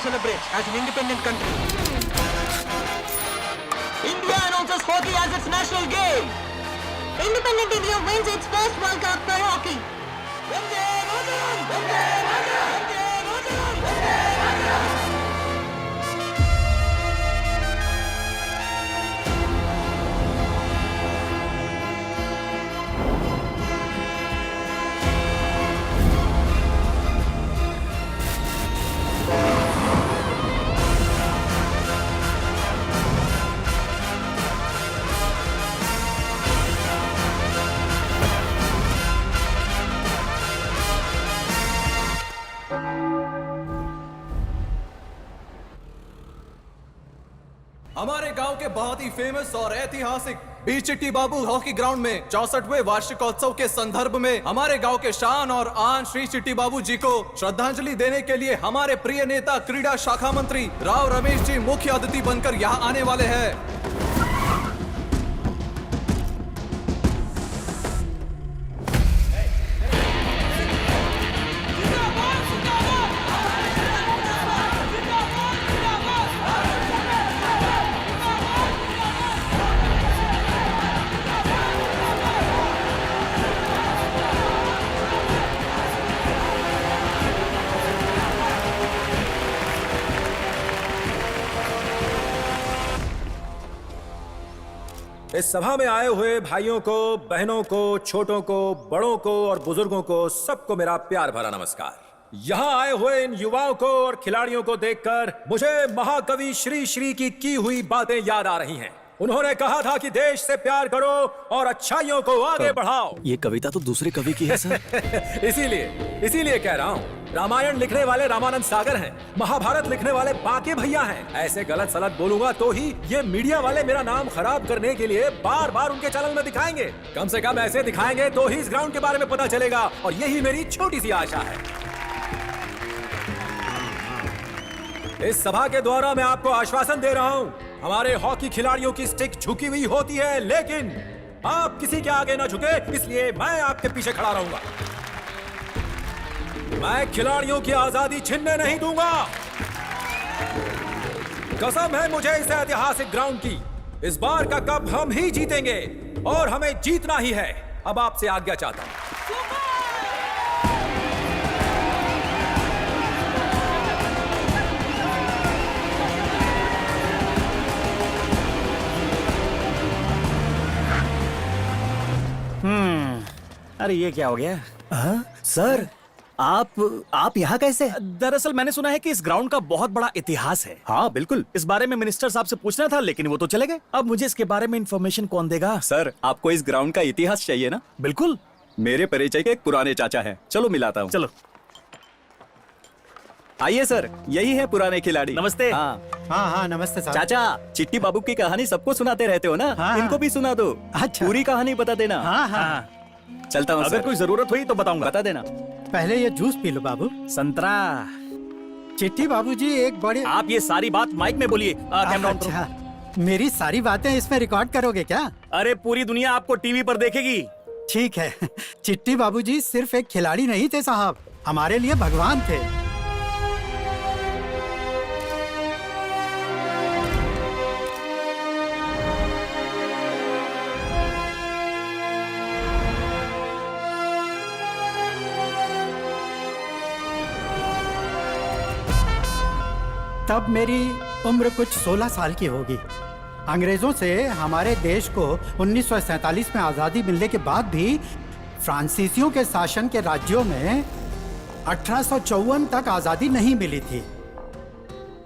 celebrate as an independent country. India announces hockey as its national game. Independent India wins its first World Cup for hockey. Vande Mataram! Vande Mataram! Vande Mataram! Vande Mataram! हमारे गांव के बहुत ही famous और ऐतिहासिक B चिट्टी बाबू hockey ground में 64वें वार्षिकोत्सव के संदर्भ में हमारे गांव के शान और आन श्री चिट्टी बाबू जी को श्रद्धांजलि देने के लिए हमारे प्रिय नेता क्रीड़ा शाखा मंत्री राव रमेश जी मुख्य अतिथि बनकर यहां आने वाले हैं। इस सभा में आए हुए भाइयों को, बहनों को, छोटों को, बड़ों को और बुजुर्गों को सबको मेरा प्यार भरा नमस्कार। यहाँ आए हुए इन युवाओं को और खिलाड़ियों को देखकर मुझे महाकवि श्री श्री की हुई बातें याद आ रही हैं। उन्होंने कहा था कि देश से प्यार करो और अच्छाइयों को आगे बढ़ाओ। ये कविता तो दूसरे कवि की है सर। इसीलिए कह रहा हूँ, रामायण लिखने वाले रामानंद सागर हैं, महाभारत लिखने वाले बाके भैया हैं। ऐसे गलत सलत बोलूंगा तो ही ये मीडिया वाले मेरा नाम खराब करने के लिए बार बार उनके चैनल में दिखाएंगे। कम से कम ऐसे दिखाएंगे तो ही इस ग्राउंड के बारे में पता चलेगा, और यही मेरी छोटी सी आशा है। इस सभा के द्वारा मैं आपको आश्वासन दे रहा हूँ, हमारे हॉकी खिलाड़ियों की स्टिक झुकी हुई होती है, लेकिन आप किसी के आगे ना झुके, इसलिए मैं आपके पीछे खड़ा रहूंगा। मैं खिलाड़ियों की आजादी छीनने नहीं दूंगा। कसम है मुझे इस ऐतिहासिक ग्राउंड की। इस बार का कप हम ही जीतेंगे और हमें जीतना ही है। अब आपसे आज्ञा चाहता हूं। अरे ये क्या हो गया? सर आप यहाँ कैसे? दरअसल मैंने सुना है कि इस ग्राउंड का बहुत बड़ा इतिहास है। हाँ बिल्कुल, इस बारे में मिनिस्टर साहब से पूछना था, लेकिन वो तो चले गए। अब मुझे इसके बारे में इंफॉर्मेशन कौन देगा? सर आपको इस ग्राउंड का इतिहास चाहिए ना? बिल्कुल, मेरे परिचय के एक पुराने चाचा हैं, चलो मिलाता हूँ। चलो आइए सर, यही है पुराने खिलाड़ी। नमस्ते। हाँ नमस्ते साहब। चाचा, चिट्टी बाबू की कहानी सबको सुनाते रहते हो ना? हाँ, इनको भी सुना दो। अच्छा। पूरी कहानी बता देना। हाँ। चलता हूँ। अगर कोई जरूरत हुई तो बताऊंगा। बता देना। पहले ये जूस पी लो बाबू। संतरा। चिट्टी बाबूजी एक बड़े। आप ये सारी बात माइक में बोलिए। कैमरा ऑन करो। अच्छा, मेरी सारी बातें इसमें रिकॉर्ड करोगे क्या? अरे पूरी दुनिया आपको टीवी पर देखेगी। ठीक है। चिट्टी बाबूजी सिर्फ एक खिलाड़ी नहीं थे साहब, हमारे लिए भगवान थे। तब मेरी उम्र कुछ 16 साल की होगी। अंग्रेजों से हमारे देश को 1947 में आज़ादी मिलने के बाद भी फ्रांसीसियों के शासन के राज्यों में 1854 तक आज़ादी नहीं मिली थी।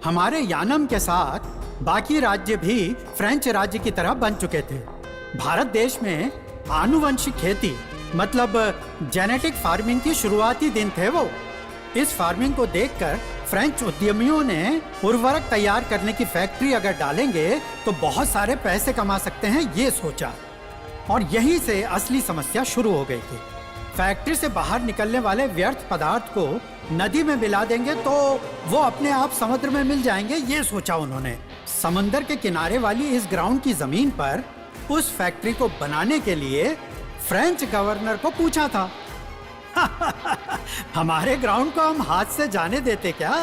हमारे यानम के साथ बाकी राज्य भी फ्रेंच राज्य की तरह बन चुके थे। भारत देश में आनुवंशिक खेती मतलब जेनेटिक फार्मिंग की शुरुआती दिन थे वो। इस फार्मिंग को देखकर फ्रेंच उद्यमियों ने उर्वरक तैयार करने की फैक्ट्री अगर डालेंगे तो बहुत सारे पैसे कमा सकते हैं, ये सोचा। और यहीं से असली समस्या शुरू हो गई थी। फैक्ट्री से बाहर निकलने वाले व्यर्थ पदार्थ को नदी में मिला देंगे तो वो अपने आप समुद्र में मिल जाएंगे, ये सोचा उन्होंने। समंदर के किनारे वाली इस ग्राउंड की जमीन पर उस फैक्ट्री को बनाने के लिए फ्रेंच गवर्नर को पूछा था। हमारे ग्राउंड को हम हाथ से जाने देते क्या?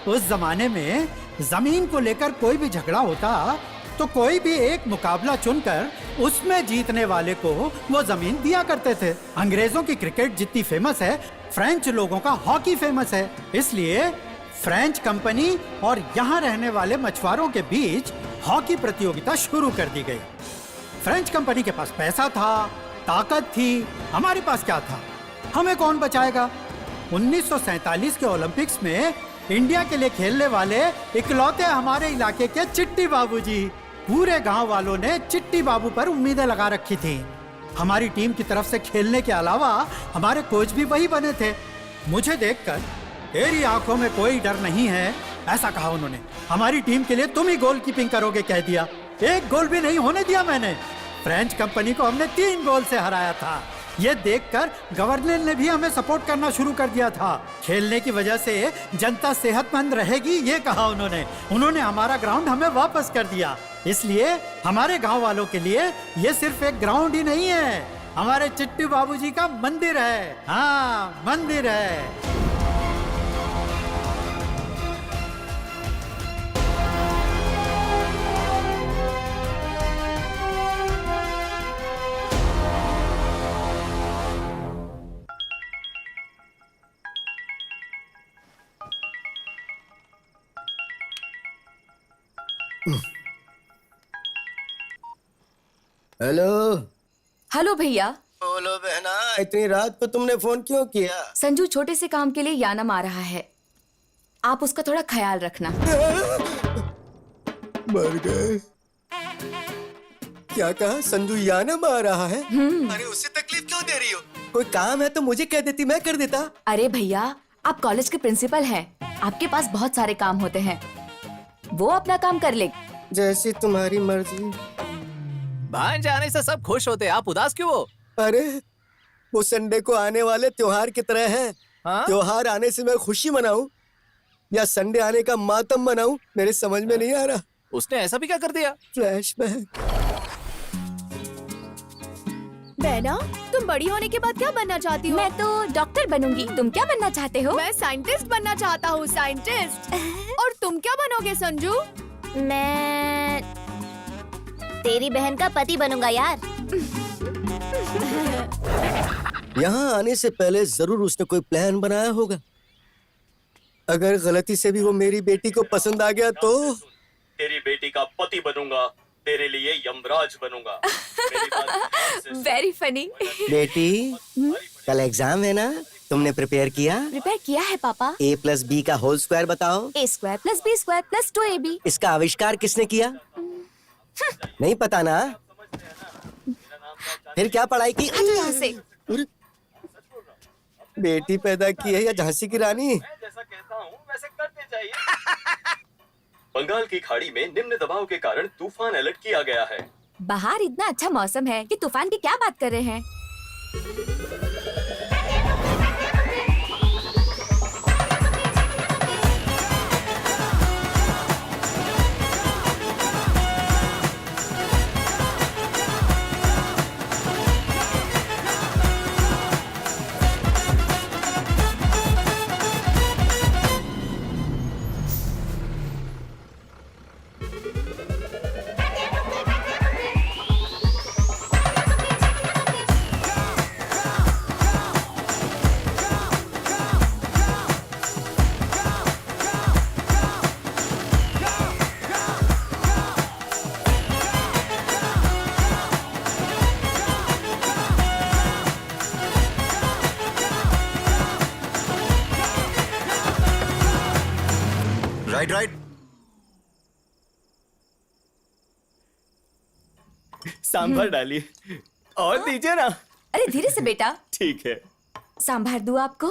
उस जमाने में जमीन को लेकर कोई भी झगड़ा होता तो कोई भी एक मुकाबला चुनकर उसमें जीतने वाले को वो जमीन दिया करते थे। अंग्रेजों की क्रिकेट जितनी फेमस है, फ्रेंच लोगों का हॉकी फेमस है। इसलिए फ्रेंच कंपनी और यहाँ रहने वाले मछुआरों के बीच हॉकी प्रतियोगिता शुरू कर दी गई। फ्रेंच कंपनी के पास पैसा था, ताकत थी, हमारे पास क्या था? हमें कौन बचाएगा? 1947 के ओलंपिक्स में इंडिया के लिए खेलने वाले इकलौते हमारे इलाके के चिट्टी बाबूजी। पूरे गांव वालों ने चिट्टी बाबू पर उम्मीदें लगा रखी थी। हमारी टीम की तरफ से खेलने के अलावा हमारे कोच भी वही बने थे। मुझे देखकर तेरी आंखों में कोई डर नहीं है, ऐसा कहा उन्होंने। हमारी टीम के लिए तुम ही गोल कीपिंग करोगे कह दिया। एक गोल भी नहीं होने दिया मैंने। फ्रेंच कंपनी को हमने 3 गोल से हराया था। ये देखकर गवर्नर ने भी हमें सपोर्ट करना शुरू कर दिया था। खेलने की वजह से जनता सेहतमंद रहेगी, ये कहा उन्होंने। उन्होंने हमारा ग्राउंड हमें वापस कर दिया। इसलिए हमारे गांव वालों के लिए ये सिर्फ एक ग्राउंड ही नहीं है, हमारे चिट्टी बाबूजी का मंदिर है। हाँ, मंदिर है। हेलो। हेलो भैया। बोलो बहना, इतनी रात को तुमने फोन क्यों किया? संजू छोटे से काम के लिए यानम आ रहा है, आप उसका थोड़ा ख्याल रखना। मर गए। क्या कहा? संजू यानम आ रहा है? अरे उससे तकलीफ क्यों दे रही हो? कोई काम है तो मुझे कह देती, मैं कर देता। अरे भैया, आप कॉलेज के प्रिंसिपल हैं, आपके पास बहुत सारे काम होते हैं, वो अपना काम कर ले। जैसी तुम्हारी मर्जी। भांज आने से सब खुश होते, आप उदास क्यों हो? अरे वो संडे को आने वाले त्योहार की तरह है। हाँ? त्योहार आने से मैं खुशी मनाऊं या संडे आने का मातम मनाऊं, मेरे समझ में नहीं आ रहा। उसने ऐसा भी क्या कर दिया? फ्लैशबैक। बहना, तुम बड़ी होने के बाद क्या बनना चाहती हो? मैं तो डॉक्टर बनूंगी, तुम क्या बनना चाहते हो? मैं साइंटिस्ट बनना चाहता हूँ, साइंटिस्ट। और तुम क्या बनोगे संजू? मैं तेरी बहन का पति बनूंगा यार। यहाँ आने से पहले जरूर उसने कोई प्लान बनाया होगा। अगर गलती से भी वो मेरी बेटी को पसंद आ गया तो तेरी बेटी का पति बनूंगा, तेरे लिए यमराज बनूंगा। Very funny. बेटी, कल एग्जाम है ना, तुमने प्रिपेयर किया? प्रिपेयर किया है पापा। a+b का होल स्क्वायर बताओ। a² + b² + 2ab। इसका आविष्कार किसने किया? नहीं पता ना? फिर क्या पढ़ाई की? यहाँ से। बेटी पैदा की है या झांसी की रानी? जैसा कहता हूँ वैसे करते जाइए। बंगाल की खाड़ी में निम्न दबाव के कारण तूफान अलर्ट किया गया है। बाहर इतना अच्छा मौसम है कि तूफान की क्या बात कर रहे हैं। राइट। सांभर डालिए और दीजिए ना। अरे धीरे से बेटा। ठीक है। सांभर दूं आपको?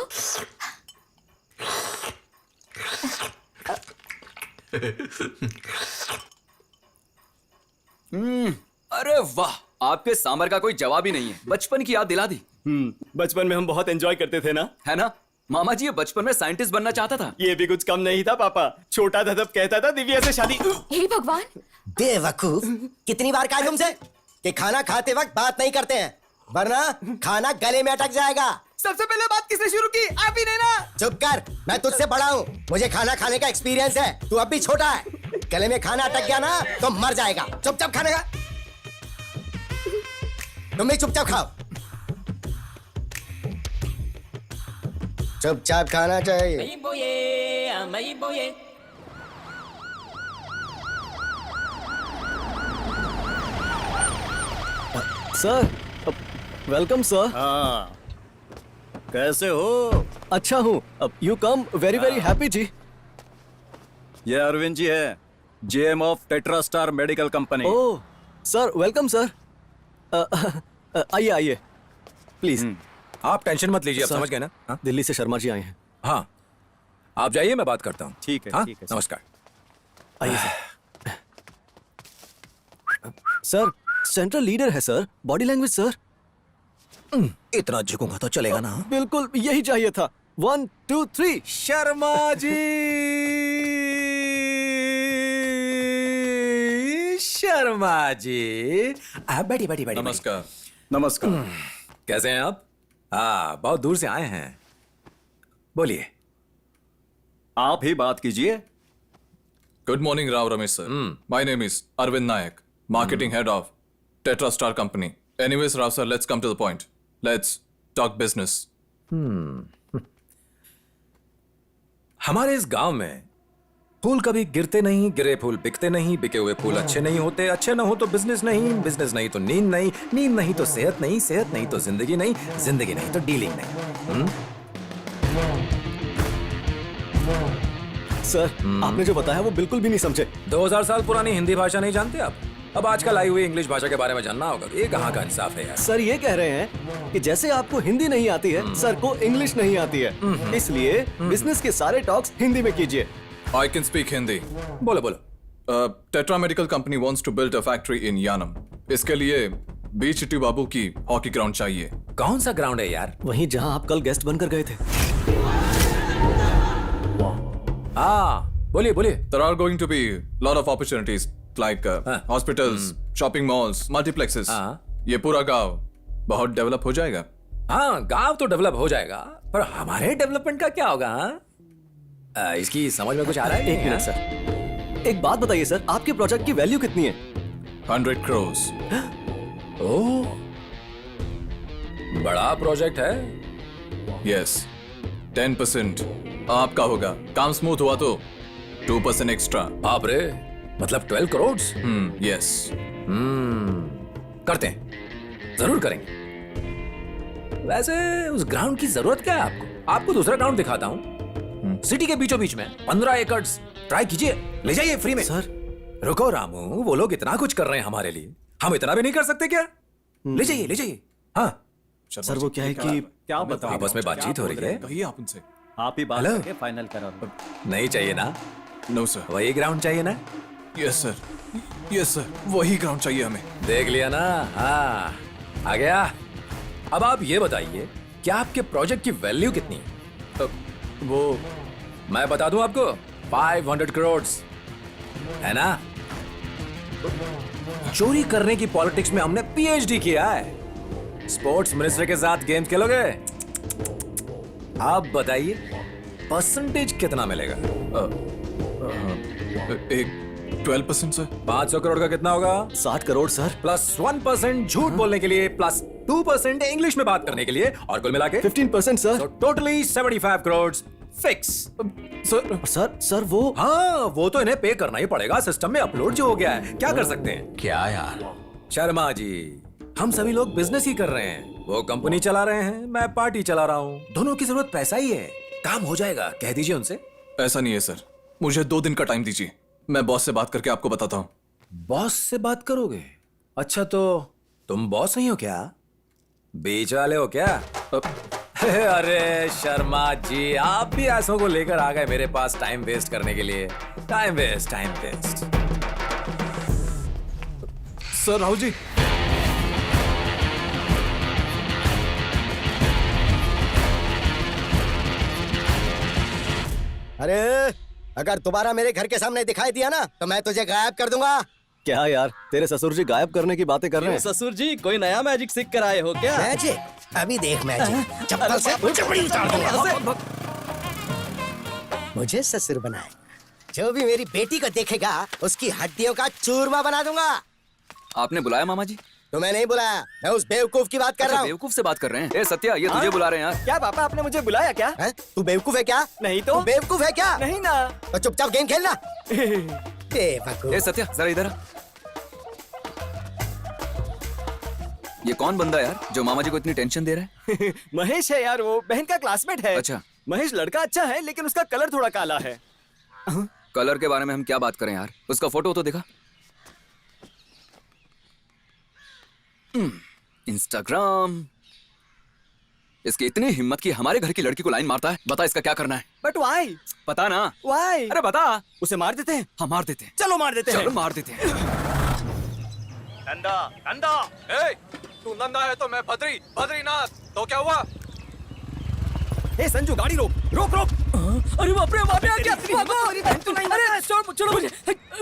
अरे वाह, आपके सांभर का कोई जवाब ही नहीं है। बचपन की याद दिला दी। बचपन में हम बहुत एंजॉय करते थे ना, है ना? मामा जी, ये बचपन में साइंटिस्ट बनना चाहता था। ये भी कुछ कम नहीं था पापा। छोटा था तब कहता था दिव्या से शादी। हे भगवान, बेवकूफ, कितनी बार कहा तुमसे कि खाना खाते वक्त बात नहीं करते हैं, वरना खाना गले में अटक जाएगा। सबसे पहले बात किसने शुरू की? आप ही ने ना? चुप कर, मैं तुझसे बड़ा हूँ, मुझे खाना खाने का एक्सपीरियंस है, तू अब भी छोटा है। गले में खाना अटक गया ना तो मर जाएगा। चुपचाप खाने का, तुम भी चुपचाप खाओ। चुपचाप खाना चाहिए। Sir, welcome sir. हाँ, कैसे हो? अच्छा हूँ। You come very very happy जी। ये अरविंद जी है, JM of Tetra Star medical company. Oh sir, welcome sir. आइए आइए प्लीज। आप टेंशन मत लीजिए, आप समझ गए ना? हाँ? दिल्ली से शर्मा जी आए हैं। हाँ, आप जाइए, मैं बात करता हूँ। ठीक है, हाँ? ठीक है, नमस्कार। आइए सर। सर, सेंट्रल लीडर है सर, बॉडी लैंग्वेज सर। इतना झुकूंगा तो चलेगा ना? बिल्कुल यही चाहिए था। 1 2 3। शर्मा जी, शर्मा जी, बैठी बैठी बैठी। नमस्कार। नमस्कार। कैसे हैं आप? हाँ, बहुत दूर से आए हैं, बोलिए। आप ही बात कीजिए। Good morning, Rao Ramesh sir. My name is Arvind Nayak, marketing head of Tetra Star Company. Anyways, Rao sir, let's come to the point. Let's talk business. हमारे इस गांव में फूल कभी गिरते नहीं, गिरे फूल बिकते नहीं, बिके हुए फूल अच्छे नहीं होते, अच्छे ना हो तो बिजनेस नहीं, बिजनेस नहीं तो नींद नहीं, नींद नहीं तो सेहत नहीं, सेहत नहीं तो जिंदगी नहीं, जिंदगी नहीं तो डीलिंग नहीं। सर, आपने जो बताया वो बिल्कुल भी नहीं समझे। 2000 साल पुरानी हिंदी भाषा नहीं जानते आप? अब आजकल आई हुई इंग्लिश भाषा के बारे में जानना होगा। ये कहाँ का इंसाफ है यार? सर ये कह रहे हैं कि जैसे आपको हिंदी नहीं आती है, सर को इंग्लिश नहीं आती है, इसलिए बिजनेस के सारे टॉक्स हिंदी में कीजिए। I can speak Hindi. बोलो बोलो। Tetra Medical Company wants to build a factory in Yanam. इसके लिए बी चिट्टी बाबू की हॉकी ग्राउंड चाहिए। कौन सा ग्राउंड है यार? वहीं जहां आप कल गेस्ट बनकर गए थे। हाँ, बोलिए बोलिए। There are going to be lot of opportunities like hospitals, shopping malls, multiplexes. ये पूरा गांव बहुत डेवलप हो जाएगा। हाँ, गांव तो डेवलप हो जाएगा, पर हमारे डेवलपमेंट का क्या होगा? हाँ? इसकी समझ में कुछ आ रहा है? एक मिनट सर, एक बात बताइए सर, आपके प्रोजेक्ट की वैल्यू कितनी है? 100 crores. ओह, बड़ा प्रोजेक्ट है। Yes. 10% आपका होगा। काम स्मूथ हुआ तो 2% एक्स्ट्रा। बाप रे, मतलब 12 करोड़? Yes. करते हैं, जरूर करेंगे। वैसे उस ग्राउंड की जरूरत क्या है आपको? आपको दूसरा ग्राउंड दिखाता हूँ, सिटी के बीचों बीच में 15 एकड़। ट्राई कीजिए, ले जाइए फ्री में। सर रुको रामू, वो लोग इतना कुछ कर रहे हैं हमारे लिए, हम इतना भी नहीं कर सकते क्या? ले जाइए ले जाइए। हाँ सर, वो क्या है कि क्या बताऊं, आपस में बातचीत हो रही है। कहिए आप उनसे। आप ही बात हेलो? करके फाइनल करा दो। नहीं चाहिए ना? No sir. वही ग्राउंड चाहिए ना? Yes sir. Yes sir. वही ग्राउंड चाहिए हमें। देख लिया ना? हाँ, आ गया। अब आप ये बताइए, क्या आपके प्रोजेक्ट की वैल्यू कितनी है? वो मैं बता दूं आपको, 500 करोड़ है ना? चोरी करने की पॉलिटिक्स में हमने पीएचडी किया है। स्पोर्ट्स मिनिस्टर के साथ गेम खेलोगे? आप बताइए, परसेंटेज कितना मिलेगा? एक 12% सर। 500 करोड़ का कितना होगा? 60 करोड़ सर। प्लस 1% झूठ बोलने के लिए, प्लस 2% इंग्लिश में बात करने के लिए, और कुल मिला के 15% sir. Totally 75 crore fix. Sir वो हाँ, वो तो इन्हें पे करना ही पड़ेगा, सिस्टम में अपलोड जो हो गया है। क्या कर सकते हैं? क्या यार शर्मा जी, हम सभी लोग बिजनेस ही कर रहे हैं। वो कंपनी चला रहे हैं, मैं पार्टी चला रहा हूँ। दोनों की जरूरत पैसा ही है। काम हो जाएगा, कह दीजिए उनसे। ऐसा नहीं है सर, मुझे 2 दिन का टाइम दीजिए, मैं बॉस से बात करके आपको बताता हूँ। बॉस से बात करोगे? अच्छा, तो तुम बॉस नहीं हो क्या? बीच वाले हो क्या? अरे शर्मा जी, आप भी ऐसों को लेकर आ गए मेरे पास टाइम वेस्ट करने के लिए। Time waste, time waste. Sir Rahul ji, अरे अगर दोबारा मेरे घर के सामने दिखाई दिया ना तो मैं तुझे गायब कर दूंगा। क्या यार, तेरे ससुर जी गायब करने की बातें कर रहे हैं। ससुर जी, कोई नया मैजिक सीख कर आए हो क्या? मैजिक? अभी देख मैजिक, चप्पल से चमड़ी उतार दूंगा। मुझे ससुर बनाए, जो भी मेरी बेटी को देखेगा उसकी हड्डियों का चूरमा बना दूंगा। आपने बुलाया मामा जी? तो मैं नहीं बुलाया, मैं उस बेवकूफ की बात कर रहा हूँ। बेवकूफ से बात कर रहे हैं? ए सत्या, ये तुझे बुला रहे हैं यार। क्या पापा, आपने मुझे बुलाया क्या? तू बेवकूफ है क्या? नहीं तो। तू बेवकूफ है क्या? नहीं ना। तो चुपचाप गेम खेलना। बेवकूफ। ए सत्या, जरा इधर आ। ये कौन बंदा यार जो मामा जी को इतनी टेंशन दे रहा है? महेश है यार, वो बहन का क्लासमेट है। अच्छा। महेश लड़का अच्छा है, लेकिन उसका कलर थोड़ा काला है। कलर के बारे में हम क्या बात करें यार, उसका फोटो तो दिखा। इंस्टाग्राम। इसकी इतनी हिम्मत कि हमारे घर की लड़की को लाइन मारता है। बता इसका क्या करना है? But why? पता ना। वाई? अरे बता। उसे मार देते हैं? हाँ मार देते हैं। चलो मार देते हैं। चलो मार देते हैं। नंदा, नंदा, ए, तू नंदा है तो मैं बद्री, बद्रीनाथ। तो क्या हुआ? ए संजू, गाड़ी रोक रोक रोक। अरे बाप रे, वहाँ पे आ गया। अरे छोड़ो मुझे।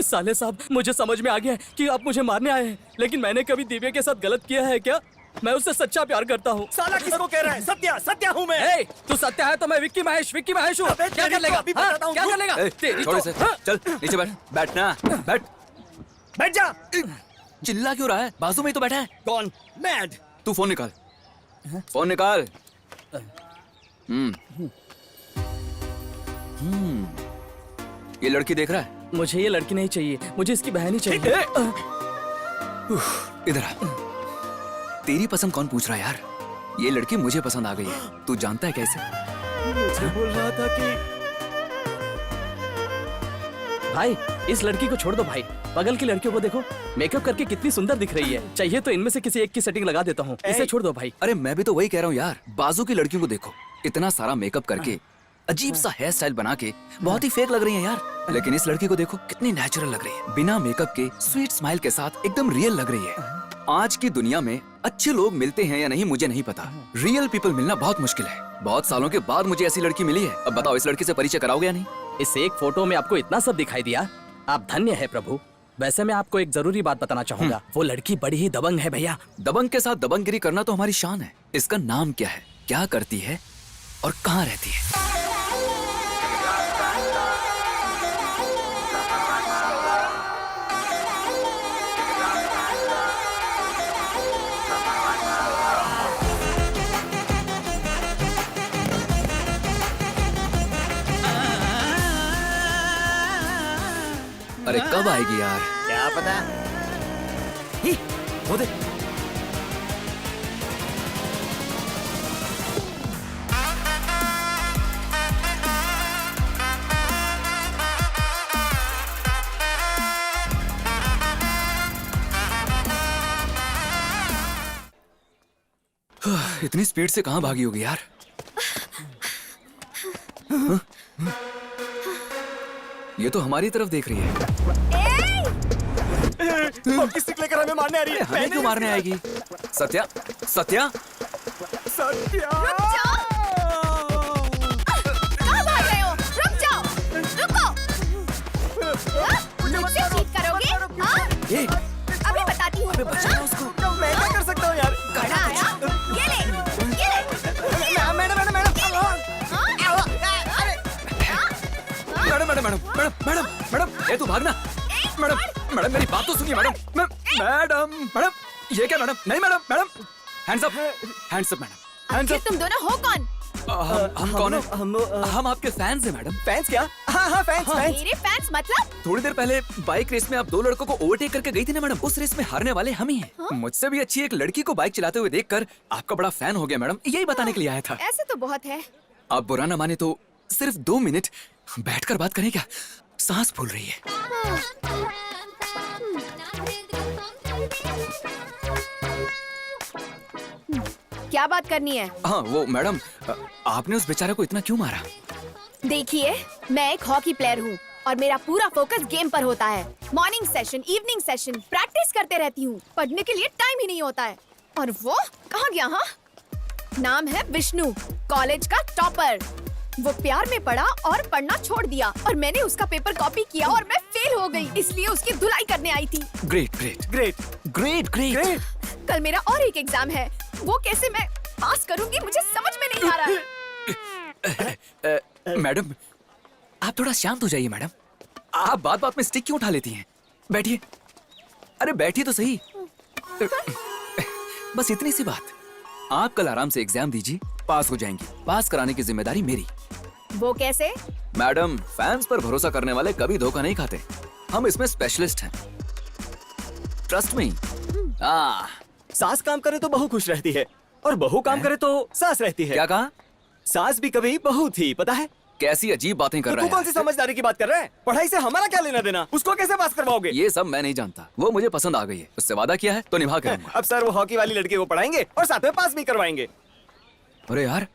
साले साहब, मुझे समझ में आ गया है कि आप मुझे मारने आए हैं, लेकिन मैंने कभी दिव्या के साथ गलत किया है क्या? मैं उससे सच्चा प्यार करता हूँ। साला किसको कह रहा है? सत्या, सत्या हूँ मैं। ए, तू सत्या है तो मैं विक्की महेश हूँ। क्या कर लेगा? क्या कर लेगा? तेरी छोड़ तो- इसे। चल नीचे बैठ। बैठना, बैठ। बैठ जा। चिल्ला क्यों रहा है? बाजू में ही तो बैठा है। कौन? मैड। तू फोन निकाल। फोन निकाल। ये लड़की देख रहा है? मुझे ये लड़की नहीं चाहिए, मुझे इसकी बहन ही चाहिए। इधर आ। तेरी पसंद कौन पूछ रहा है यार? ये लड़की मुझे पसंद आ गई है। तू जानता है कैसे? मुझे बोल रहा था कि भाई, इस लड़की को छोड़ दो भाई। बगल की लड़कियों को देखो, मेकअप करके कितनी सुंदर दिख रही है। चाहिए तो इनमें से किसी एक की सेटिंग लगा देता हूँ। इसे छोड़ दो भाई। अरे मैं भी तो वही कह रहा हूँ यार। बाजू की लड़कियों को देखो, इतना सारा मेकअप करके, अजीब सा हेयर स्टाइल बना के बहुत ही फेक लग रही है यार। लेकिन इस लड़की को देखो, कितनी नेचुरल लग रही है। बिना मेकअप के स्वीट स्माइल के साथ एकदम रियल लग रही है। आज की दुनिया में अच्छे लोग मिलते हैं या नहीं मुझे नहीं पता। रियल पीपल मिलना बहुत मुश्किल है। बहुत सालों के बाद मुझे ऐसी लड़की मिली है। अब बताओ, इस लड़की से परिचय कराओगे या नहीं? इस एक फोटो में आपको इतना सब दिखाई दिया, आप धन्य है प्रभु। वैसे मैं आपको एक जरूरी बात बताना चाहूंगा। वो लड़की बड़ी ही दबंग है भैया। दबंग के साथ दबंगगिरी करना तो हमारी शान है। इसका नाम क्या है, क्या करती है और कहाँ रहती है? अरे कब आएगी यार? क्या पता। ही, वो देख। इतनी स्पीड से कहाँ भागी होगी यार? ये तो हमारी तरफ देख रही है। किसी लेकर हमें मारने आ रही है। हमें क्यों मारने आएगी? सत्या, सत्या, सत्या। कहाँ भाग रहे हो? रुक जाओ, रुको। मुझसे चीट करोगे? हाँ? ए, अभी बताती हूँ। उसको मैं क्या कर सकता हूँ यार? कहाँ आया? ये ले, ये ले। Madam, madam, madam. Madam madam madam madam madam madam, ये तू भागना। मैडम मैडम, मेरी बात तो सुनिए मैडम। मैडम मैडम, ये क्या मैडम? नहीं madam, madam hands up, hands up madam, hands आखिर तुम दोनों हो कौन? हम कौन है? हम आपके फैंस हैं मैडम। फैंस क्या? हाँ हाँ, फैंस फैंस। मेरे फैंस मतलब? थोड़ी देर पहले बाइक रेस में आप दो लड़कों को ओवरटेक करके गई थी ना मैडम। उस रेस में हारने वाले हम ही हैं। मुझसे भी अच्छी एक लड़की को बाइक चलाते हुए देखकर आपका बड़ा फैन हो गया मैडम। यही बताने के लिए आया था। ऐसे तो बहुत है। आप बुरा ना माने तो सिर्फ 2 मिनट बैठकर बात करें क्या? सांस फूल रही है। क्या बात करनी है? हाँ वो मैडम, आपने उस बेचारे को इतना क्यों मारा? देखिए, मैं एक हॉकी प्लेयर हूँ और मेरा पूरा फोकस गेम पर होता है। Morning session, evening session practice करते रहती हूँ। पढ़ने के लिए टाइम ही नहीं होता है। और वो कहाँ गया? हाँ, नाम है विष्णु, कॉलेज का टॉपर। वो प्यार में पड़ा और पढ़ना छोड़ दिया और मैंने उसका पेपर कॉपी किया और मैं फेल हो गई, इसलिए उसकी धुलाई करने आई थी। Great great great great great. कल मेरा और एक एग्जाम है, वो कैसे मैं पास करूंगी मुझे समझ में नहीं आ रहा है। मैडम आप थोड़ा शांत हो जाइए मैडम। आप बात बात में स्टिक क्यों उठा लेती हैं? बैठिए। अरे बैठिए तो सही। बस इतनी सी बात। आप कल आराम से एग्जाम दीजिए, पास हो जाएंगी। पास कराने की जिम्मेदारी मेरी। वो कैसे? मैडम फैंस पर भरोसा करने वाले कभी धोखा नहीं खाते। हम इसमें स्पेशलिस्ट हैं। Trust me. सास काम करे तो बहू खुश रहती है और बहू काम करे तो सास रहती है। क्या कहा? सास भी कभी बहू थी, पता है? कैसी अजीब बातें कर तो रहे तू हैं? कौन सी समझदारी की बात कर रहा है? पढ़ाई से हमारा क्या लेना देना? उसको कैसे पास करवाओगे? ये सब मैं नहीं जानता। वो मुझे पसंद आ गई है, उससे वादा किया है तो निभा के रहूंगा। अब सर वो हॉकी वाली लड़की को पढ़ाएंगे और साथ में पास भी करवाएंगे। अरे यार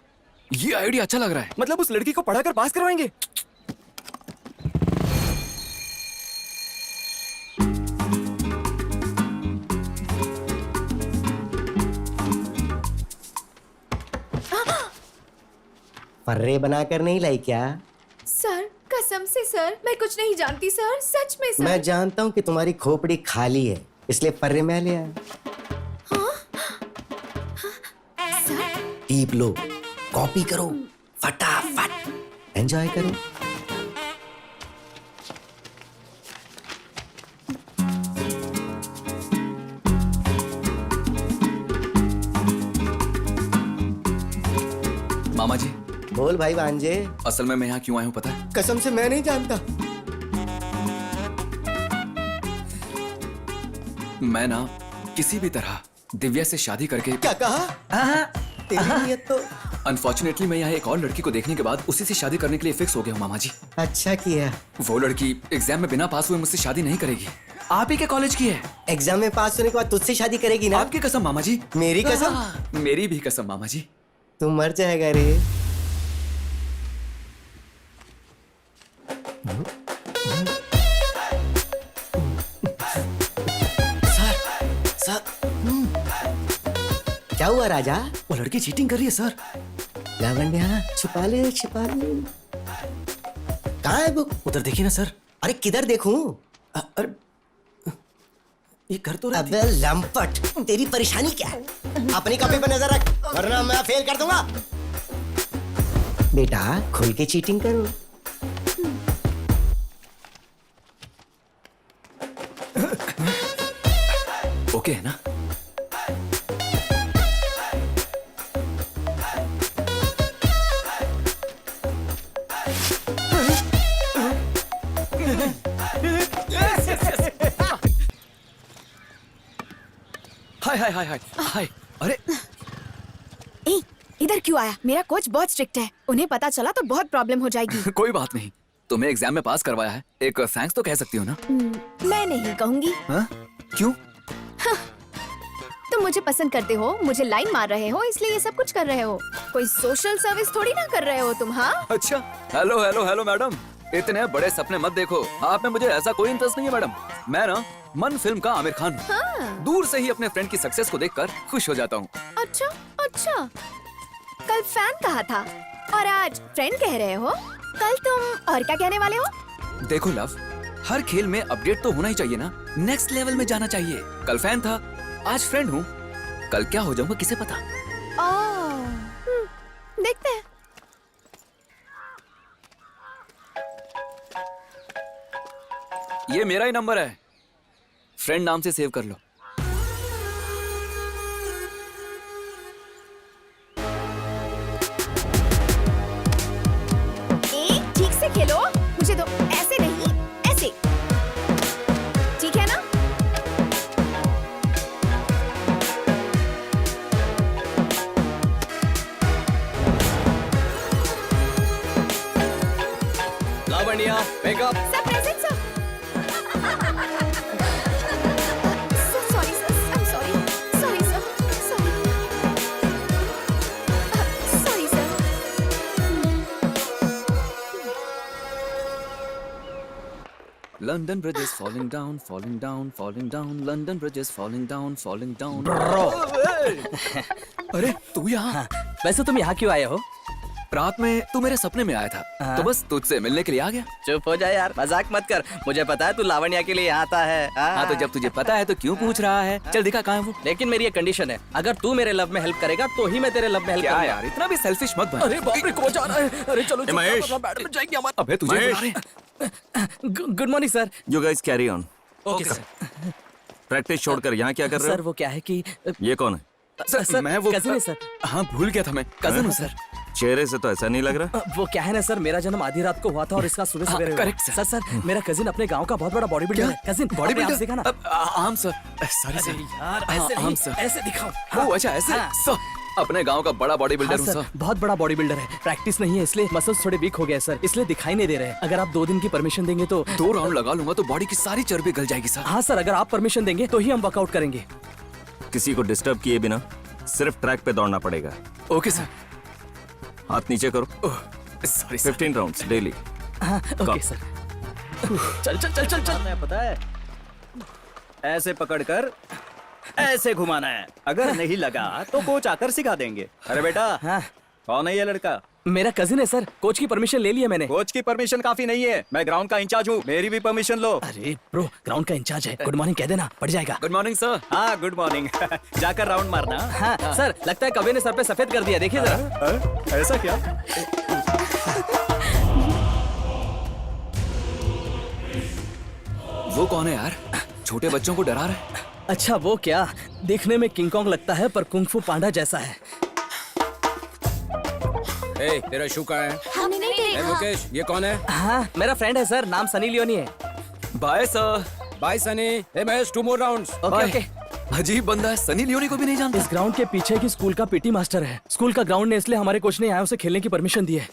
ये आइडिया अच्छा लग रहा है। मतलब उस लड़की को पढ़ाकर पास करवाएंगे? फर्रे बनाकर नहीं लाई क्या? सर कसम से सर मैं कुछ नहीं जानती सर, सच में सर। मैं जानता हूँ कि तुम्हारी खोपड़ी खाली है, इसलिए फर्रे मैं ले आया। टीप लो, कॉपी करो, फटाफट एंजॉय करो। मामा जी बोल भाई भांजे। असल में मैं यहाँ क्यों आया हूँ पता है? कसम से मैं नहीं जानता। मैं ना किसी भी तरह दिव्या से शादी करके। क्या कहा? तेरी नियत तो। अनफॉर्चुनेटली मैं यहाँ एक और लड़की को देखने के बाद उसी से शादी करने के लिए फिक्स हो गया हूँ मामा जी। अच्छा किया। वो लड़की एग्जाम में बिना पास हुए मुझसे शादी नहीं करेगी। आप ही के कॉलेज की है। एग्जाम में पास होने के बाद तुझसे शादी करेगी ना? आपकी कसम मामा जी। मेरी कसम? मेरी भी कसम मामा जी। तू मर जाएगा रे। सर क्या हुआ राजा? वो लड़की चीटिंग कर रही है सर। लावण्या छिपा ले छिपा ले। कहाँ है बुक? उधर देखिए ना सर। अरे किधर देखूं? अरे ये कर तो रही अबे लंपट, तेरी परेशानी क्या है? अपनी कॉपी पर नजर रख वरना मैं फेल कर दूंगा। बेटा खुल के चीटिंग करो। ओके है ना? हाय हाय हाय हाय हाय। अरे ए, इधर क्यों आया? मेरा कोच बहुत स्ट्रिक्ट है, उन्हें पता चला तो बहुत प्रॉब्लम हो जाएगी। कोई बात नहीं, तुम्हें एग्जाम में पास करवाया है, एक थैंक्स तो कह सकती हो ना? मैं नहीं कहूंगी। हाँ? क्यों? तुम मुझे पसंद करते हो, मुझे लाइन मार रहे हो, इसलिए ये सब कुछ कर रहे हो। कोई सोशल सर्विस थोड़ी ना कर रहे हो तुम। हाँ अच्छा। हेलो हेलो हेलो मैडम, इतने बड़े सपने मत देखो। आप में मुझे ऐसा कोई इंटरेस्ट नहीं है मैडम। मैं ना मन फिल्म का आमिर खान हूँ। हाँ। दूर से ही अपने फ्रेंड की सक्सेस को देखकर खुश हो जाता हूँ। अच्छा अच्छा, कल फैन कहा था और आज फ्रेंड कह रहे हो। कल तुम और क्या कहने वाले हो? देखो लव, हर खेल में अपडेट तो होना ही चाहिए ना, नेक्स्ट लेवल में जाना चाहिए। कल फैन था, आज फ्रेंड हूँ, कल क्या हो जाऊंगा किसे पता। देखते हैं। ये मेरा ही नंबर है, फ्रेंड नाम से सेव कर लो। ठीक से खेलो, मुझे दो। ऐसे नहीं, ऐसे। ठीक है ना? Lavanya makeup. Sir present sir. Sorry sir, I am sorry. Sorry sir, sorry. Sorry sir. London Bridge is falling down, falling down, falling down. London Bridge is falling down, falling down. अरे तू यहाँ? वैसे तुम यहाँ क्यों आए हो? रात में तू मेरे सपने में आया था, तो बस तुझसे मिलने के लिए आ गया। चुप हो जाए यार, मजाक मत कर। मुझे पता है तू लावण्या के लिए आता है। हाँ, तो जब तुझे पता है तो क्यों पूछ रहा है? चल दिखा कहाँ है वो। लेकिन मेरी एक कंडीशन है, अगर तू मेरे लव में हेल्प करेगा तो ही मैं तेरे लव में हेल्प क्या करूंगा। यार, इतना भी सेल्फिश मत बन। अरे बाप रे, कौन आ रहा है? अरे चलो महेश। बैटल जाएंगे हमारे। अबे तुझे बुला रहे हैं। Good morning sir. You guys carry on. Okay sir. Practice छोड़कर यहाँ क्या कर रहे सर वो क्या है कि हो? ये कौन है? सर मैं वो कजिन है सर। हाँ, भूल गया था मैं, कजन हूँ सर। चेहरे से तो ऐसा नहीं लग रहा। वो क्या है ना सर, मेरा जन्म आधी रात को हुआ था और इसका सुबह सवेरे हुआ। correct, sir. सर मेरा कजिन अपने गांव का बहुत बड़ा बॉडी बिल्डर है। कजिन बॉडी बिल्डर देखा ना। आम सर, सॉरी सर। यार हाँ, ऐसे हम नहीं, सर। ऐसे दिखाओ। वो अच्छा ऐसे हाँ। सर, अपने गांव का बड़ा बॉडी बिल्डर हूँ हाँ, सर। सर बहुत बड़ा बॉडी बिल्डर है। प्रैक्टिस नहीं है इसलिए मसल्स थोड़े वीक हो गए सर, इसलिए दिखाई नहीं दे रहे हैं। अगर आप 2 दिन की परमिशन देंगे तो। 2 राउंड लगा लूंगा तो बॉडी की सारी चर्बी गल जाएगी सर। हाँ सर, अगर आप परमिशन देंगे तो ही हम वर्कआउट करेंगे। किसी को डिस्टर्ब किए बिना सिर्फ ट्रैक पे दौड़ना पड़ेगा। Okay sir. हाथ नीचे करो। Sorry sir. 15 rounds daily. हाँ ओके सर। चल चल चल चल चल। पता है, ऐसे पकड़कर ऐसे घुमाना है। अगर नहीं लगा तो कोच आकर सिखा देंगे। अरे बेटा, हाँ कौन है ये लड़का? मेरा कजिन है सर, कोच की परमिशन ले ली है मैंने। कोच की परमिशन काफी नहीं है, मैं ग्राउंड का इंचार्ज हूँ, मेरी भी परमिशन लो। अरे ब्रो, ग्राउंड का इंचार्ज है। गुड मॉर्निंग कह देना, पड़ जाएगा। Good morning sir. हाँ गुड मॉर्निंग। जाकर राउंड मारना। हाँ सर, लगता है कबे ने सर पे सफेद कर दिया, देखिए जरा। ऐसा क्या? वो कौन है यार, छोटे बच्चों को डरा रहा है? अच्छा वो क्या, देखने में किंग कॉन्ग लगता है पर कुंग-फू पांडा जैसा है। ए, तेरा शू कहाँ है? हमने नहीं ए, देखा। मुकेश, ये कौन है? हाँ मेरा फ्रेंड है सर, नाम सनी लियोनी है। Bye sir. बाय सनी। ए Mahesh, 2 more rounds। Okay okay. अजीब बंदा है, सनी लियोनी को भी नहीं जानता। इस ग्राउंड के पीछे की स्कूल का पीटी मास्टर है। स्कूल का ग्राउंड ने इसलिए हमारे कोच ने यहाँ उसे खेलने की परमिशन दी है।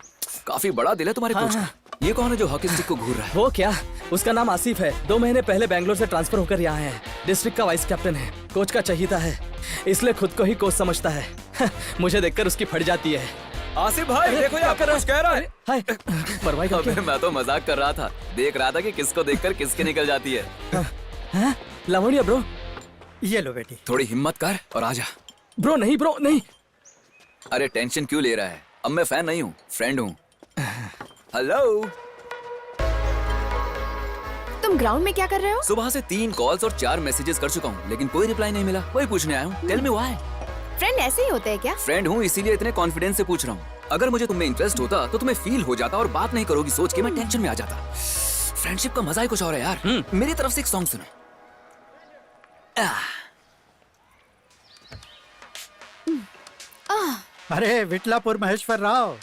काफी बड़ा दिल है तुम्हारे हाँ, कोच हाँ। का। ये कौन है जो हॉकी स्टिक को घूर रहा है? वो क्या, उसका नाम आसिफ है। 2 महीने पहले बैंगलोर से ट्रांसफर होकर यहाँ है। डिस्ट्रिक्ट का वाइस कैप्टन है, कोच का चहीता है, इसलिए खुद को ही कोच समझता है। मुझे देखकर उसकी फट जाती है। आसिफ भाई देखो ये आपका कुछ कह रहा है। हाय, परवाही का अबे मैं तो मजाक कर रहा था, देख रहा था कि किसको देखकर किसकी निकल जाती है। हाँ, लावण्या ब्रो। ये लो बेटी। थोड़ी हिम्मत कर और आजा। ब्रो नहीं, ब्रो नहीं। अरे टेंशन क्यों ले रहा है, अब मैं फैन नहीं हूँ, फ्रेंड हूँ। हेलो। तुम ग्राउंड में क्या कर रहे हो? सुबह से 3 कॉल्स और 4 मैसेजेस कर चुका हूँ, लेकिन कोई रिप्लाई नहीं मिला। वही पूछने आया हूँ। Tell me why. फ्रेंड ऐसे ही होते हैं क्या? फ्रेंड हूँ इसीलिए इतने कॉन्फिडेंस से पूछ रहा हूँ। अगर मुझे तुम में इंटरेस्ट होता तो तुम्हें फील हो जाता और बात नहीं करोगी सोच के मैं टेंशन में आ जाता। फ्रेंडशिप का मजा ही कुछ और है यार। मेरी तरफ से एक सॉन्ग सुनो। अरे विटलापुर महेश्वर राव।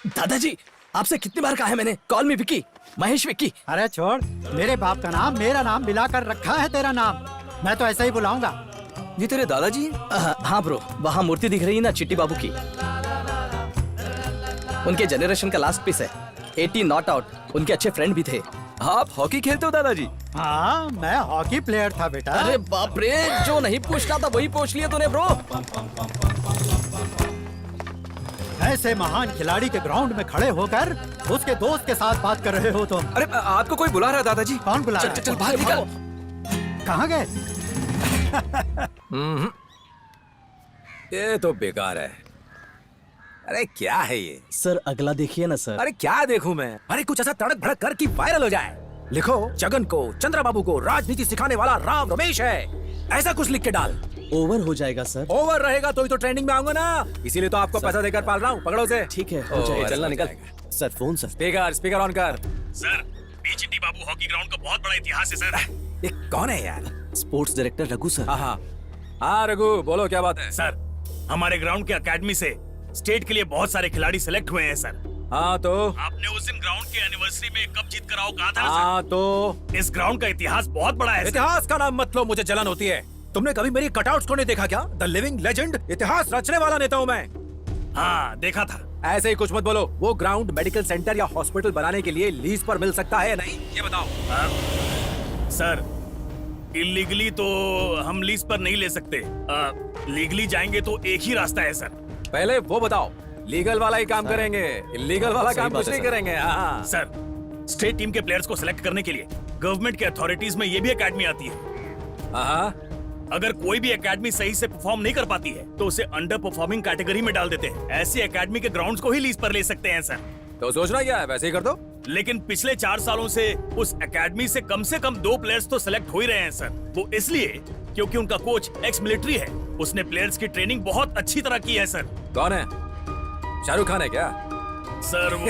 दादाजी, आपसे कितनी बार कहा है मैंने, कॉल मी विक्की, महेश विक्की। अरे छोड़, मेरे बाप का नाम मेरा नाम मिलाकर रखा है तेरा नाम, मैं तो ऐसा ही बुलाऊंगा। ये तेरे दादाजी? हाँ ब्रो, वहाँ मूर्ति दिख रही है ना चिट्टी बाबू की, उनके जनरेशन का लास्ट पीस है। 80 नॉट आउट, उनके अच्छे फ्रेंड भी थे। आप हॉकी खेलते हो दादाजी? हाँ मैं हॉकी प्लेयर था बेटा। अरे बाप रे, जो नहीं पूछना था वही पूछ लिया तूने ब्रो। ऐसे महान खिलाड़ी के ग्राउंड में खड़े होकर उसके दोस्त के साथ बात कर रहे हो तुम। अरे आपको कोई बुला रहा है दादाजी। कौन बुला रहा है? चल बाहर निकल। कहाँ गए? ये तो बेकार है। अरे क्या है ये? सर अगला देखिए ना सर। अरे क्या देखूं मैं? अरे कुछ ऐसा तड़क भड़क कर कि वायरल हो जाए। लिखो, जगन को, चंद्रबाबू को राजनीति सिखाने वाला राम रमेश है, ऐसा कुछ लिख के डाल। ओवर हो जाएगा सर। ओवर रहेगा तो ही तो ट्रेंडिंग में आऊंगा ना, इसीलिए तो आपको पैसा देकर पाल रहा हूँ। पकड़ो से। ठीक है, हो जाएगा। चलना निकल। Sir phone sir. Speaker on कर। सर, बीचिट्टी बाबू हॉकी ग्राउंड का बहुत बड़ा इतिहास है सर। ये कौन है यार? Sports director Raghu sir. हाँ रघु, बोलो क्या बात है? सर, हमारे ग्राउंड के एकेडमी से स्टेट के लिए बहुत सारे खिलाड़ी सेलेक्ट हुए हैं सर। हाँ तो? आपने उस दिन ग्राउंड के एनिवर्सरी में कप जीत कर आओ कहा था ना हाँ तो? सर? इस ग्राउंड का इतिहास बहुत बड़ा है सर। इतिहास का नाम मत लो, मुझे जलन होती है। तुमने कभी मेरी कटआउट्स को नहीं देखा क्या? द लिविंग लेजेंड, इतिहास रचने वाला नेता हूँ मैं। हाँ देखा था। ऐसे ही कुछ मत बोलो। वो ग्राउंड मेडिकल सेंटर या हॉस्पिटल बनाने के लिए लीज पर मिल सकता है या नहीं, ये बताओ। सर, इलीगली तो हम लीज पर नहीं ले सकते। लीगली जाएंगे तो एक ही रास्ता है सर। पहले वो बताओ, लीगल वाला ही काम करेंगे, इलीगल वाला काम कुछ नहीं करेंगे। हाँ सर, स्टेट टीम के प्लेयर्स को सिलेक्ट करने के लिए गवर्नमेंट के अथॉरिटीज में ये भी एकेडमी आती है। हाँ, अगर कोई भी एकेडमी सही से परफॉर्म नहीं कर पाती है तो उसे अंडर परफॉर्मिंग कैटेगरी में डाल देते हैं। ऐसी एकेडमी के ग्राउंड्स को ही लीज पर ले सकते हैं सर। तो सोचना क्या है, वैसे ही कर दो। लेकिन पिछले 4 सालों से उस एकेडमी से कम 2 प्लेयर्स तो सेलेक्ट हो ही रहे हैं सर। वो इसलिए क्योंकि उनका कोच एक्स मिलिट्री है। उसने प्लेयर्स की ट्रेनिंग बहुत अच्छी तरह की है सर। कौन है? शाहरुख खान है क्या? सर वो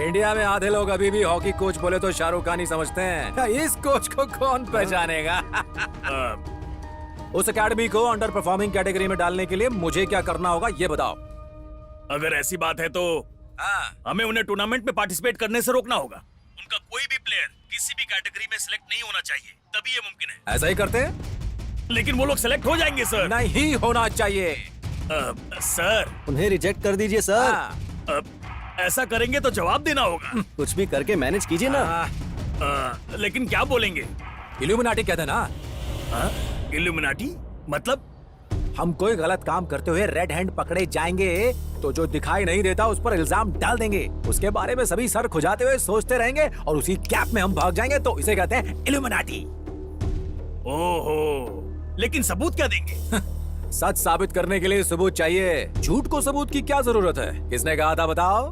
इंडिया में आधे लोग अभी भी हॉकी कोच बोले तो शाहरुख खान ही समझते हैं। इस कोच को कौन पहचानेगा? उस एकेडमी को अंडर परफॉर्मिंग कैटेगरी में डालने के लिए मुझे क्या करना होगा ये बताओ। अगर ऐसी बात है तो हमें उन्हें टूर्नामेंट में पार्टिसिपेट करने से रोकना होगा। उनका कोई भी प्लेयर किसी भी कैटेगरी में सिलेक्ट नहीं होना चाहिए, तभी ये मुमकिन है। ऐसा ही करते हैं? लेकिन वो लोग सिलेक्ट हो जाएंगे सर। नहीं होना चाहिए। सर उन्हें रिजेक्ट कर दीजिए सर। ऐसा करेंगे तो जवाब देना होगा। कुछ भी करके मैनेज कीजिए ना। लेकिन क्या बोलेंगे? इल्यूमिनाटी कहते हैं ना। इल्यूमिनाटी मतलब? हम कोई गलत काम करते हुए रेड हैंड पकड़े जाएंगे तो जो दिखाई नहीं देता उस पर इल्जाम डाल देंगे। उसके बारे में सभी सर खुजाते हुए सोचते रहेंगे और उसी गैप में हम भाग जाएंगे, तो इसे कहते हैं इल्यूमिनाटी। ओहो, लेकिन सबूत क्या देंगे? सच साबित करने के लिए सबूत चाहिए। झूठ को सबूत की क्या जरूरत है? किसने कहा था बताओ?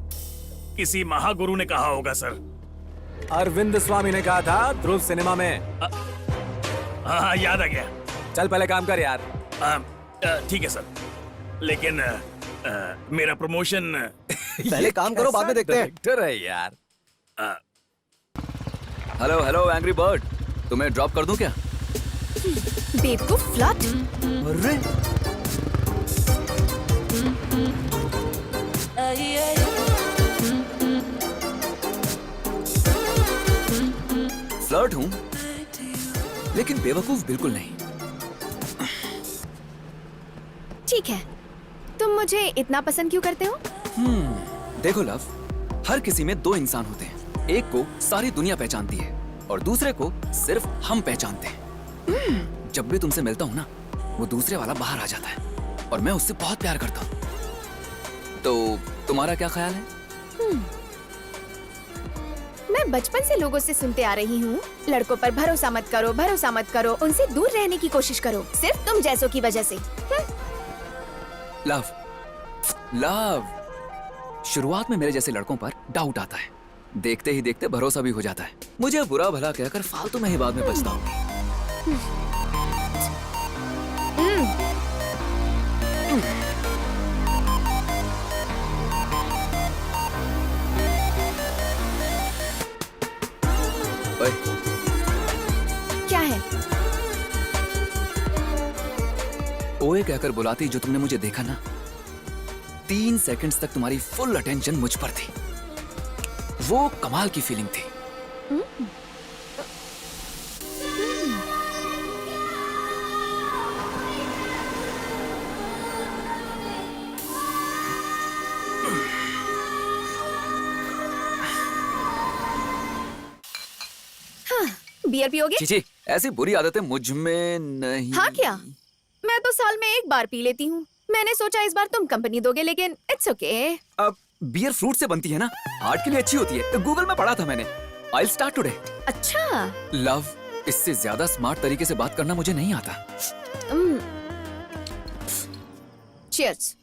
किसी महागुरु ने कहा होगा सर। अरविंद स्वामी ने कहा था ध्रुव सिनेमा में। हाँ, याद आ गया। चल पहले काम कर यार। ठीक है सर, लेकिन मेरा प्रमोशन पहले काम करो, बाद में देखते हैं। डायरेक्टर है यार। हेलो हेलो एंग्री बर्ड, तुम्हें ड्रॉप कर दूं क्या? बेवकूफ फ्लर्ट। अरे फ्लर्ट हूं, लेकिन बेवकूफ बिल्कुल नहीं। ठीक है, तुम मुझे इतना पसंद क्यों करते हो? देखो लव, हर किसी में 2 इंसान होते हैं। एक को सारी दुनिया पहचानती है और दूसरे को सिर्फ हम पहचानते हैं। जब भी तुमसे मिलता हूँ ना, वो दूसरे वाला बाहर आ जाता है और मैं उससे बहुत प्यार करता हूँ। तो तुम्हारा क्या ख्याल है? मैं बचपन से लोगों से सुनते आ रही हूँ, लड़कों पर भरोसा मत करो, भरोसा मत करो, उनसे दूर रहने की कोशिश करो, सिर्फ तुम जैसों की वजह से। लव, लव, शुरुआत में मेरे जैसे लड़कों पर डाउट आता है, देखते ही देखते भरोसा भी हो जाता है। मुझे बुरा भला कहकर फालतू में ही बाद में बचता हूँ। ओए, क्या है? ओए कहकर बुलाती जो तुमने मुझे देखा ना, 3 सेकंड्स तक तुम्हारी फुल अटेंशन मुझ पर थी। वो कमाल की फीलिंग थी। बियर पियोगे? चीची, ऐसी बुरी आदतें मुझ में नहीं। हाँ क्या? मैं तो साल में 1 बार पी लेती हूँ। मैंने सोचा इस बार तुम कंपनी दोगे, लेकिन इट्स ओके। अब बियर फ्रूट से बनती है ना, हार्ट के लिए अच्छी होती है। गूगल में पढ़ा था मैंने। I'll start today। अच्छा। लव, इससे ज्यादा स्मार्ट तरीके से बात करना मुझे नहीं आता। Cheers।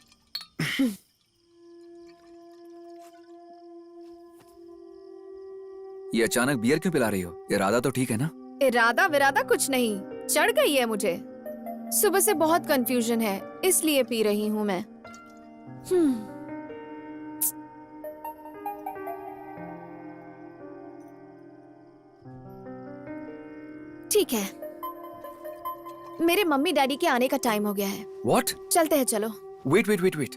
ये अचानक बियर क्यों पिला रही हो? इरादा तो ठीक है ना? इरादा विरादा कुछ नहीं, चढ़ गई है मुझे। सुबह से बहुत कंफ्यूजन है, इसलिए पी रही हूँ मैं। ठीक है, मेरे मम्मी डैडी के आने का टाइम हो गया है। What? चलते हैं, चलो। वेट वेट वेट वेट,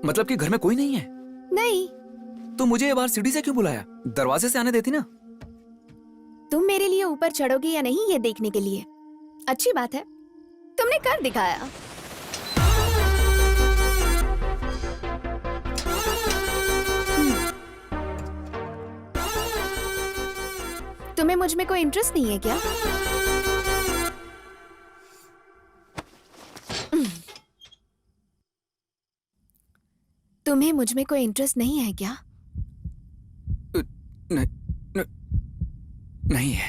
मतलब कि घर में कोई नहीं है? नहीं। तो मुझे ये बार सीढ़ी से क्यों बुलाया? दरवाजे से आने देती ना। तुम मेरे लिए ऊपर चढ़ोगे या नहीं ये देखने के लिए। अच्छी बात है, तुमने कर दिखाया। तुम्हें मुझ में कोई इंटरेस्ट नहीं है क्या? तुम्हें मुझ में कोई इंटरेस्ट नहीं है क्या? नहीं है।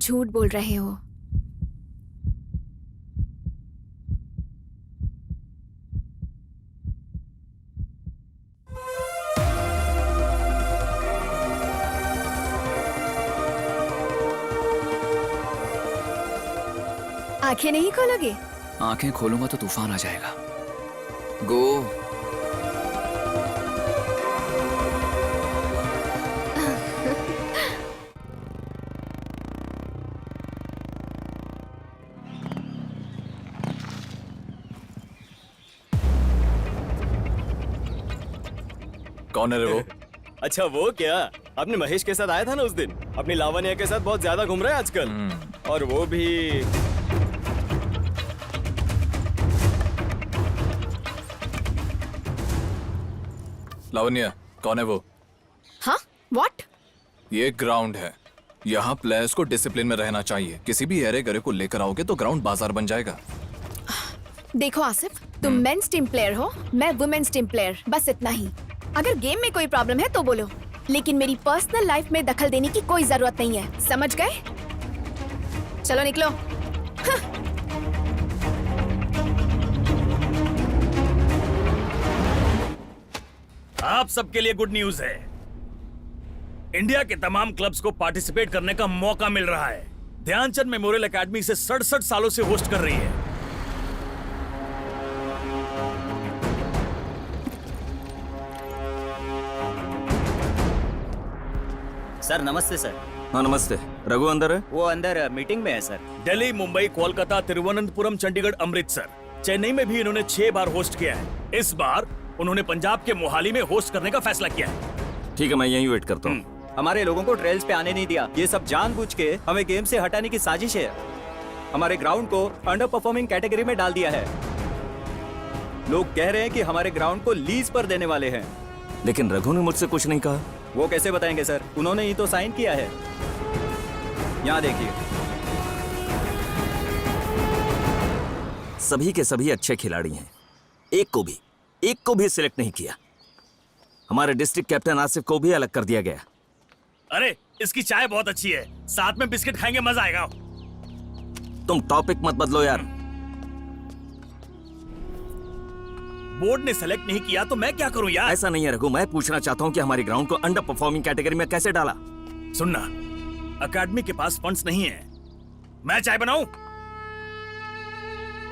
झूठ बोल रहे हो। आंखें नहीं खोलोगे? आंखें खोलूंगा तो तूफान आ जाएगा। गो। कौन है रे वो? अच्छा वो क्या, आपने महेश के साथ आया था ना उस दिन, अपनी लावण्या के साथ बहुत ज्यादा घूम रहा है आजकल। और वो भी लावण्या, कौन है वो? हाँ? What? ये ग्राउंड है, यहाँ प्लेयर्स को डिसिप्लिन में रहना चाहिए। किसी भी एरे गरे को लेकर आओगे तो ग्राउंड बाजार बन जाएगा। देखो आसिफ, तुम मेंस टीम प्लेयर हो, मैं वुमेन्स टीम प्लेयर, बस इतना ही। अगर गेम में कोई प्रॉब्लम है तो बोलो, लेकिन मेरी पर्सनल लाइफ में दखल देने की कोई जरूरत नहीं है, समझ गए? चलो निकलो। आप सबके लिए गुड न्यूज है। इंडिया के तमाम क्लब्स को पार्टिसिपेट करने का मौका मिल रहा है। ध्यानचंद मेमोरियल एकेडमी से 67 सालों से होस्ट कर रही है। सर नमस्ते सर। हाँ नमस्ते। रघु अंदर है? वो अंदर मीटिंग में है सर। दिल्ली, मुंबई, कोलकाता, तिरुवनंतपुरम, चंडीगढ़, अमृतसर, चेन्नई में भी इन्होंने 6 बार होस्ट किया है। इस बार उन्होंने पंजाब के मोहाली में होस्ट करने का फैसला किया है। ठीक है, मैं यहीं वेट करता हूँ। हमारे लोगों को ट्रेल्स पे आने नहीं दिया, ये सब जानबूझ के हमें गेम से हटाने की साजिश है। हमारे ग्राउंड को अंडर परफॉर्मिंग कैटेगरी में डाल दिया है। लोग कह रहे हैं कि हमारे ग्राउंड को लीज पर देने वाले हैं। लेकिन रघु ने मुझसे कुछ नहीं कहा। वो कैसे बताएंगे सर, उन्होंने ही तो साइन किया है। यहाँ देखिए, सभी के सभी अच्छे खिलाड़ी हैं, एक को भी सिलेक्ट नहीं किया। हमारे डिस्ट्रिक्ट कैप्टन आसिफ को भी अलग कर दिया गया। अरे इसकी चाय बहुत अच्छी है, साथ में बिस्किट खाएंगे, मजा आएगा। तुम टॉपिक मत बदलो यार। बोर्ड ने सेलेक्ट नहीं किया तो मैं क्या करूं यार? ऐसा नहीं है रघु, मैं पूछना चाहता हूं कि हमारी ग्राउंड को अंडर परफॉर्मिंग कैटेगरी में कैसे डाला। सुनना, अकेडमी के पास फंड्स नहीं है, मैं चाय बनाऊं?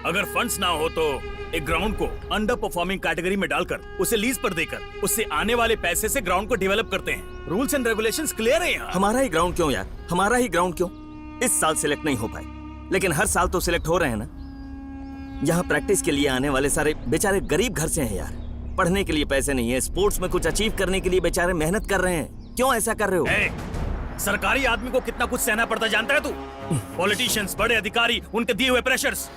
अगर फंड्स ना हो तो एक ग्राउंड को अंडर परफॉर्मिंग कैटेगरी में डालकर उसे लीज पर देकर उससे आने वाले पैसे से ग्राउंड को डेवलप करते हैं। रूल्स एंड रेगुलेशंस क्लियर है यहाँ। हमारा ही ग्राउंड क्यों यार, हमारा ही ग्राउंड क्यों? इस साल सिलेक्ट नहीं हो पाए, लेकिन हर साल तो सिलेक्ट हो रहे हैं ना। यहाँ प्रैक्टिस के लिए आने वाले सारे बेचारे गरीब घर से हैं यार, पढ़ने के लिए पैसे नहीं है, स्पोर्ट्स में कुछ अचीव करने के लिए बेचारे मेहनत कर रहे हैं। क्यों ऐसा कर रहे हो? सरकारी आदमी को कितना कुछ सहना पड़ता जानता है तू? पॉलिटिशियंस, बड़े अधिकारी, उनके दिए हुए प्रेशर्स,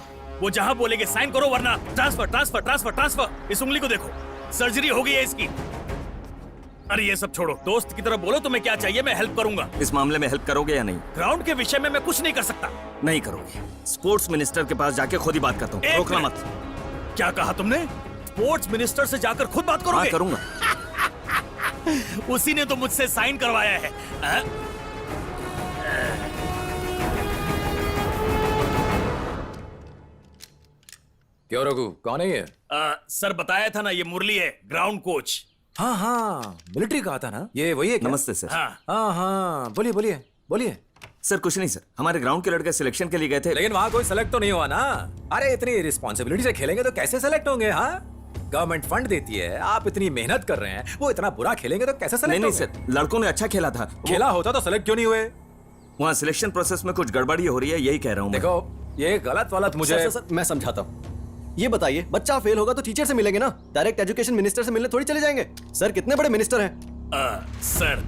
वो जहां बोलेंगे साइन करो वरना ट्रांसफर ट्रांसफर ट्रांसफर ट्रांसफर। इस उंगली को देखो, सर्जरी हो गई है इसकी। अरे ये सब छोड़ो, दोस्त की तरह बोलो तुम्हें क्या चाहिए, मैं हेल्प करूंगा। इस मामले में हेल्प करोगे या नहीं? ग्राउंड के विषय में मैं कुछ नहीं कर सकता। नहीं करोगे? स्पोर्ट्स मिनिस्टर के पास जाके खुद ही बात करता हूँ, रोकना मत। क्या कहा तुमने? स्पोर्ट्स मिनिस्टर से जाकर खुद बात करोगे? हाँ करूंगा। उसी ने तो मुझसे साइन करवाया है। क्यों रघु, कौन है ये? सर बताया था ना, ये मुरली है, ग्राउंड कोच। हाँ हाँ, मिलिट्री का आता ना, ये वही है क्या? नमस्ते सर। हाँ हाँ, बोलिए बोलिए बोलिए। सर कुछ नहीं सर, हमारे ग्राउंड के लड़के सिलेक्शन के लिए गए थे। लेकिन वहाँ कोई सेलेक्ट तो नहीं हुआ ना। अरे इतनी रिस्पॉन्सिबिलिटी से खेलेंगे तो कैसे सेलेक्ट होंगे? हाँ, गवर्नमेंट फंड देती है, आप इतनी मेहनत कर रहे हैं, वो इतना बुरा खेलेंगे तो कैसे सेलेक्ट नहीं होंगे? सर, लड़कों ने अच्छा खेला था। खेला होता तो सेलेक्ट क्यों नहीं हुए? वहाँ सिलेक्शन प्रोसेस में कुछ गड़बड़ी हो रही है, यही कह रहा हूँ। देखो ये गलत वालत मुझे सर, मैं समझाता हूँ। ये बताइए, बच्चा फेल होगा तो टीचर से मिलेंगे ना, डायरेक्ट एजुकेशन मिनिस्टर से मिलने थोड़ी चले जाएंगे। सर कितने बड़े मिनिस्टर हैं। सर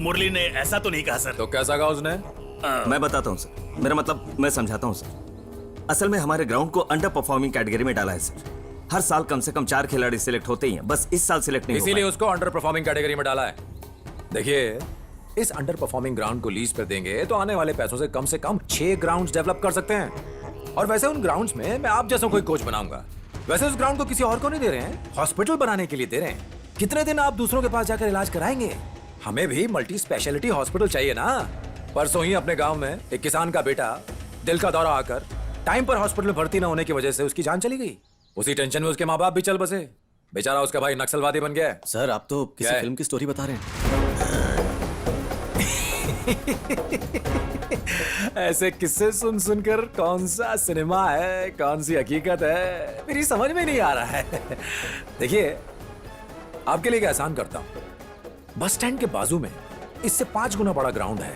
मुरली ने ऐसा तो नहीं कहा सर। तो कैसा कहा उसने? मैं बताता हूँ सर, मेरा मतलब मैं समझाता हूँ सर। असल में हमारे ग्राउंड को अंडर परफॉर्मिंग कैटेगरी में डाला है सर। हर साल कम से कम 4 खिलाड़ी सिलेक्ट होते ही हैं, बस इस साल सिलेक्ट नहीं, इसीलिए उसको अंडर परफॉर्मिंग कैटेगरी में डाला है। देखिए, इस अंडर परफॉर्मिंग ग्राउंड को लीज पर देंगे तो आने वाले पैसों से कम 6 ग्राउंड्स डेवलप कर सकते हैं। और वैसे उन ग्राउंड्स में मैं आप जैसा कोई कोच बनाऊंगा। वैसे उस ग्राउंड को किसी और को नहीं दे रहे हैं, हॉस्पिटल बनाने के लिए दे रहे हैं। कितने दिन आप दूसरों के पास जाकर इलाज कराएंगे? हमें भी मल्टी स्पेशलिटी हॉस्पिटल चाहिए ना। परसों ही अपने गांव में एक किसान का बेटा दिल का दौरा आकर टाइम पर हॉस्पिटल में भर्ती न होने की वजह से उसकी जान चली गई। उसी टेंशन में उसके माँ बाप भी चल बसे। बेचारा उसका भाई नक्सलवादी बन गया है। सर आप तो क्या किसी है? फिल्म की स्टोरी बता रहे हैं। ऐसे किस्से सुन सुनकर कौन सा सिनेमा है, कौन सी हकीकत है, मेरी समझ में नहीं आ रहा है। देखिए, आपके लिए आसान करता हूं। बस स्टैंड के बाजू में इससे 5 गुना बड़ा ग्राउंड है।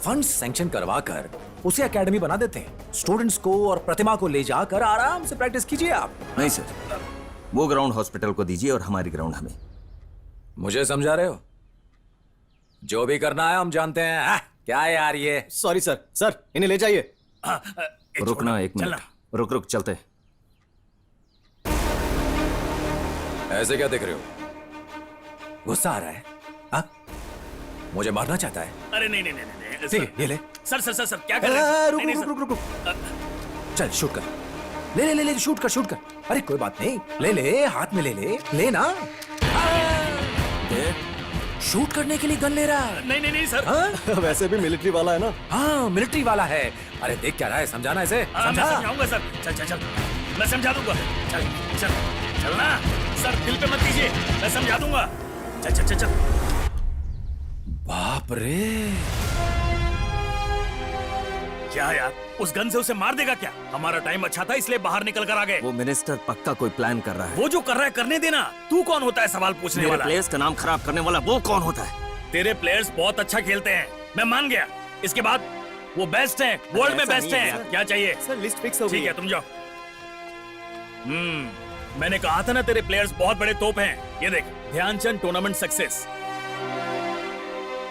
फंड सैंक्शन करवा कर उसे एकेडमी बना देते हैं। स्टूडेंट्स को और प्रतिमा को ले जाकर आराम से प्रैक्टिस कीजिए आप। नहीं सर, वो ग्राउंड हॉस्पिटल को दीजिए और हमारी ग्राउंड हमें। मुझे समझा रहे हो? जो भी करना है हम जानते हैं। क्या है यार ये? सॉरी सर, सर इन्हें ले जाइए। रुकना एक मिनट, रुक चलते। ऐसे क्या देख रहे हो? गुस्सा आ रहा है? हाँ? मुझे मारना चाहता है? अरे नहीं नहीं नहीं, ठीक है, ये ले। सर सर सर सर क्या कर रहे हैं? रुक। चल शूट कर। ले शूट कर। अरे कोई बात नहीं, ले हाथ में ले ना। शूट करने के लिए गन ले रहा है। नहीं सर। हाँ? वैसे भी मिलिट्री वाला है ना। हाँ, मिलिट्री वाला है। अरे देख क्या रहा है, समझाना इसे। मैं समझाऊंगा सर। चल मैं समझा दूंगा। चल ना सर, दिल पे मत कीजिए, मैं समझा दूंगा। चल। बाप रे, क्या यार, उस गन से उसे मार देगा क्या? हमारा टाइम अच्छा था इसलिए बाहर निकल कर आ गए। वो मिनिस्टर पक्का कोई प्लान कर रहा है। वो जो कर रहा है करने देना। तू कौन होता है सवाल पूछने मेरे वाला? प्लेयर्स का नाम खराब करने वाला वो कौन होता है? तेरे प्लेयर्स बहुत अच्छा खेलते हैं, मैं मान गया। इसके बाद वो बेस्ट हैं, वर्ल्ड में बेस्ट हैं। क्या चाहिए? सर लिस्ट फिक्स हो गई ठीक है, तुम जाओ। मैंने कहा था ना तेरे प्लेयर्स बहुत बड़े तोप हैं। ये देख, ध्यानचंद टूर्नामेंट सक्सेस।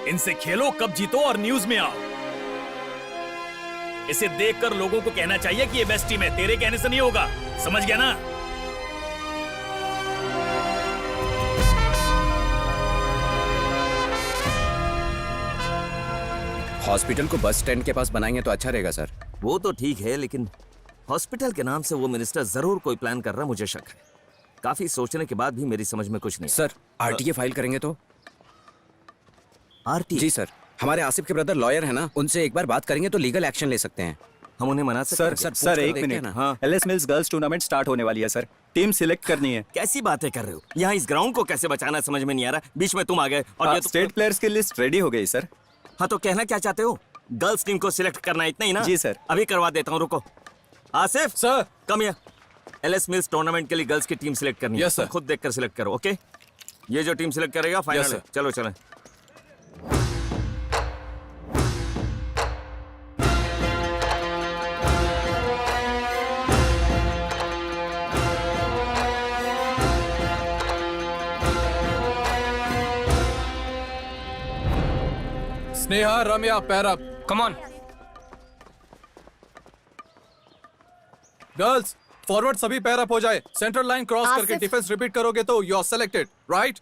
इनसे खेलो, कब जीतो और न्यूज में आओ। इसे देखकर लोगों को कहना चाहिए कि ये बेस्ट टीम है। तेरे कहने से नहीं होगा, समझ गया ना? हॉस्पिटल को बस स्टैंड के पास बनाएंगे तो अच्छा रहेगा सर। वो तो ठीक है, लेकिन हॉस्पिटल के नाम से वो मिनिस्टर जरूर कोई प्लान कर रहा, मुझे शक है। काफी सोचने के बाद भी मेरी समझ में कुछ नहीं। सर आरटीए फाइल करेंगे तो? आरटीए? जी सर, हमारे आसिफ के ब्रदर लॉयर है ना, उनसे एक बार बात करेंगे तो लीगल एक्शन ले सकते हैं। हम उन्हें मना सकते हैं? सर एक मिनट। हाँ, LS mills girls tournament start होने वाली है सर। टीम सिलेक्ट करनी है। कैसी बातें कर रहे हो? यहाँ इस ग्राउंड को कैसे बचाना समझ में नहीं आ रहा। बीच में तुम आ गए और ये तो... स्टेट प्लेयर्स की लिस्ट रेडी हो गई सर। हाँ तो कहना क्या चाहते हो? गर्ल्स टीम को सिलेक्ट करना, इतना ही ना? जी सर। अभी करवा देता हूँ, रुको। Asif sir, come here. LS mills tournament के लिए गर्ल्स की टीम सिलेक्ट करनी है। Yes sir. खुद देखकर सिलेक्ट करो, ओके? ये जो टीम सिलेक्ट करेगा फाइनल है। चलो चलो। स्नेहा, रम्या, पैर up. Come on. Girls forward सभी पैर अप हो जाए। सेंट्रल लाइन क्रॉस करके आसिफ। डिफेंस रिपीट करोगे तो you are selected, right?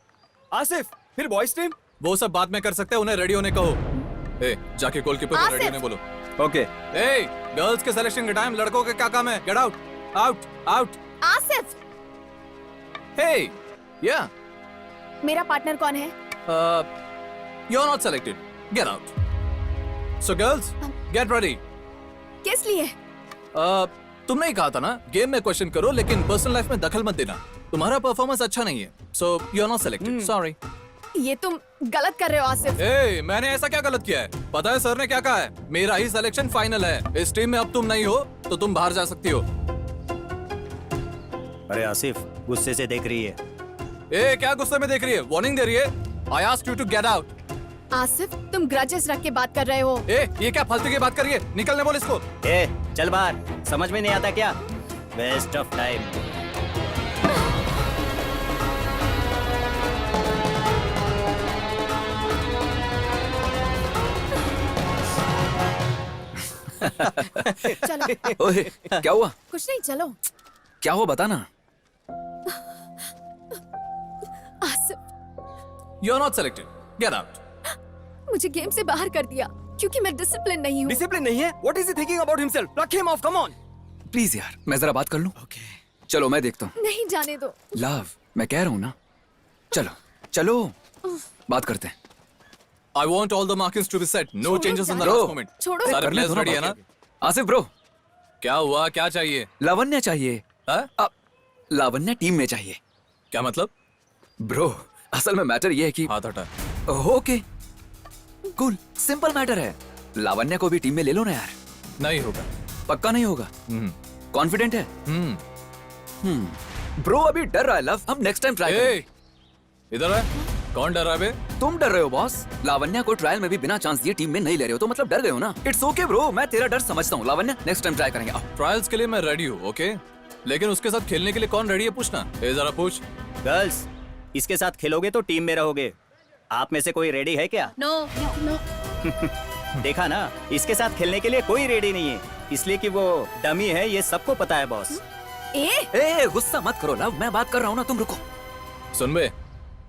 Asif, फिर बॉयज टीम? वो सब बाद में कर सकते हैं, उन्हें रेडी होने कहो। ए, जाके गोलकीपर को रेडी आसिफ। होने बोलो। ओके। ए, गर्ल्स के सिलेक्शन के टाइम लड़कों के क्या काम है? Get out, out, out. Asif, hey, yeah, मेरा पार्टनर कौन है? You are not selected, get out. So girls, get ready. किस लिए? तुमने ही कहा था ना, गेम में क्वेश्चन करो लेकिन पर्सनल लाइफ में दखल मत देना। तुम्हारा परफॉर्मेंस अच्छा नहीं है, so you are not selected, sorry. ये तुम गलत कर रहे हो आसिफ। ए, मैंने ऐसा क्या गलत किया है? पता है सर ने क्या कहा है? मेरा ही सिलेक्शन फाइनल है। इस टीम में अब तुम नहीं हो तो तुम बाहर जा सकती हो। अरे आसिफ, गुस्से से देख रही है। ए, क्या गुस्से में देख रही है? वार्निंग दे रही है। I asked you to get out. Asif, तुम ग्रजेस रख के बात कर रहे हो। ए, ये क्या फालतू की बात कर रही है? निकलने बोल इसको। ए, चल बाहर। समझ में नहीं आता क्या? Waste of time. चलो। ओए, क्या हुआ? कुछ नहीं, चलो। क्या हुआ बता ना। Asif, you are not selected, get out. मुझे गेम से बाहर कर दिया क्योंकि मैं डिसिप्लिन नहीं हूँ। डिसिप्लिन नहीं है? What is he thinking about himself? Pluck him off, come on. Please यार, मैं जरा बात कर लूं। ओके। चलो मैं देखता हूँ। नहीं, जाने दो। लव, मैं कह रहा हूँ ना, चलो चलो बात करते हैं। I want all the markings to be set. No changes in the Bro, last moment. छोड़ो। सारे players ready है ना? आसिफ ब्रो, क्या हुआ? क्या चाहिए? लावण्य चाहिए। हाँ? लावण्य टीम में चाहिए। क्या मतलब? ब्रो, असल में मैटर ये है कि हाथ हटा। ओके, कूल, सिंपल मैटर है। लावण्य को भी टीम में ले लो ना यार। नहीं होगा। पक्का नहीं होगा? कॉन्फिडेंट है? ब्रो अभी डर रहा है लव, हम नेक्स्ट टाइम ट्राई करेंगे। इधर है। कौन डर रहा है बे? तुम डर रहे हो बॉस। लावण्य को ट्रायल में भी बिना चांस दिए टीम में नहीं ले रहे हो तो मतलब डर गए हो ना। इट्स ओके ब्रो, मैं तेरा डर समझता हूँ। लावण्य नेक्स्ट टाइम ट्राई करेंगे। ट्रायल्स के लिए मैं रेडी हूँ, ओके? लेकिन उसके साथ खेलने के लिए कौन रेडी है पूछना? ए जरा पूछ। गर्ल्स, इसके साथ खेलोगे तो टीम में रहोगे। आप में से कोई रेडी है क्या? No no. देखा ना, इसके साथ खेलने के लिए कोई रेडी नहीं है, इसलिए कि वो डमी है, ये सबको पता है बॉस। ए गुस्सा मत करो लव, मैं बात कर रहा हूँ ना, तुम रुको। सुन बे,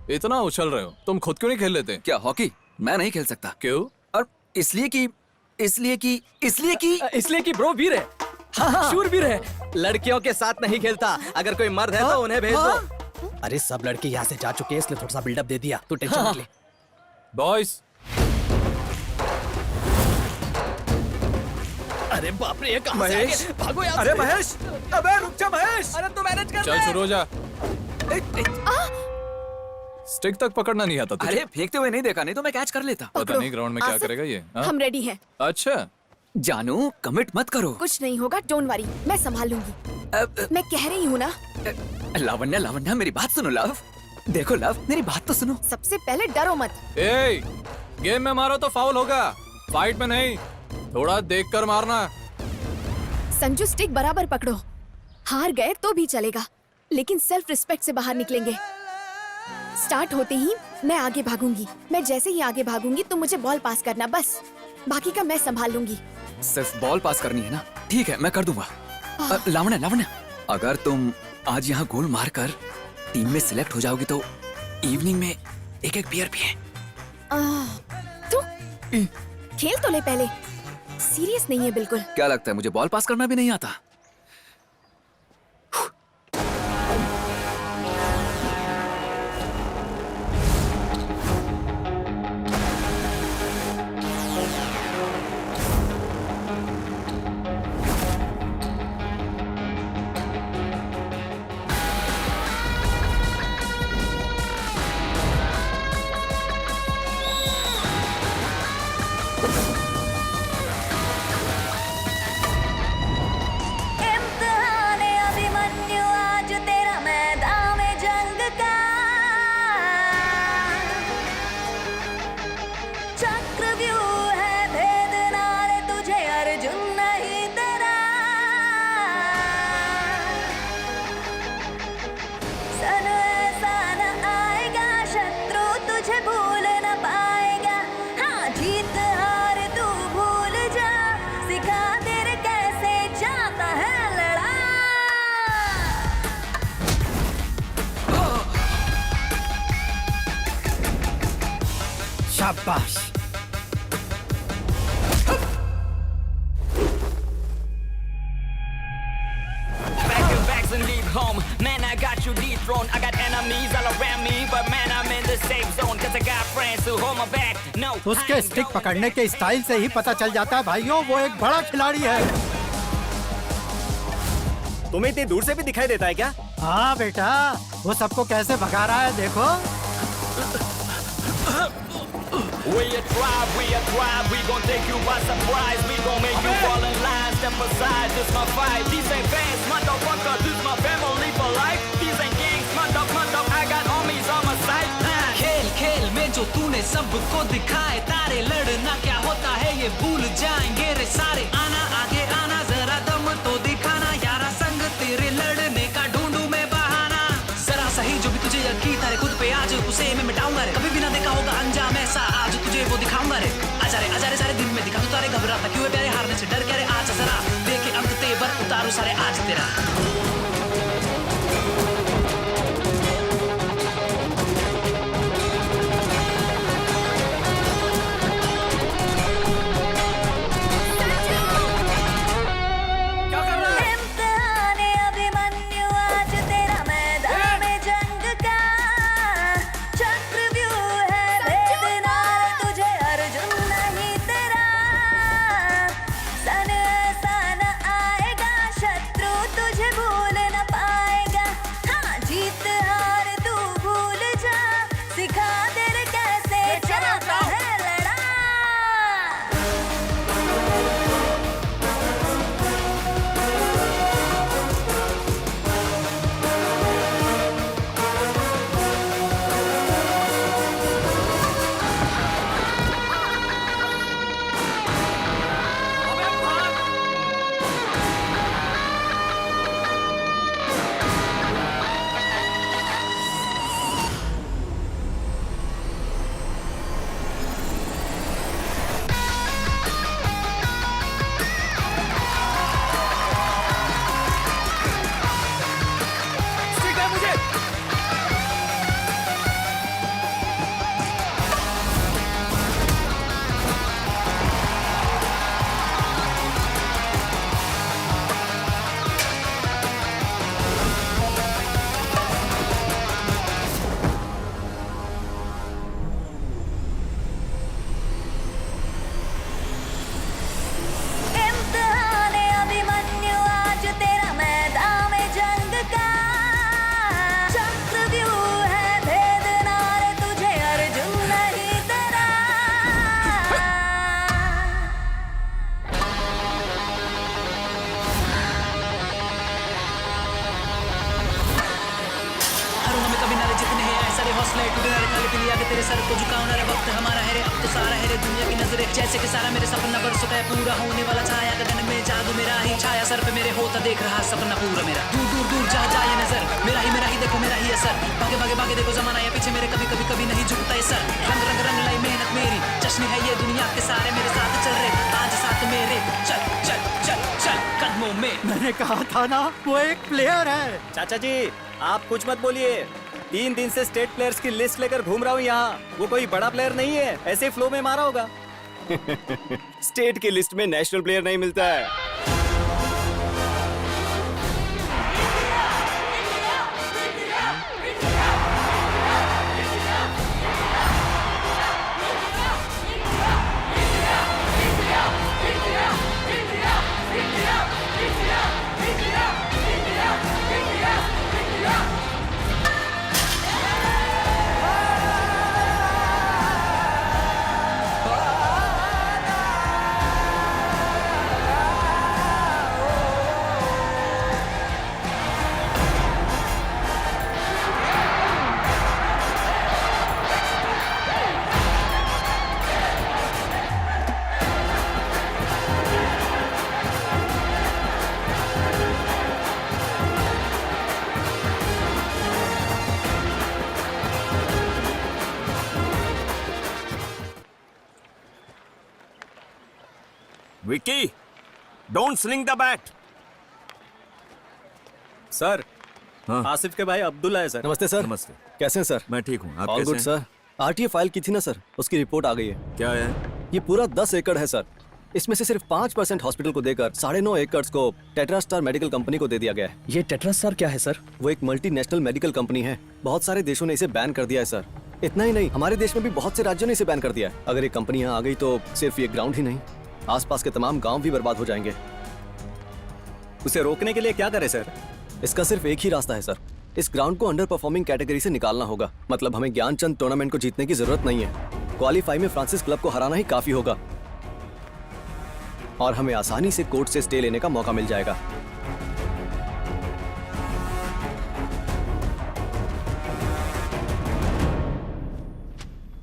इतना उछल रहे हो, तुम खुद क्यों नहीं खेल लेते? क्या हॉकी? मैं नहीं खेल सकता। क्यों? और इसलिए कि ब्रो वीर है, शूरवीर है, लड़कियों के साथ नहीं खेलता। अगर कोई मर्द है तो उन्हें भेज दो। अरे सब लड़के यहाँ से जा चुके हैं, इसलिए थोड़ा सा बिल्डअप दे दिया, तू टेंशन मत ले। बॉयज, अरे बाप रे, ये कहाँ से आ गए? भागो यहाँ अरे से। महेश, अबे रुक जा महेश। अरे तू मैनेज कर चल ले। शुरू हो जा। स्टिक तक पकड़ना नहीं आता तुझे? अरे फेंकते हुए नहीं देखा, नहीं तो मैं कैच कर लेता। पता नहीं ग्राउंड में क्या आसिफ, करेगा ये। हाँ? हम रेडी हैं। अच्छा, जानू कमिट मत करो। कुछ नहीं होगा, डोंट वरी, मैं संभाल लूंगी। मैं कह रही हूँ ना। लावण्य लावण्य मेरी बात सुनो लव। देखो लव, मेरी बात तो सुनो। सबसे पहले डरो मत। ए, गेम में मारो तो फाउल होगा, फाइट में नहीं। थोड़ा देखकर मारना। संजू, स्टिक बराबर पकड़ो। हार गए तो भी चलेगा, लेकिन सेल्फ रिस्पेक्ट से बाहर निकलेंगे। स्टार्ट होते ही मैं आगे भागूंगी। मैं जैसे ही आगे भागूंगी तुम मुझे बॉल पास करना, बस। बाकी का मैं संभाल लूंगी। सिर्फ बॉल पास करनी है ना? ठीक है, मैं कर दूंगा। लावण्य लावण्य, अगर तुम आज यहाँ गोल मारकर टीम में सिलेक्ट हो जाओगी तो इवनिंग में एक एक बियर पिए। तू खेल तो ले पहले, सीरियस नहीं है बिल्कुल। क्या लगता है मुझे बॉल पास करना भी नहीं आता? शाबाश। And leave home, man, I got you dethroned. I got enemies all around me, but man, I'm in the safe zone. Cause I got friends who hold my back. No, उसके stick पकड़ने के style से ही पता चल जाता है भाइयों, वो एक बड़ा खिलाड़ी है। तुम्हें इतनी दूर से भी दिखाई देता है क्या? हाँ बेटा, वो सबको कैसे भगा रहा है देखो। we thrive, we gon' take you by surprise. We gon' make you fall in line, step aside, this my fight. These ain't fans, motherfucker, this my family for life. These ain't gangs, mother, I got homies on my side. खेल खेल में जो तूने सबको दिखाए तारे, लड़ना क्या होता है ये भूल जाएंगे रे सारे। आना आगे आना, जरा दम तो दिखाना, यारा संग तेरे लड़ने का ढूंढूं मैं बहाना। जरा सही जो भी तुझे यकीन तारे खुद पे, आज उसे मैं मिटाऊंगा रे। कभी भी ना देखा होगा अंजाम ऐसा, आज तुझे वो दिखाऊंगा रे। आजा रे सारे दिन में दिखा तू तारे, घबराता क्यों है प्यारे, हारने से डर क्या रे। आज जरा देखे अंत तेवर उतारू सारे आज तेरा। फर्स्ट लाइट टू डिनर खाने के लिए आगे तेरे सर को झुकाओ ना रे वक्त हमारा है रे अब तो सारा है रे दुनिया की नजर जैसे कि सारा मेरे सपना बरसों का पूरा होने वाला छाया गगन में जादू मेरा ही छाया सर पे मेरे होता देख रहा सपना पूरा मेरा दूर दूर दूर जा जाए नजर मेरा ही देखो मेरा ही असर भागे भागे भागे देखो जमाना या पीछे मेरे कभी कभी कभी नहीं झुकता ये सर रंग रंग रंग लाई मेहनत मेरी जश्न है ये दुनिया के सारे मेरे साथ चल रहे आज साथ मेरे चल चल चल चल कदमों में मैंने कहा था ना वो एक प्लेयर है। चाचा जी आप कुछ मत बोलिए, 3 दिन से स्टेट प्लेयर्स की लिस्ट लेकर घूम रहा हूँ यहाँ। वो कोई बड़ा प्लेयर नहीं है, ऐसे फ्लो में मारा होगा। स्टेट की लिस्ट में नेशनल प्लेयर नहीं मिलता है। Vicky, don't sling the bat. Sir, Asif के भाई अब्दुल्ला है सर। नमस्ते सर। नमस्ते। कैसे हैं सर? मैं ठीक हूँ, आप ऑल कैसे गुड हैं? सर। आरटीए फाइल की थी ना सर, उसकी रिपोर्ट आ गई है। क्या है? ये पूरा 10 एकड़ है सर। इसमें से सिर्फ 5% हॉस्पिटल को देकर 9.5 एकड़ को टेट्रास्टार मेडिकल कंपनी को दे दिया गया है। ये टेट्रास्टार क्या है सर? वो एक मल्टीनेशनल मेडिकल कंपनी है। बहुत सारे देशों ने इसे बैन कर दिया है सर। इतना ही नहीं, हमारे देश में भी बहुत से राज्यों ने इसे बैन कर दिया है। अगर ये कंपनी यहाँ आ गई तो सिर्फ ये ग्राउंड ही नहीं, आसपास के तमाम गांव भी बर्बाद हो जाएंगे। उसे रोकने के लिए क्या करें सर? इसका सिर्फ एक ही रास्ता है सर, इस ग्राउंड को अंडर परफॉर्मिंग कैटेगरी से निकालना होगा। मतलब हमें ज्ञानचंद टूर्नामेंट को जीतने की जरूरत नहीं है, क्वालीफाई में फ्रांसिस क्लब को हराना ही काफी होगा और हमें आसानी से कोर्ट से स्टे लेने का मौका मिल जाएगा।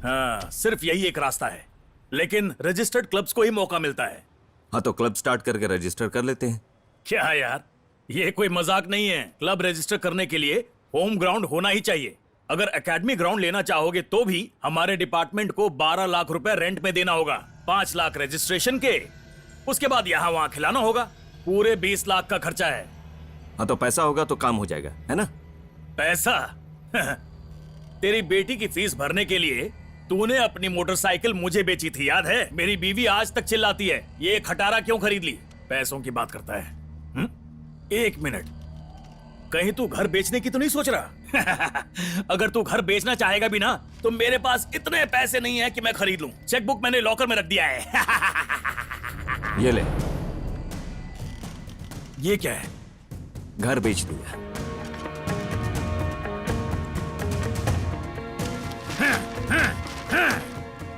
हाँ, सिर्फ यही एक रास्ता है, लेकिन रजिस्टर्ड क्लब्स को ही मौका मिलता है। हाँ तो क्लब स्टार्ट करके रजिस्टर कर लेते हैं। क्या यार, ये कोई मजाक नहीं है। क्लब रजिस्टर करने के लिए होम ग्राउंड होना ही चाहिए। अगर एकेडमी ग्राउंड लेना चाहोगे तो भी हमारे डिपार्टमेंट को 12 लाख रुपए रेंट में देना होगा, 5 लाख रजिस्ट्रेशन के, उसके बाद यहाँ वहाँ खिलाना होगा। पूरे 20 लाख का खर्चा है। हाँ तो पैसा होगा तो काम हो जाएगा, है ना? पैसा? तेरी बेटी की फीस भरने के लिए तूने अपनी मोटरसाइकिल मुझे बेची थी, याद है? मेरी बीवी आज तक चिल्लाती है, ये खटारा क्यों खरीद ली? पैसों की बात करता है। एक मिनट, कहीं तू घर बेचने की तो नहीं सोच रहा? अगर तू घर बेचना चाहेगा भी ना तो मेरे पास इतने पैसे नहीं है कि मैं खरीद लूं। चेकबुक मैंने लॉकर में रख दिया है। ये ले। ये क्या है? घर बेच दिया।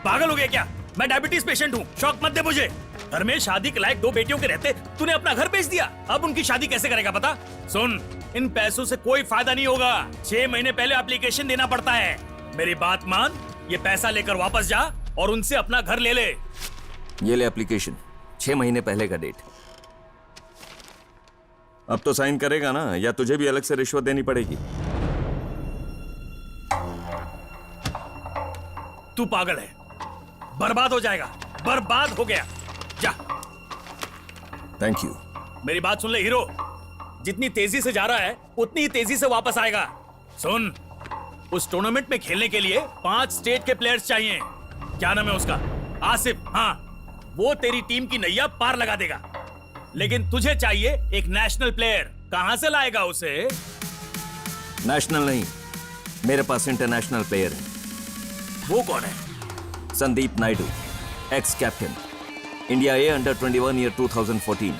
पागल हो गया क्या? मैं डायबिटीज पेशेंट हूँ, शौक मत दे मुझे। घर में शादी के लायक 2 बेटियों के रहते तूने अपना घर बेच दिया। अब उनकी शादी कैसे करेगा बता? सुन, इन पैसों से कोई फायदा नहीं होगा। 6 महीने पहले एप्लीकेशन देना पड़ता है। मेरी बात मान, ये पैसा लेकर वापस जा और उनसे अपना घर ले ले। ये ले एप्लीकेशन, 6 महीने पहले का डेट। अब तो साइन करेगा ना, या तुझे भी अलग से रिश्वत देनी पड़ेगी? तू पागल है, बर्बाद हो जाएगा। बर्बाद हो गया, जा। Thank you. मेरी बात सुन ले हीरो, जितनी तेजी से जा रहा है उतनी ही तेजी से वापस आएगा। सुन, उस टूर्नामेंट में खेलने के लिए 5 स्टेट के प्लेयर्स चाहिए। क्या नाम है उसका? आसिफ। हाँ, वो तेरी टीम की नैया पार लगा देगा। लेकिन तुझे चाहिए एक नेशनल प्लेयर। कहां से लाएगा उसे? नेशनल नहीं, मेरे पास इंटरनेशनल प्लेयर है। वो कौन है? Sandeep Naidu, ex captain, India A under 21 year 2014।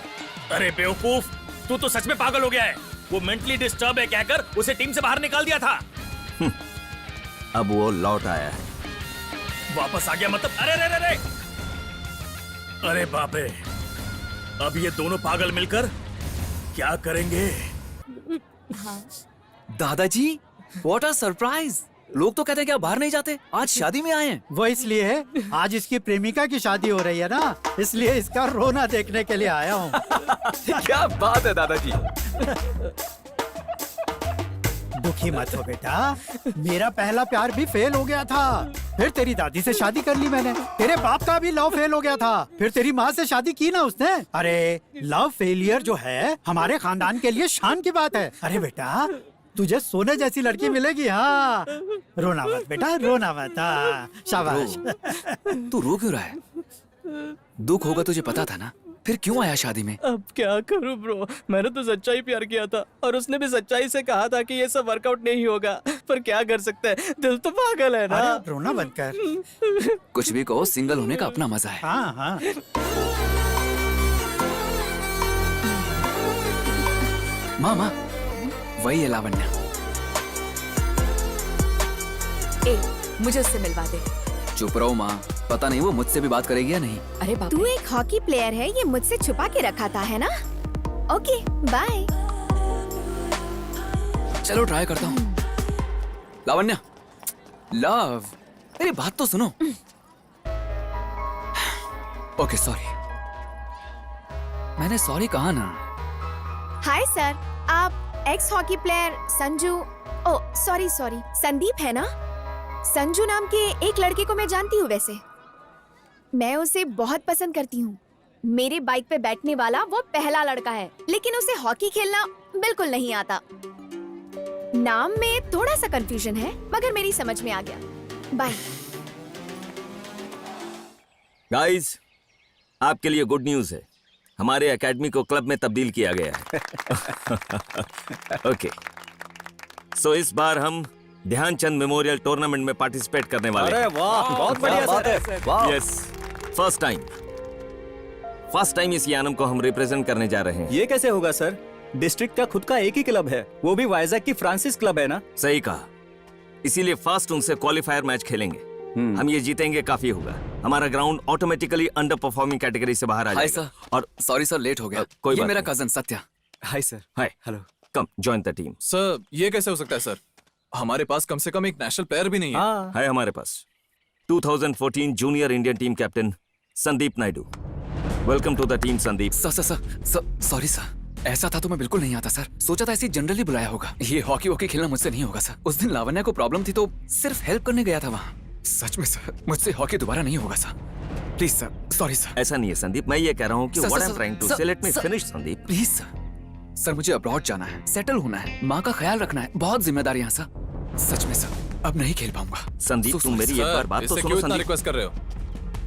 अरे बेवकूफ, तू तो सच में पागल हो गया है। वो मेंटली डिस्टर्ब है कहकर उसे टीम से बाहर निकाल दिया था। अब वो लौट आया है। वापस आ गया मतलब? अरे रे रे रे, अरे बाप रे, अब ये दोनों पागल मिलकर क्या करेंगे? दादाजी, व्हाट अ सरप्राइज। लोग तो कहते हैं कि आप बाहर नहीं जाते, आज शादी में आए हैं। वो इसलिए है, आज इसकी प्रेमिका की शादी हो रही है ना, इसलिए इसका रोना देखने के लिए आया हूँ। क्या बात है दादाजी। दुखी मत हो बेटा, मेरा पहला प्यार भी फेल हो गया था, फिर तेरी दादी से शादी कर ली मैंने। तेरे बाप का भी लव फेल हो गया था, फिर तेरी माँ से शादी की ना उसने। अरे लव फेलियर जो है हमारे खानदान के लिए शान की बात है। अरे बेटा तुझे सोने जैसी लड़की मिलेगी। हाँ रोना मत बेटा, रोना मत। हाँ शाबाश। तू रो क्यों रहा है? दुख होगा तुझे पता था ना, फिर क्यों आया शादी में? अब क्या करूं ब्रो, मैंने तो सच्चाई प्यार किया था और उसने भी सच्चाई से कहा था कि ये सब वर्कआउट नहीं होगा, पर क्या कर सकते हैं, दिल तो पागल है ना। अरे रोना बंद कर। कुछ भी कहो, सिंगल होने का अपना मजा है। हाँ हाँ। मामा वही है लावण्या। मुझे उससे मिलवा दे। चुप रहो माँ, पता नहीं वो मुझसे भी बात करेगी या नहीं। अरे बाप, तू एक हॉकी प्लेयर है, ये मुझसे छुपा के रखा था है ना। Okay bye. चलो ट्राई करता हूँ। लावण्या, लव, मेरी बात तो सुनो। ओके सॉरी, मैंने सॉरी कहा ना। हाय सर, आप एक्स हॉकी प्लेयर संजू, ओ सॉरी संदीप है ना। संजू नाम के एक लड़के को मैं जानती हूँ। वैसे मैं उसे बहुत पसंद करती हूँ। मेरे बाइक पे बैठने वाला वो पहला लड़का है, लेकिन उसे हॉकी खेलना बिल्कुल नहीं आता। नाम में थोड़ा सा कंफ्यूजन है, मगर मेरी समझ में आ गया। बाय। गाइस, आपके लिए गुड न्यूज है, हमारे एकेडमी को क्लब में तब्दील किया गया है। ओके, सो इस बार हम ध्यानचंद मेमोरियल टूर्नामेंट में पार्टिसिपेट करने वाले हैं। अरे वाह, बहुत बढ़िया बात है। वाह। यस, फर्स्ट टाइम इस यानम को हम रिप्रेजेंट करने जा रहे हैं। ये कैसे होगा सर? डिस्ट्रिक्ट का खुद का एक ही क्लब है, वो भी वाइजैक की फ्रांसिस क्लब है ना। सही कहा, इसीलिए फर्स्ट उनसे क्वालिफायर मैच खेलेंगे। हम ये जीतेंगे काफी होगा। हमारा ground automatically under performing category से बाहर आ हाय जाएगा। सर, और सॉरी सर लेट हो गया। कोई ये बात मेरा नहीं। Cousin Satya. Hi sir. Hi, hello. Come join the team. Sir ये कैसे हो सकता है सर, हमारे पास कम से कम एक नेशनल प्लेयर भी नहीं है। है हमारे पास 2014 junior Indian team captain Sandeep Naidu. Welcome to the team Sandeep. Sorry sir, ऐसा था तो मैं बिल्कुल नहीं आता सर। सोचा था ऐसे जनरली बुलाया होगा। ये हॉकी वॉकी खेलना मुझसे नहीं होगा सर। उस दिन लावण्या को प्रॉब्लम थी तो सिर्फ हेल्प करने गया था वहाँ। सच में सर, मुझसे हॉकी दोबारा नहीं होगा sir. Please sir, sorry sir. ऐसा नहीं है संदीप, मैं ये कह रहा हूँ कि what I am trying to say, let me finish Sandeep. Please sir. Sir मुझे अब्रॉड जाना है, सेटल होना है, माँ का ख्याल रखना है, बहुत जिम्मेदारी है सर। सच में सर, अब नहीं खेल पाऊंगा। संदीप तुम मेरी एक बार बात तो सुनो संदीप। रिक्वेस्ट कर रहे हो,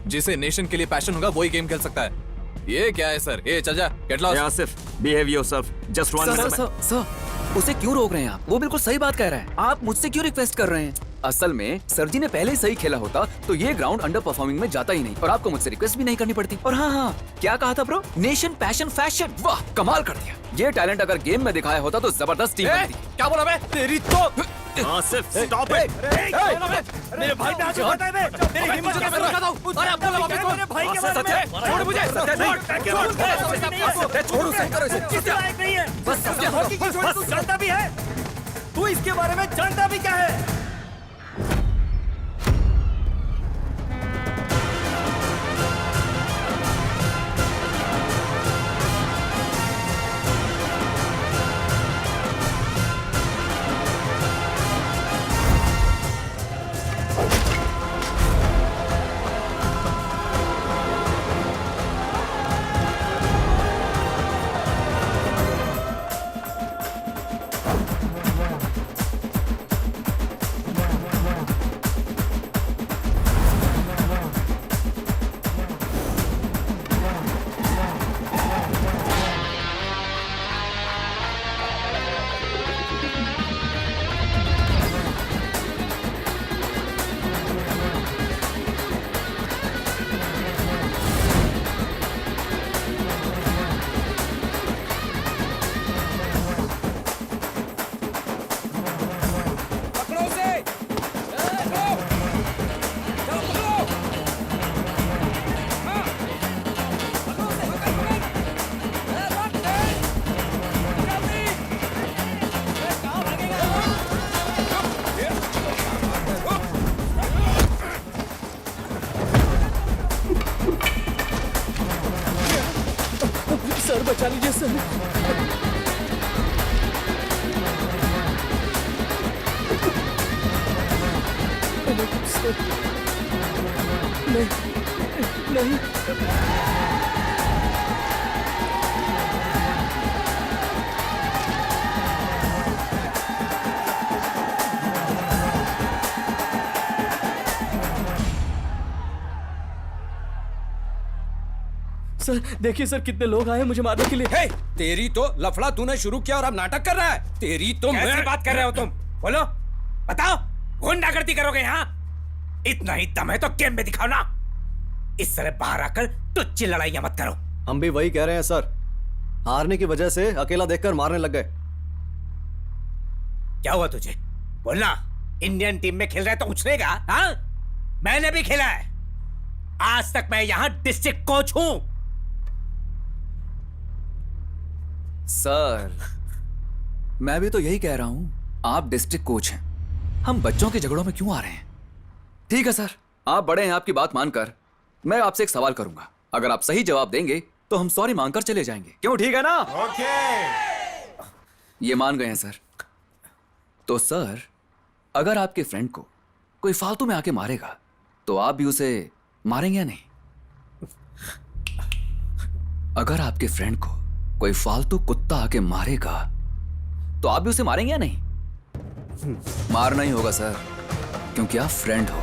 जिसे नेशन के लिए पैशन होगा वही गेम खेल सकता है। ये क्या है सर, ये चल जा, get lost. Asif, behave yourself, just one minute. Sir, उसे क्यों रोक रहे हैं आप? वो बिल्कुल सही बात कह रहा है, आप मुझसे क्यों रिक्वेस्ट कर रहे हैं? असल में सर जी ने पहले ही सही खेला होता तो ये ग्राउंड अंडर परफॉर्मिंग में जाता ही नहीं और आपको मुझसे रिक्वेस्ट भी नहीं करनी पड़ती। और हाँ, क्या कहा था ब्रो? नेशन पैशन फैशन, वाह कमाल कर दिया। ये टैलेंट अगर गेम में दिखाया होता तो जबरदस्त टीम बनती। क्या बोला मैं? तेरी तो आसिफ स्टॉप इट। मेरे भाई पे हाथ उठाता है बे। मेरी हिम्मत कैसे दिखाता हूँ? अरे बोला वापस मेरे भाई के बारे में। छोड़ मुझे। छोड़ उसे, करो इसे। इससे लायक नहीं है। बस हॉकी की छोड़, तू जानता भी है? तू इसके बारे में जानता भी क्या है? सर बचा लीजिए सर। नहीं नहीं सर देखिए सर कितने लोग आए हैं मुझे मारने के लिए। हे, तेरी तो लफड़ा तूने शुरू किया और अब नाटक कर रहा है। तेरी तो कैसी बात कर रहे हो तुम? बोलो, बताओ, गुंडागर्दी करोगे यहाँ? इतना ही दम है तो गेम में दिखाओ ना। इस तरह बाहर आकर तुच्ची लड़ाइयां मत करो। हम भी वही कह रहे हैं सर, हारने की वजह से अकेला देखकर मारने लग गए। क्या हुआ तुझे? बोलना। इंडियन टीम में खेल रहा है तो उछलेगा? हाँ, मैंने भी खेला है। आज तक मैं यहाँ डिस्ट्रिक्ट कोच हूँ। सर मैं भी तो यही कह रहा हूं, आप डिस्ट्रिक्ट कोच हैं, हम बच्चों के झगड़ों में क्यों आ रहे हैं? ठीक है सर, आप बड़े हैं, आपकी बात मानकर मैं आपसे एक सवाल करूंगा। अगर आप सही जवाब देंगे तो हम सॉरी मांगकर चले जाएंगे। क्यों, ठीक है ना? ये मान गए हैं सर। तो सर अगर आपके फ्रेंड को कोई फालतू में आके मारेगा तो आप भी उसे मारेंगे या नहीं? अगर आपके फ्रेंड को कोई फालतू कुत्ता आके मारेगा तो आप भी उसे मारेंगे या नहीं? मारना ही होगा सर, क्योंकि आप फ्रेंड हो।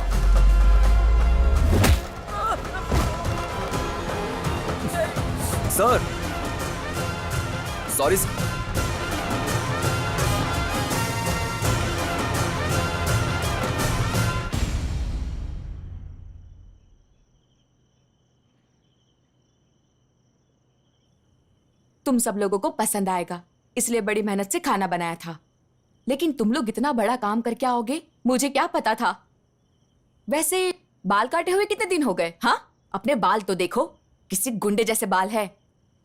Sir sorry sir. तुम सब लोगों को पसंद आएगा इसलिए बड़ी मेहनत से खाना बनाया था, लेकिन तुम लोग इतना बड़ा काम करके आओगे मुझे क्या पता था। वैसे बाल काटे हुए कितने दिन हो गए? हाँ, अपने बाल तो देखो, किसी गुंडे जैसे बाल है।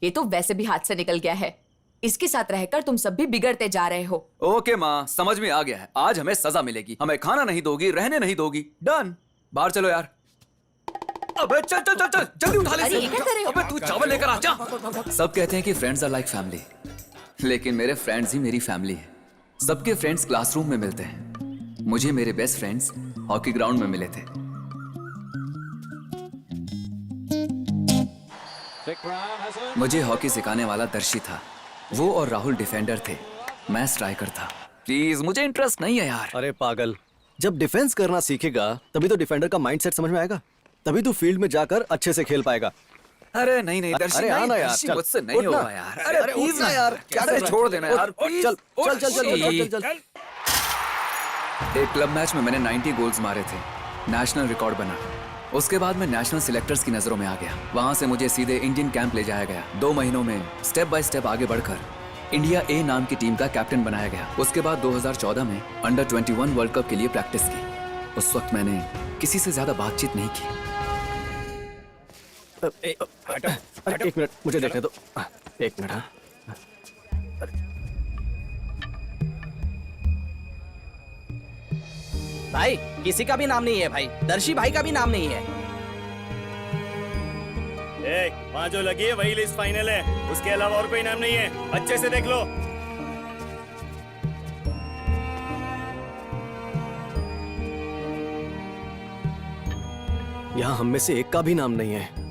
ये तो वैसे भी हाथ से निकल गया है। इसके साथ रहकर तुम सब भी बिगड़ते जा रहे हो। ओके माँ, समझ में आ गया है। आज हमें सजा मिलेगी। हमें खाना नहीं दोगी, रहने नहीं दोगी। डन। बाहर चलो यार। अबे चल चल चल चल, जल्दी उठा ले। अरे ये क्या कर रहे हो? अबे तू चावल लेकर आ जा। सब कहते हैं कि फ्रेंड्स आर लाइक फैमिली, लेकिन मेरे फ्रेंड्स ही मेरी फैमिली है। सबके फ्रेंड्स क्लासरूम में मिलते हैं, मुझे मेरे बेस्ट फ्रेंड्स हॉकी ग्राउंड में मिले थे। मुझे हॉकी सिखाने वाला दर्शी था, वो और राहुल डिफेंडर थे, मैं स्ट्राइकर था। प्लीज, मुझे इंटरेस्ट नहीं है यार। अरे पागल, जब डिफेंस करना सीखेगा तभी तो डिफेंडर का माइंडसेट समझ में आएगा, तभी तू फील्ड में जाकर अच्छे से खेल पाएगा। अरे नहीं नहीं दर्शी, अरे आना यार, चल, मुझसे नहीं उठना। होगा यार। अरे प्लीज उठना यार, क्या कर रहा है? छोड़ देना यार, उठ, चल चल चल चल चल चल। एक क्लब मैच में मैंने 90 गोल्स मारे थे, नेशनल रिकॉर्ड बना। उसके बाद मैं नेशनल सिलेक्टर्स की नजरों में आ गया। वहां से मुझे सीधे इंडियन कैंप ले जाया गया। 2 महीनों में स्टेप बाय स्टेप आगे बढ़कर इंडिया ए नाम की टीम का कैप्टन बनाया गया। उसके बाद 2014 में अंडर 21 वर्ल्ड कप के लिए प्रैक्टिस की। उस वक्त मैंने किसी से ज्यादा बातचीत नहीं की। अरे एक मिनट, मुझे देखने दो। एक मिनट। हाँ, भाई किसी का भी नाम नहीं है भाई, दर्शी भाई का भी नाम नहीं है। वहाँ जो लगी है वही लिस्ट फाइनल है, उसके अलावा और कोई नाम नहीं है। अच्छे से देख लो। यहाँ हम में से एक का भी नाम नहीं है।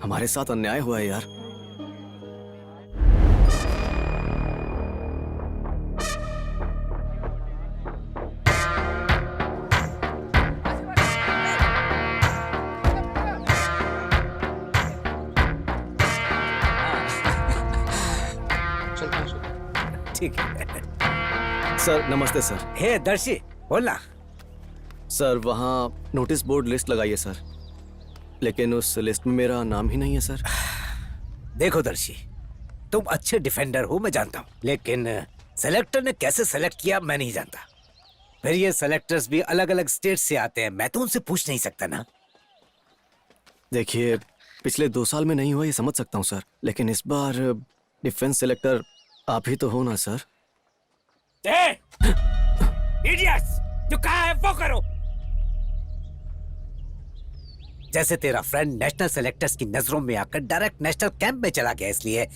हमारे साथ अन्याय हुआ है यार। ठीक है। सर नमस्ते सर। हे दर्शी, बोलना। सर वहाँ नोटिस बोर्ड लिस्ट लगाइए सर, लेकिन उस लिस्ट में मेरा नाम ही नहीं है सर। देखो दर्शी, तुम अच्छे डिफेंडर हो मैं जानता हूँ, लेकिन सेलेक्टर ने कैसे सेलेक्ट किया मैं नहीं जानता। फिर ये सेलेक्टर्स भी अलग अलग स्टेट से आते हैं, मैं तो उनसे पूछ नहीं सकता ना। देखिए, पिछले 2 साल में नहीं हुआ ये समझ सकता हूँ सर, लेकिन इस बार डिफेंस सेलेक्टर आप ही तो हो ना सर? इडियट्स, जो कहा है वो करो। जैसे तेरा फ्रेंड नेशनल सेलेक्टर्स की नजरों में आकर डायरेक्ट नेशनल कैंप में चला गया, इसलिए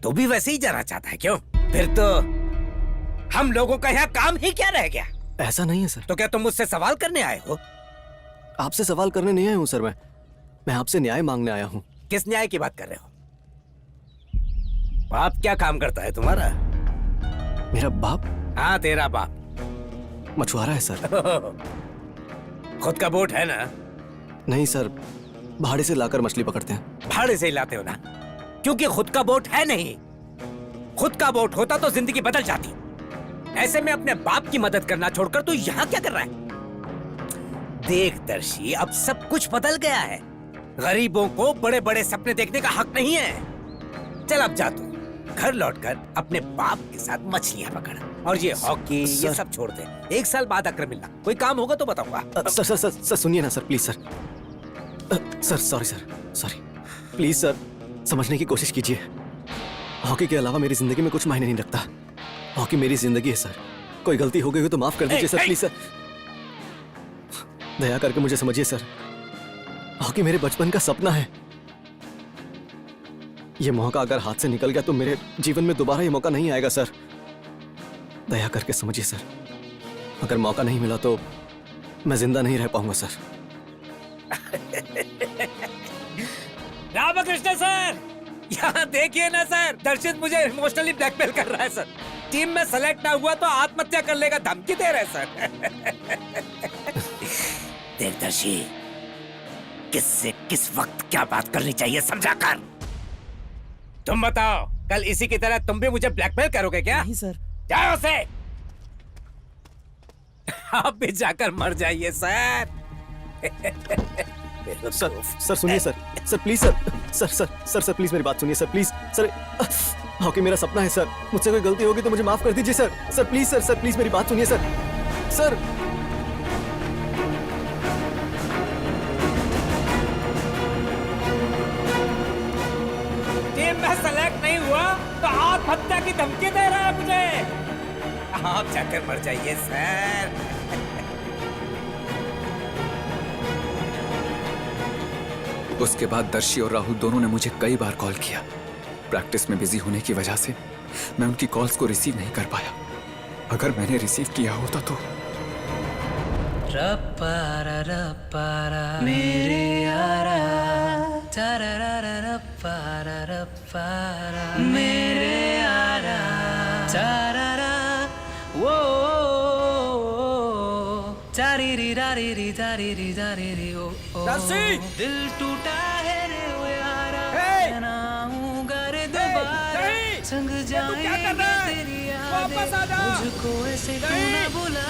तू भी वैसे ही जाना चाहता है क्यों? फिर तो हम लोगों का यहाँ काम ही क्या रह गया? ऐसा नहीं है सर। तो क्या तुम मुझसे सवाल करने आए हो? आपसे सवाल करने नहीं आया हूँ सर, मैं आपसे न्याय मांगने आया हूँ। किस न्याय की बात कर रहे हो? बाप क्या काम करता है तुम्हारा? मेरा बाप? हाँ, तेरा बाप मछुआरा है सर। खुद का बोट है ना? नहीं सर, भाड़े से लाकर मछली पकड़ते हैं। भाड़े से ही लाते हो ना, क्योंकि खुद का बोट है नहीं। खुद का बोट होता तो जिंदगी बदल जाती। ऐसे में अपने बाप की मदद करना छोड़कर तू यहाँ क्या कर रहा है? देख दर्शी, अब सब कुछ बदल गया है। गरीबों को बड़े बड़े सपने देखने का हक नहीं है। चल अब जा तू घर लौटकर अपने बाप के साथ मछलियां पकड़, और ये हॉकी ये सब छोड़ दे। 1 साल बाद आकर मिलना, कोई काम होगा तो बताऊंगा। सर सुनिए ना sir, please sir. Sir sorry please sir, समझने की कोशिश कीजिए। हॉकी के अलावा मेरी जिंदगी में कुछ मायने नहीं रखता। हॉकी मेरी जिंदगी है सर। कोई गलती हो गई हो तो माफ कर दीजिए सर, प्लीज सर। दया करके मुझे समझिए सर। हॉकी मेरे बचपन का सपना है। ये मौका अगर हाथ से निकल गया तो मेरे जीवन में दोबारा ये मौका नहीं आएगा सर। दया करके समझिए सर। अगर मौका नहीं मिला तो मैं जिंदा नहीं रह पाऊंगा सर। रामकृष्ण सर, यहाँ देखिए ना सर, दर्शित मुझे इमोशनली ब्लैकमेल कर रहा है सर। टीम में सेलेक्ट ना हुआ तो आत्महत्या कर लेगा धमकी दे रहे सर। देख दर्शी, किससे किस वक्त क्या बात करनी चाहिए समझा कर। तुम बताओ, कल इसी की तरह तुम भी मुझे ब्लैकमेल करोगे क्या? नहीं सर। जाओ से। आप भी जाकर मर जाइए सर। सर सुनिए सर प्लीज सर प्लीज मेरी बात सुनिए सर, प्लीज सर। हॉकी मेरा सपना है सर। मुझसे कोई गलती होगी तो मुझे माफ कर दीजिए सर प्लीज मेरी बात सुनिए सर। टीम में सेलेक्ट नहीं हुआ तो आत्महत्या की धमकी दे रहा है मुझे। आप जाकर मर जाइए सर। उसके बाद दर्शी और राहुल दोनों ने मुझे कई बार कॉल किया। प्रैक्टिस में बिजी होने की वजह से मैं उनकी कॉल्स को रिसीव नहीं कर पाया। अगर मैंने रिसीव किया होता तो रप्पारा रप्पारा मेरे यारा, चारारा रप्पारा रप्पारा मेरे यारा, चारारा वो चारी री दारी री दारी री दारी री ओ दिल टूटा है रे ओ यारा, मैं आऊं घर दोबारा, संग जाएंगे तेरी यादें, मुझको ऐसे तू ना बुला,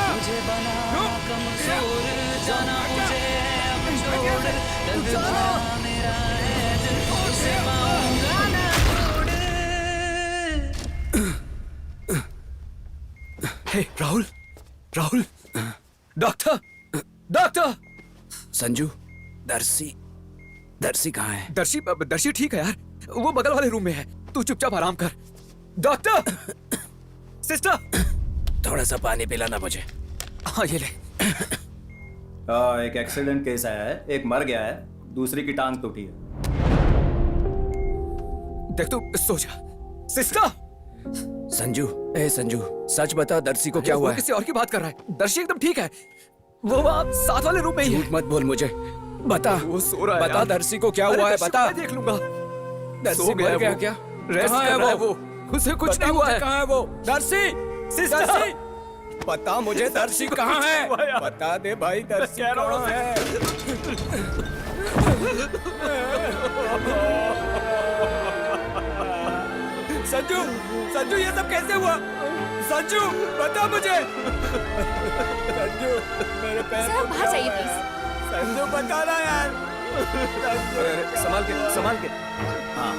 मुझे बना कमजोर, जाना मुझे अब छोड़, दर्द भरा मेरा है दिल, उसे पाऊंगा ना तोड़। हे राहुल, डॉक्टर संजू, दर्शी कहाँ है? दर्शी ठीक है यार, वो बगल वाले रूम में है। तू चुपचाप आराम कर। डॉक्टर, सिस्टर, थोड़ा सा पानी पिलाना मुझे। हाँ ये ले। एक एक्सीडेंट केस आया है, एक मर गया है, दूसरी की टांग टूटी है। देख तू सो जा। सिस्टर, संजू, सच बता, दर्शी को क्या हुआ है? किसी और की बात कर रहा है। दर्शी एकदम ठीक है, वो वहाँ साथ वाले रूम में ही है। झूठ मत बोल मुझे, बता। वो सो रहा है बता यार। दर्शी को क्या हुआ है, बता। मैं देख लूंगा। दर्शी मर गया क्या? कहाँ है वो? उसे कुछ नहीं हुआ है। कहाँ है वो? दर्शी, दर्शी, बता मुझे, दर्शी कहाँ है? बता दे भाई, दर्शी कहाँ है? संजू ये सब कैसे हुआ? संजू बता मुझे। संजू मेरे पैर सर बाहर जाइए प्लीज। संजू बता ना यार। संभाल के। हाँ।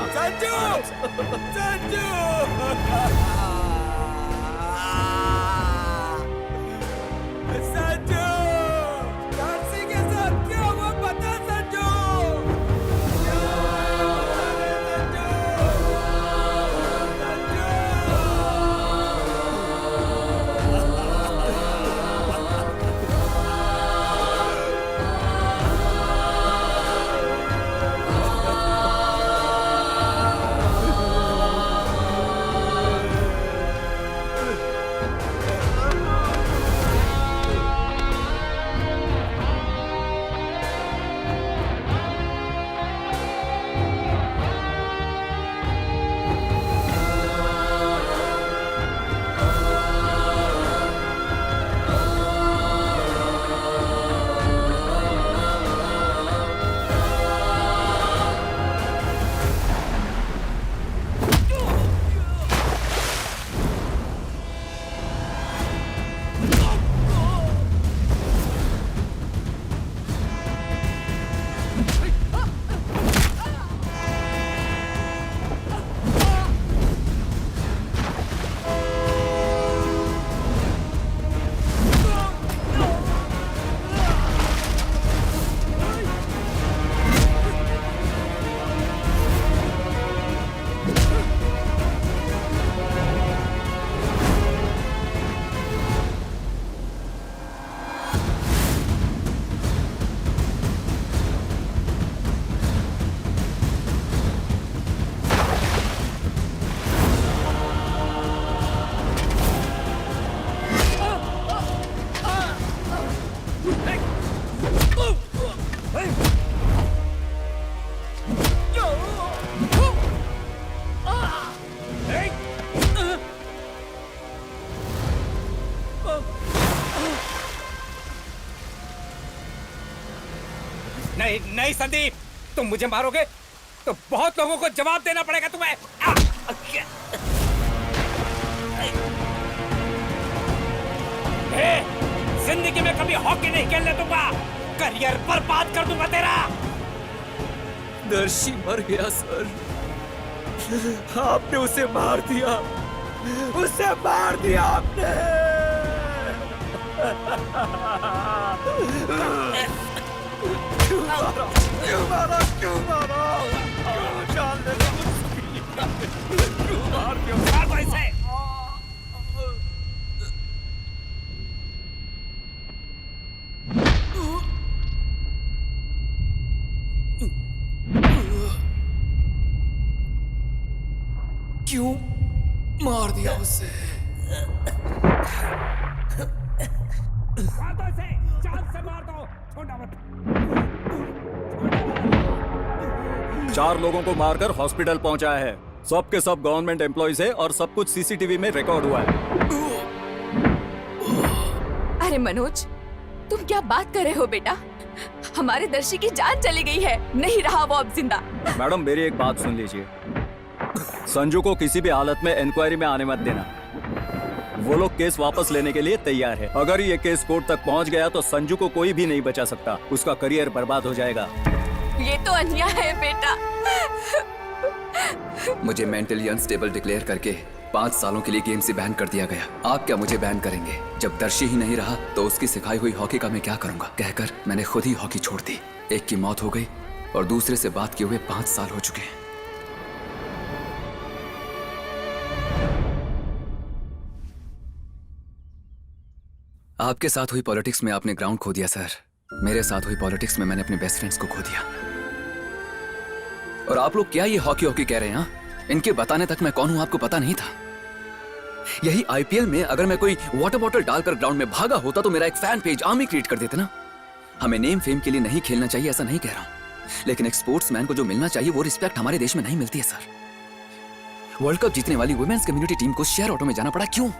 संजू, दर्शी के साथ क्या हुआ बता संजू। नहीं नहीं संदीप, तुम मुझे मारोगे तो बहुत लोगों को जवाब देना पड़ेगा तुम्हें। जिंदगी में कभी हॉकी नहीं खेलने दूंगा, करियर बर्बाद कर दूंगा तेरा। दर्शी मर गया सर, आपने उसे मार दिया, उसे मार दिया आपने। क्यों मारा? क्यों मारा? क्यों मारा? क्यों जान लेना मुझसे? क्यों मार दिया? मार दो इसे। क्यों मार दिया उसे? मार दो इसे, जान से मार दो, छोड़ना मत। 4 लोगों को मारकर हॉस्पिटल पहुंचाया है। सब के सब गवर्नमेंट एम्प्लॉइज है और सब कुछ सीसीटीवी में रिकॉर्ड हुआ है। अरे मनोज, तुम क्या बात कर रहे हो बेटा? हमारे दर्शी की जान चली गई है, नहीं रहा वो अब जिंदा। मैडम मेरी एक बात सुन लीजिए, संजू को किसी भी हालत में इंक्वायरी में आने मत देना। वो लोग केस वापस लेने के लिए तैयार है। अगर ये केस कोर्ट तक पहुंच गया तो संजू को कोई भी नहीं बचा सकता, उसका करियर बर्बाद हो जाएगा। ये तो अन्याय है बेटा। मुझे मेंटली अनस्टेबल डिक्लेयर करके 5 सालों के लिए गेम से बैन कर दिया गया। आप क्या मुझे बैन करेंगे? जब दर्शी ही नहीं रहा तो उसकी सिखाई हुई हॉकी का मैं क्या करूंगा? कहकर मैंने खुद ही हॉकी छोड़ दी। एक की मौत हो गई और दूसरे से बात किए हुए 5 साल हो चुके हैं। आपके साथ हुई पॉलिटिक्स में आपने ग्राउंड खो दिया सर। मेरे साथ हुई पॉलिटिक्स में मैंने अपने बेस्ट फ्रेंड्स को खो दिया। और आप लोग क्या ये हॉकी हॉकी कह रहे हैं? इनके बताने तक मैं कौन हूं आपको पता नहीं था। यही आईपीएल में अगर मैं कोई वाटर बॉटल डालकर ग्राउंड में भागा होता तो मेरा एक फैन पेज आर्मी क्रिएट कर देते ना। हमें नेम फेम के लिए नहीं खेलना चाहिए, ऐसा नहीं कह रहा हूं, लेकिन एक स्पोर्ट्समैन को जो मिलना चाहिए वो रिस्पेक्ट हमारे देश में नहीं मिलती है सर। वर्ल्ड कप जीतने वाली वुमेन्स कम्युनिटी टीम को शेयर ऑटो में जाना पड़ा। क्यों?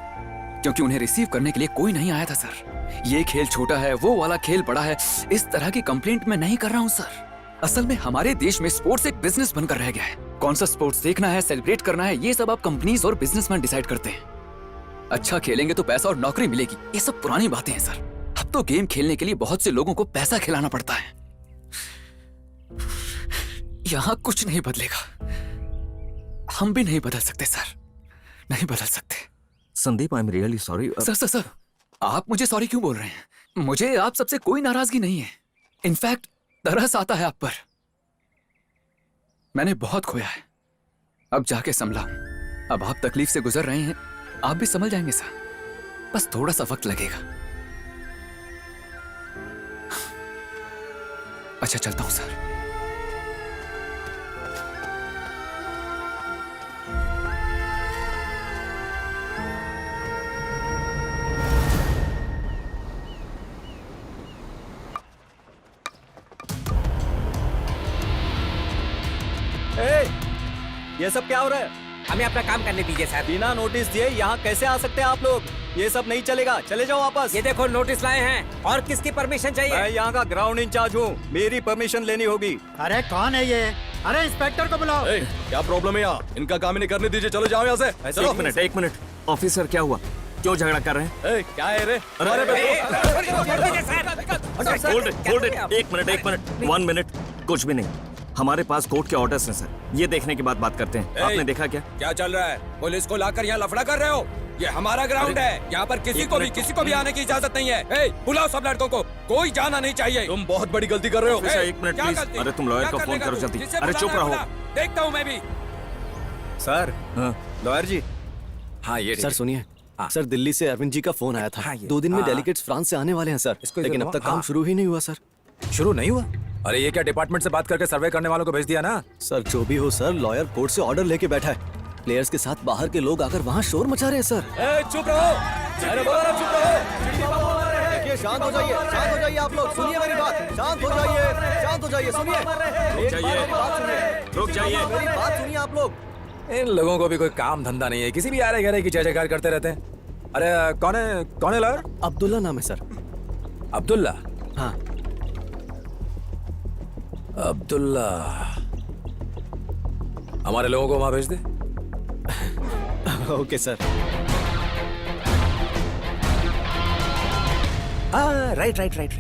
क्योंकि उन्हें रिसीव करने के लिए कोई नहीं आया था सर। ये खेल छोटा है, वो वाला खेल बड़ा है, इस तरह की कंप्लेंट मैं नहीं कर रहा हूं सर। असल में हमारे देश में स्पोर्ट्स एक बिजनेस बनकर रह गया है। कौन सा स्पोर्ट्स देखना है, सेलिब्रेट करना है, ये सब आप कंपनीज और बिजनेसमैन डिसाइड करते हैं। अच्छा खेलेंगे तो पैसा और नौकरी मिलेगी, ये सब पुरानी बातें हैं सर। अब तो गेम खेलने के लिए बहुत से लोगों को पैसा खिलाना पड़ता है। यहां कुछ नहीं बदलेगा, हम भी नहीं बदल सकते सर, नहीं बदल सकते। Sandeep, I am really sorry. Sir, आप मुझे सॉरी क्यों बोल रहे हैं? मुझे आप सबसे कोई नाराजगी नहीं है। इनफैक्ट तरस आता है आप पर। मैंने बहुत खोया है, अब जाके संभला। अब आप तकलीफ से गुजर रहे हैं, आप भी समझ जाएंगे सर, बस थोड़ा सा वक्त लगेगा। अच्छा चलता हूं सर। ये सब क्या हो रहा है? हमें अपना काम करने दीजिए सर। बिना नोटिस दिए यहाँ कैसे आ सकते हैं आप लोग? ये सब नहीं चलेगा, चले जाओ वापस। ये देखो नोटिस लाए हैं। और किसकी परमिशन चाहिए? मैं यहाँ का ग्राउंड इंचार्ज हूँ, मेरी परमिशन लेनी होगी। अरे कौन है ये? अरे इंस्पेक्टर को बुलाओ। क्या प्रॉब्लम है यहाँ? इनका काम ही नहीं करने दीजिए, चलो जाओ यहाँ से। चलो। एक मिनट ऑफिसर, क्या हुआ? क्यों झगड़ा कर रहे हैं? क्या है रे? होल्ड इट, एक मिनट, 1 मिनट। कुछ भी नहीं, हमारे पास कोर्ट के ऑर्डर्स हैं सर, ये देखने के बाद बात करते हैं। आपने देखा क्या? क्या चल रहा है? पुलिस को लाकर यहाँ लफड़ा कर रहे हो? ये हमारा ग्राउंड है, यहाँ पर किसी को भी आने की इजाजत नहीं है। बुलाओ सब लड़कों को, कोई जाना नहीं चाहिए। तुम बहुत बड़ी गलती कर रहे हो। एक मिनट प्लीज। अरे तुम लॉयर को फोन करो जल्दी। अरे चुप रहो। देखता हूँ मैं भी। सर, लॉयर जी। हाँ ये सर सुनिए, सर दिल्ली से अरविंद जी का फोन आया था। 2 दिन में डेलीगेट्स फ्रांस से आने वाले हैं सर, लेकिन अब तक काम शुरू ही नहीं हुआ सर। शुरू नहीं हुआ? अरे ये क्या डिपार्टमेंट से बात करके सर्वे करने वालों को भेज दिया ना? सर जो भी हो सर, लॉयर कोर्ट से ऑर्डर लेके बैठा है। प्लेयर्स के साथ बाहर के लोग आकर वहाँ शोर मचा रहे हैं सर। चुप रहो। अरे बोलो चुप रहो। देखिए, शांत हो जाइए आप लोग, सुनिए मेरी बात। शांत हो जाइए, सुनिए। रुक जाइए, मेरी बात सुनिए आप लोग। इन लोगों को भी कोई काम धंधा नहीं है, किसी भी आरे गहरे की जय जयकार करते रहते हैं। अरे कौन है लॉयर? अब्दुल्ला नाम है सर। अब्दुल्ला? हाँ। अब्दुल्ला, हमारे लोगों को वहां भेज दे। Okay sir. Right.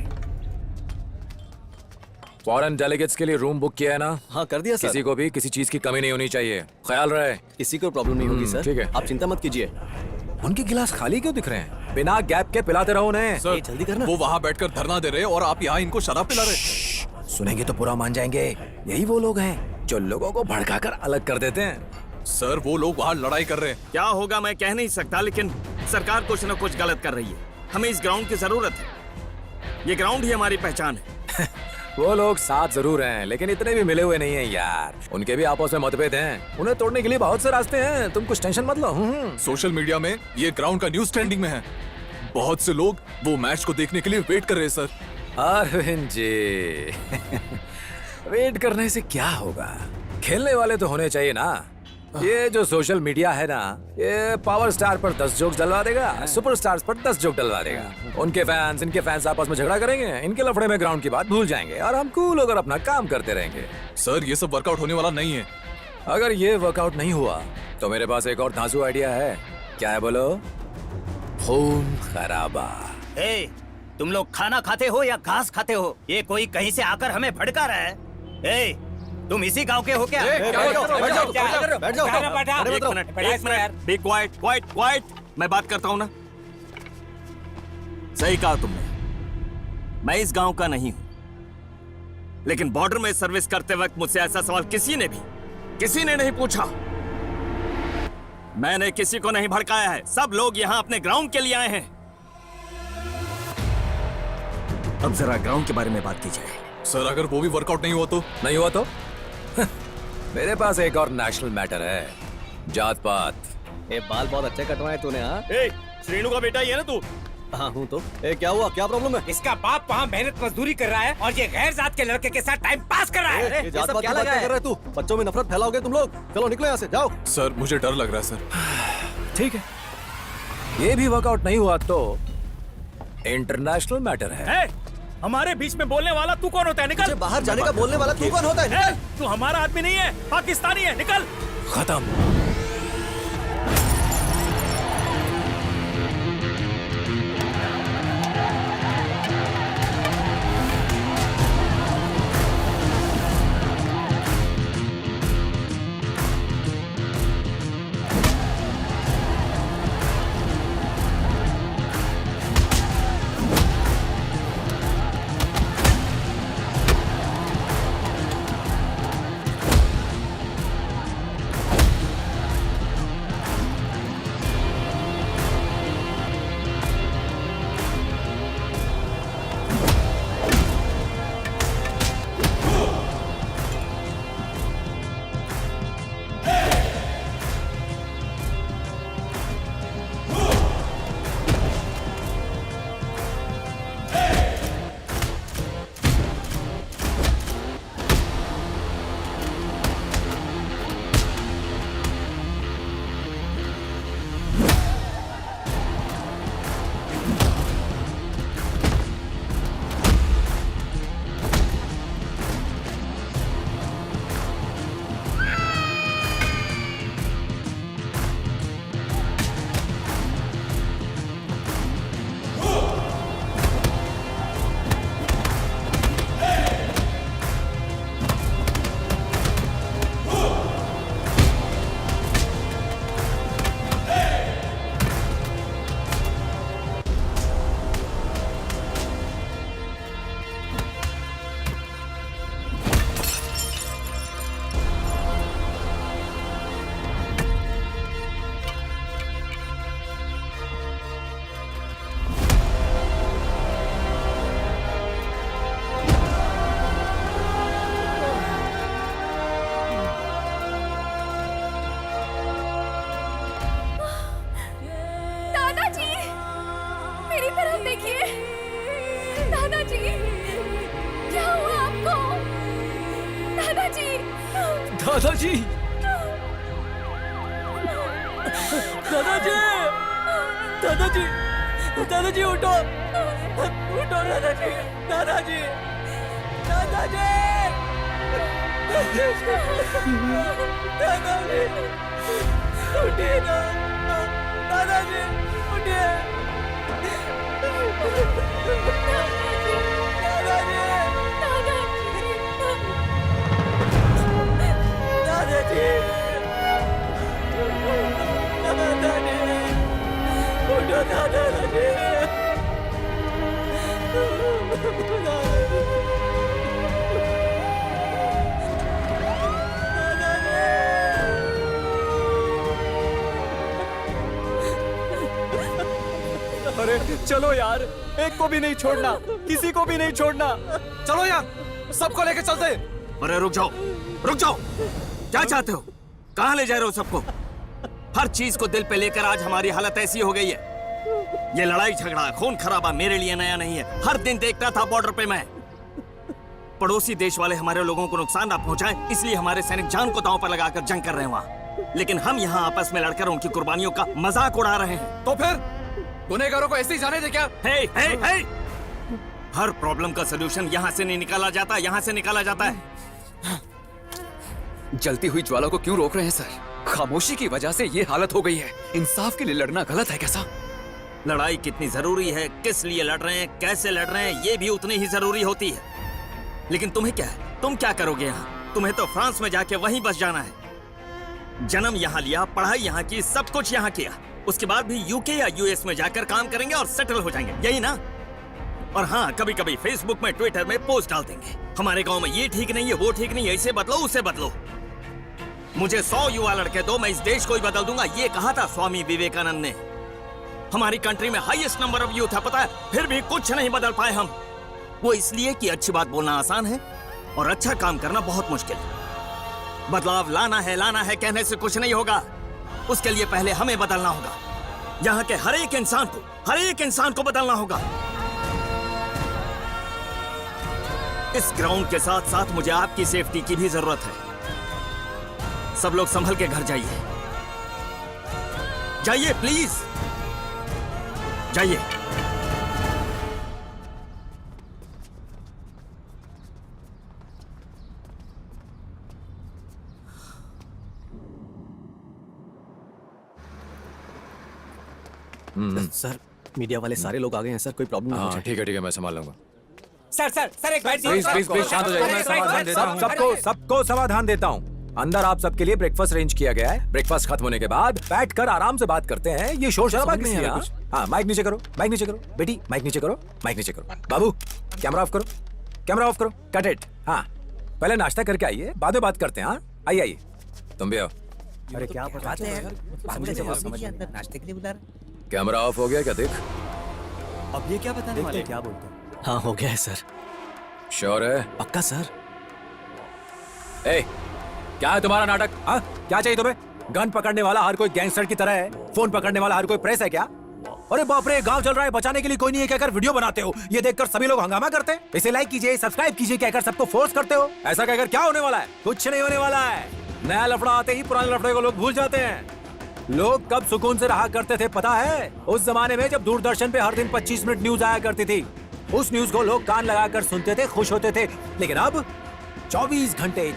Foreign delegates के लिए रूम बुक किया है ना? हाँ कर दिया सर। किसी को भी किसी चीज की कमी नहीं होनी चाहिए, ख्याल रहे। किसी को प्रॉब्लम नहीं होगी सर। ठीक है, आप चिंता मत कीजिए। उनके गिलास खाली क्यों दिख रहे हैं? बिना गैप के पिलाते रहो उन्हें। सर जल्दी करना। वो वहाँ बैठकर धरना दे रहे हैं और आप यहाँ इनको शराब पिला रहे। सुनेंगे तो पूरा मान जाएंगे। यही वो लोग हैं जो लोगों को भड़काकर अलग कर देते हैं। सर वो लोग वहाँ लड़ाई कर रहे हैं। क्या होगा मैं कह नहीं सकता, लेकिन सरकार कुछ न कुछ गलत कर रही है। हमें इस ग्राउंड की जरूरत है। ये ग्राउंड ही हमारी पहचान है। वो लोग साथ जरूर हैं, लेकिन इतने भी मिले हुए नहीं हैं यार। उनके भी आपस में मतभेद हैं। उन्हें तोड़ने के लिए बहुत से रास्ते हैं, तुम कुछ टेंशन मत लो। सोशल मीडिया में ये ग्राउंड का न्यूज ट्रेंडिंग में है। बहुत से लोग वो मैच को देखने के लिए वेट कर रहे हैं सर। अरविंद जी वेट करने से क्या होगा? खेलने वाले तो होने चाहिए ना। ये जो सोशल मीडिया है ना, ये पावर स्टार पर 10 जोक्स डलवा देगा, सुपर स्टार्स पर 10 जोक डलवा देगा। उनके फैंस इनके फैंस आपस में झगड़ा करेंगे, इनके लफड़े में ग्राउंड की बात भूल जाएंगे और हम कूल होकर अपना काम करते रहेंगे। सर ये सब वर्कआउट होने वाला नहीं है। अगर ये वर्कआउट नहीं हुआ तो मेरे पास एक और धांसू आइडिया है। क्या है बोलो? खून खराबा। तुम लोग खाना खाते हो या घास खाते हो? ये कोई कहीं से आकर हमें भड़का रहा है। तुम इसी गांव के हो क्या? Be quiet, quiet. मैं बात करता हूँ ना। सही कहा तुमने, मैं इस गांव का नहीं हूं, लेकिन बॉर्डर में सर्विस करते वक्त मुझसे ऐसा सवाल किसी ने नहीं पूछा। मैंने किसी को नहीं भड़काया है। सब लोग यहाँ अपने ग्राउंड के लिए आए हैं। अब जरा ग्राउंड के बारे में बात की जाए। सर अगर वो भी वर्कआउट नहीं हुआ तो मेरे पास एक और नेशनल मैटर है, जात पात। बाल बहुत अच्छे कटवाए तूने। हाँ श्रीनु का बेटा ही है ना तू? हाँ हूँ तो। क्या हुआ, क्या प्रॉब्लम है? इसका बाप वहाँ मेहनत मजदूरी कर रहा है और ये गैर जात के लड़के के साथ टाइम पास कर रहा है। जात पात की बात क्या कर रहे तू? बच्चों में नफरत फैलाओगे तुम लोग। चलो निकलो यहाँ से, जाओ। सर मुझे डर लग रहा है सर। ठीक है, ये भी वर्कआउट नहीं हुआ तो इंटरनेशनल मैटर है। हमारे बीच में बोलने वाला तू कौन होता है? निकल। बाहर जाने का बोलने वाला तू कौन होता है? तू हमारा आदमी नहीं है, पाकिस्तानी है। निकल। खत्म। दादाजी, दादाजी, दादाजी, दादाजी उठो, उठो दादाजी, दादाजी, दादाजी, दादाजी उठिए ना, दादाजी उठिए, दादाजी, उठो दादाजी। अरे चलो यार, एक को भी नहीं छोड़ना, किसी को भी नहीं छोड़ना। चलो यार, सबको लेके चलते। अरे रुक जाओ, रुक जाओ। क्या चाहते हो? कहाँ ले जा रहे हो सबको? हर चीज को दिल पे लेकर आज हमारी हालत ऐसी हो गई है। ये लड़ाई झगड़ा खून खराबा मेरे लिए नया नहीं है। हर दिन देखता था बॉर्डर पे मैं। पड़ोसी देश वाले हमारे लोगों को नुकसान ना पहुंचाएं, इसलिए हमारे सैनिक जान को दांव पर लगाकर जंग कर रहे हैं वहाँ। लेकिन हम यहाँ आपस में लड़कर उनकी कुर्बानियों का मजाक उड़ा रहे हैं। तो फिर गुनहगारों को ऐसे ही जाने दे क्या? हे! हर प्रॉब्लम का सलूशन यहाँ से नहीं निकाला जाता, यहाँ से निकाला जाता है। जलती हुई ज्वाला को क्यों रोक रहे हैं सर? खामोशी की वजह से ये हालत हो गई है। इंसाफ के लिए लड़ना गलत है कैसा? लड़ाई कितनी जरूरी है, किस लिए लड़ रहे हैं, कैसे लड़ रहे हैं, ये भी उतनी ही जरूरी होती है। लेकिन तुम्हें क्या है? तुम क्या करोगे यहाँ? तुम्हें तो फ्रांस में जाके वहीं बस जाना है। जन्म यहाँ लिया, पढ़ाई यहाँ की, सब कुछ यहाँ किया। उसके बाद भी यूके या यूएस में जाकर काम करेंगे और सेटल हो जाएंगे, यही ना? और हाँ, कभी कभी फेसबुक में, ट्विटर में पोस्ट डाल देंगे, हमारे गांव में ये ठीक नहीं है, वो ठीक नहीं है, इसे बदलो, उसे बदलो। मुझे 100 युवा लड़के दो, मैं इस देश को ही बदल दूंगा, ये कहा था स्वामी विवेकानंद ने। हमारी कंट्री में हाईएस्ट नंबर ऑफ यूथ है, पता है, फिर भी कुछ नहीं बदल पाए हम। वो इसलिए कि अच्छी बात बोलना आसान है और अच्छा काम करना बहुत मुश्किल। बदलाव लाना है कहने से कुछ नहीं होगा। उसके लिए पहले हमें बदलना होगा। यहाँ के हर एक इंसान को बदलना होगा। इस ग्राउंड के साथ साथ मुझे आपकी सेफ्टी की भी जरूरत है। सब लोग संभल के घर जाइए, जाइए प्लीज, जाइए। सर, मीडिया वाले सारे लोग आ गए हैं सर, कोई प्रॉब्लम नहीं है। ठीक है, मैं संभाल लूंगा। सर एक बाइट। प्लीज शांत हो जाइए, मैं समाधान देता हूं। सबको समाधान देता हूँ। अंदर आप सबके लिए ब्रेकफास्ट अरेंज किया गया है। ब्रेकफास्ट खत्म होने के बाद बैठकर आराम से बात करते हैं। ये शोर शराबा नहीं है। हाँ, माइक नीचे करो, बेटी माइक नीचे करो। बाबू कैमरा ऑफ करो, कट इट। हाँ, पहले नाश्ता करके आइए, बाद में बात करते हैं। हाँ, आइए, तुम भी आओ। अरे क्या बात है यार, नाश्ते के लिए बुला रहे। कैमरा ऑफ हो गया क्या? देख, अब ये क्या बताने वाले, क्या बोलते हैं? हाँ, हो गया है सर। श्योर है? पक्का सर। ए, क्या है तुम्हारा नाटक? हाँ, क्या चाहिए तुम्हें? गन पकड़ने वाला हर कोई गैंगस्टर की तरह है, फोन पकड़ने वाला हर कोई प्रेस है क्या? अरे बाप रे, गांव चल रहा है, बचाने के लिए कोई नहीं है कहकर वीडियो बनाते हो। ये देखकर सभी लोग हंगामा करते हैं। इसे लाइक कीजिए, सब्सक्राइब कीजिए कहकर सबको फोर्स करते हो। ऐसा कहकर क्या होने वाला है? कुछ नहीं होने वाला है। नया लफड़ा आते ही पुराने लफड़े को लोग भूल जाते हैं। लोग कब सुकून से रहा करते थे पता है? उस जमाने में जब दूरदर्शन पे हर दिन 25 मिनट न्यूज आया करती थी। उस न्यूज को लोग कान लगाकर सुनते थे, खुश होते थे। लेकिन अब 24 घंटे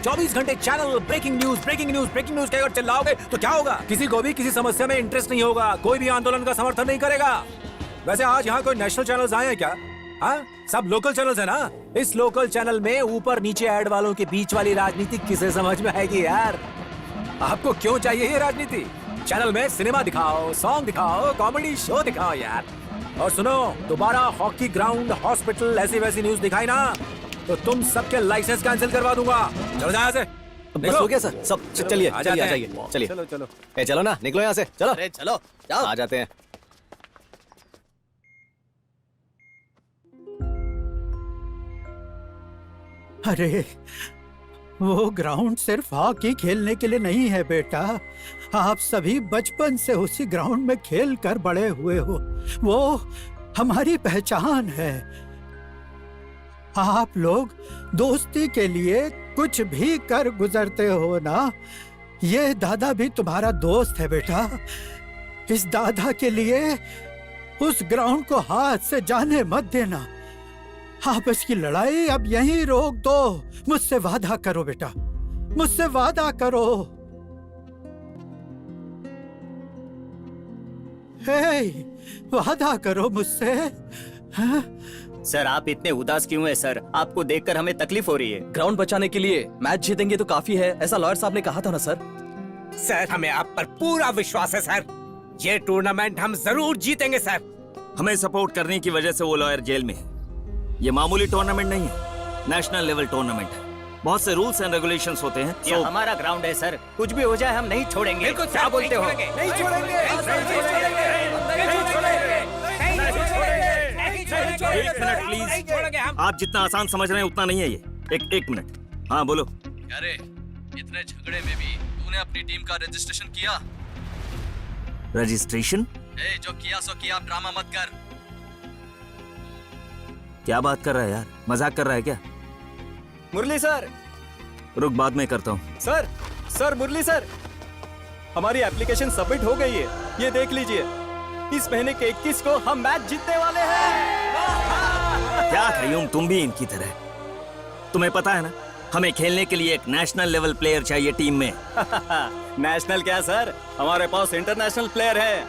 चैनल ब्रेकिंग न्यूज कहकर चिल्लाओगे तो क्या होगा? किसी को भी किसी समस्या में इंटरेस्ट नहीं होगा, कोई भी आंदोलन का समर्थन नहीं करेगा। वैसे आज यहाँ कोई नेशनल चैनल्स आए हैं क्या? हाँ, सब लोकल चैनल्स है ना। इस लोकल चैनल में ऊपर नीचे ऐड वालों के बीच वाली राजनीति किसे समझ में आएगी यार? आपको क्यों चाहिए ये राजनीति? चैनल में सिनेमा दिखाओ, सॉन्ग दिखाओ, कॉमेडी शो दिखाओ यार। और सुनो, दोबारा हॉकी ग्राउंड, हॉस्पिटल, ऐसी वैसी न्यूज दिखाई ना तो तुम सबके लाइसेंस कैंसिल करवा दूंगा। चलो जाओ यहाँ से। बस हो गया सर, सब चलिए आ जाइए। चलो ना, निकलो यहाँ से, चलो। अरे चलो, जाओ। आ जाते हैं। अरे वो ग्राउंड सिर्फ हॉकी खेलने के लिए नहीं है बेटा। आप सभी बचपन से उसी ग्राउंड में खेल कर बड़े हुए हो। वो हमारी पहचान है। आप लोग दोस्ती के लिए कुछ भी कर गुजरते हो ना। ये दादा भी तुम्हारा दोस्त है बेटा। इस दादा के लिए उस ग्राउंड को हाथ से जाने मत देना। आपस की लड़ाई अब यहीं रोक दो। मुझसे वादा करो बेटा, मुझसे वादा करो। हे, वादा करो मुझसे। हाँ? सर आप इतने उदास क्यों हैं सर? आपको देखकर हमें तकलीफ हो रही है। ग्राउंड बचाने के लिए मैच जीतेंगे तो काफी है, ऐसा लॉयर साहब ने कहा था ना सर। सर हमें आप पर पूरा विश्वास है सर, ये टूर्नामेंट हम जरूर जीतेंगे सर। हमें सपोर्ट करने की वजह से वो लॉयर जेल में है। ये मामूली टूर्नामेंट नहीं है, नेशनल लेवल टूर्नामेंट है। बहुत से रूल्स एंड रेगुलेशंस होते हैं। ये हमारा ग्राउंड है सर, कुछ भी हो जाए हम नहीं छोड़ेंगे। क्या बोलते हो? नहीं छोड़ेंगे। एक मिनट प्लीज, आप जितना आसान समझ रहे हैं उतना नहीं है ये। एक मिनट, हाँ बोलो। अरे इतने झगड़े में भी तूने अपनी टीम का रजिस्ट्रेशन किया? रजिस्ट्रेशन? जो किया सो किया, ड्रामा मत कर। क्या बात कर रहा है यार, मजाक कर रहा है क्या? मुरली सर। रुक, बाद में करता हूँ। सर मुरली सर, हमारी एप्लीकेशन सबमिट हो गई है, ये देख लीजिए। इस महीने के 21 को हम मैच जीतने वाले हैं। क्या कयूम, तुम भी इनकी तरह। तुम्हें पता है ना, हमें खेलने के लिए एक नेशनल लेवल प्लेयर चाहिए टीम में। नेशनल क्या सर, हमारे पास इंटरनेशनल प्लेयर है।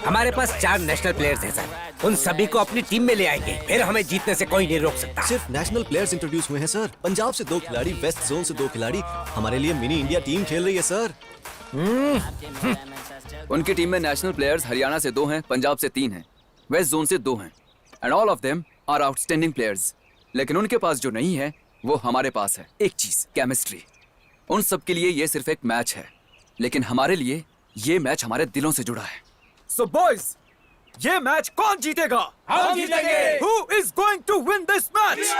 हमारे पास 4 नेशनल प्लेयर्स हैं सर, उन सभी को अपनी टीम में ले आएंगे, फिर हमें जीतने से कोई नहीं रोक सकता। सिर्फ नेशनल प्लेयर्स इंट्रोड्यूस हुए हैं सर। पंजाब से 2 खिलाड़ी, वेस्ट जोन से 2 खिलाड़ी। हमारे लिए मिनी इंडिया टीम खेल रही है सर। उनकी टीम में नेशनल प्लेयर्स हरियाणा से 2 हैं, पंजाब से 3 हैं, वेस्ट जोन से 2 हैं, and all of them are outstanding players. लेकिन उनके पास जो नहीं है वो हमारे पास है, एक चीज, केमिस्ट्री। उन सब के लिए ये सिर्फ एक मैच है, लेकिन हमारे लिए ये मैच हमारे दिलों से जुड़ा है। So boys, ये मैच कौन जीतेगा? हम जीतेंगे। Who is going to win this match?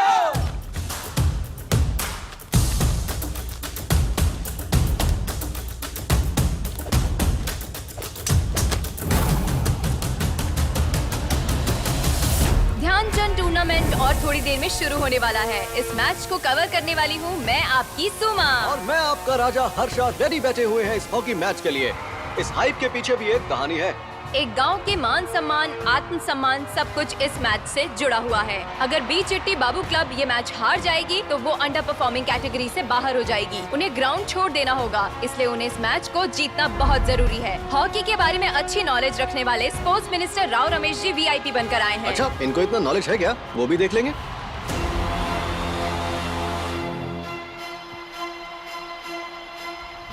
Dhyanchand tournament और थोड़ी देर में शुरू होने वाला है। इस मैच को कवर करने वाली हूँ मैं, आपकी सुमा। और मैं आपका राजा हर्षा, रेडी बैठे हुए हैं इस हॉकी मैच के लिए। इस हाइप के पीछे भी एक कहानी है। एक गांव के मान सम्मान, आत्म सम्मान सब कुछ इस मैच से जुड़ा हुआ है। अगर बी चिट्टी बाबू क्लब ये मैच हार जाएगी तो वो अंडर परफॉर्मिंग कैटेगरी से बाहर हो जाएगी। उन्हें ग्राउंड छोड़ देना होगा, इसलिए उन्हें इस मैच को जीतना बहुत जरूरी है। हॉकी के बारे में अच्छी नॉलेज रखने वाले sports minister Rao Ramesh ji VIP बनकर आए हैं। अच्छा, इनको इतना नॉलेज है क्या? वो भी देख लेंगे।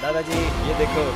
दादाजी ये देखो।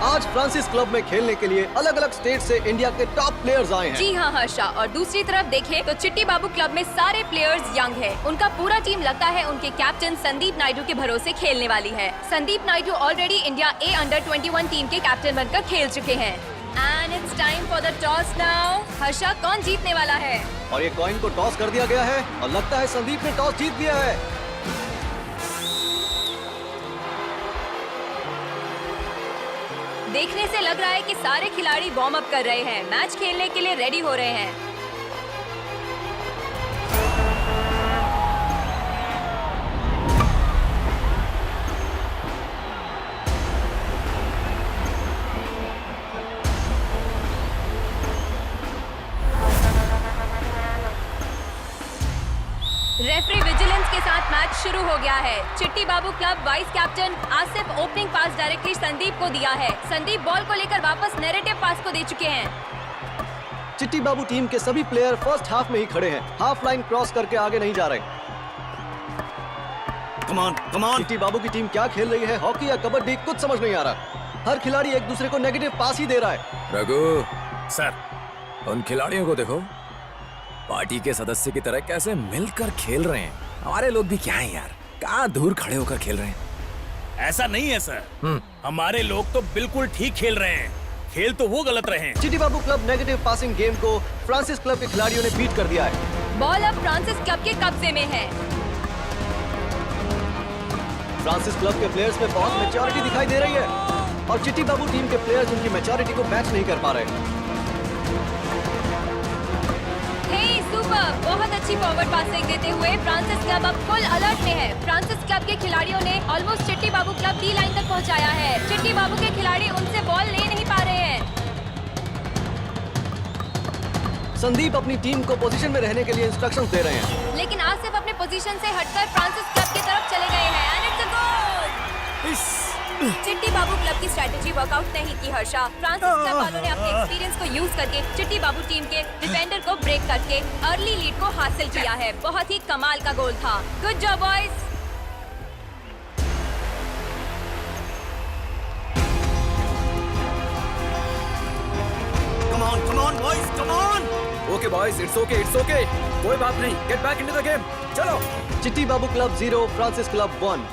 आज फ्रांसिस क्लब में खेलने के लिए अलग अलग स्टेट से इंडिया के टॉप प्लेयर्स आए हैं। जी हाँ हर्षा, और दूसरी तरफ देखें तो चिट्टी बाबू क्लब में सारे प्लेयर्स यंग हैं। उनका पूरा टीम लगता है उनके कैप्टन संदीप नायडू के भरोसे खेलने वाली है। Sandeep Naidu already India A Under-21 team के कैप्टन बनकर खेल चुके हैं। And it's time for the toss now. Harsha, कौन जीतने वाला है? और ये कॉइन को टॉस कर दिया गया है और लगता है संदीप ने टॉस जीत लिया है। देखने से लग रहा है कि सारे खिलाड़ी वार्म अप कर रहे हैं, मैच खेलने के लिए रेडी हो रहे हैं। रेफरी विजिलेंस के साथ मैच शुरू हो गया है। Chitti Babu club vice captain Asif opening pass directly Sandeep को दिया है। संदीप बॉल को लेकर वापस नैरेटिव पास को दे चुके हैं। चिट्टी बाबू टीम के सभी प्लेयर फर्स्ट हाफ में ही खड़े हैं, हाफ लाइन क्रॉस करके आगे नहीं जा रहे। Come on. चिट्टी बाबू की टीम क्या खेल रही है, हॉकी या कबड्डी, कुछ समझ नहीं आ रहा। हर खिलाड़ी एक दूसरे को नेगेटिव पास ही दे रहा है। रघु, सर, उन खिलाड़ियों को देखो, पार्टी के सदस्य की तरह कैसे मिलकर खेल रहे हैं। हमारे लोग भी क्या है यार, कहाँ दूर खड़े होकर खेल रहे हैं। ऐसा नहीं है सर, हमारे लोग तो बिल्कुल ठीक खेल रहे हैं, खेल तो वो गलत रहे हैं। Chitti Babu club negative passing game को फ्रांसिस क्लब के खिलाड़ियों ने बीट कर दिया है। बॉल अब फ्रांसिस क्लब के कब्जे में है। फ्रांसिस क्लब के प्लेयर्स में बहुत मैच्योरिटी दिखाई दे रही है और चिट्टी बाबू टीम के प्लेयर्स उनकी मैच्योरिटी को मैच नहीं कर पा रहे। सुपर, बहुत अच्छी फॉरवर्ड पासिंग देते हुए फ्रांसिस क्लब अब फुल अलर्ट में है। फ्रांसिस क्लब के खिलाड़ियों ने ऑलमोस्ट चिट्टी बाबू क्लब डी लाइन तक पहुंचाया है। चिट्टी बाबू के खिलाड़ी उनसे बॉल ले नहीं पा रहे हैं। संदीप अपनी टीम को पोजीशन में रहने के लिए इंस्ट्रक्शंस दे रहे हैं, लेकिन आसिफ अपने पोजीशन से हटकर फ्रांसिस क्लब की तरफ चले गए हैं। एंड इट्स अ गोल। चिट्टी बाबू क्लब की स्ट्रेटेजी वर्कआउट नहीं की हर्षा। फ्रांसिस क्लब वालों ने अपने एक्सपीरियंस को यूज करके चिट्टी बाबू टीम के डिफेंडर को ब्रेक करके अर्ली लीड को हासिल किया है। बहुत ही कमाल का गोल था। Good job boys. Come on boys, come on. Okay boys, it's okay, कोई बात नहीं, get back into the game, चलो। चिट्टी Babu club 0, Francis club 1।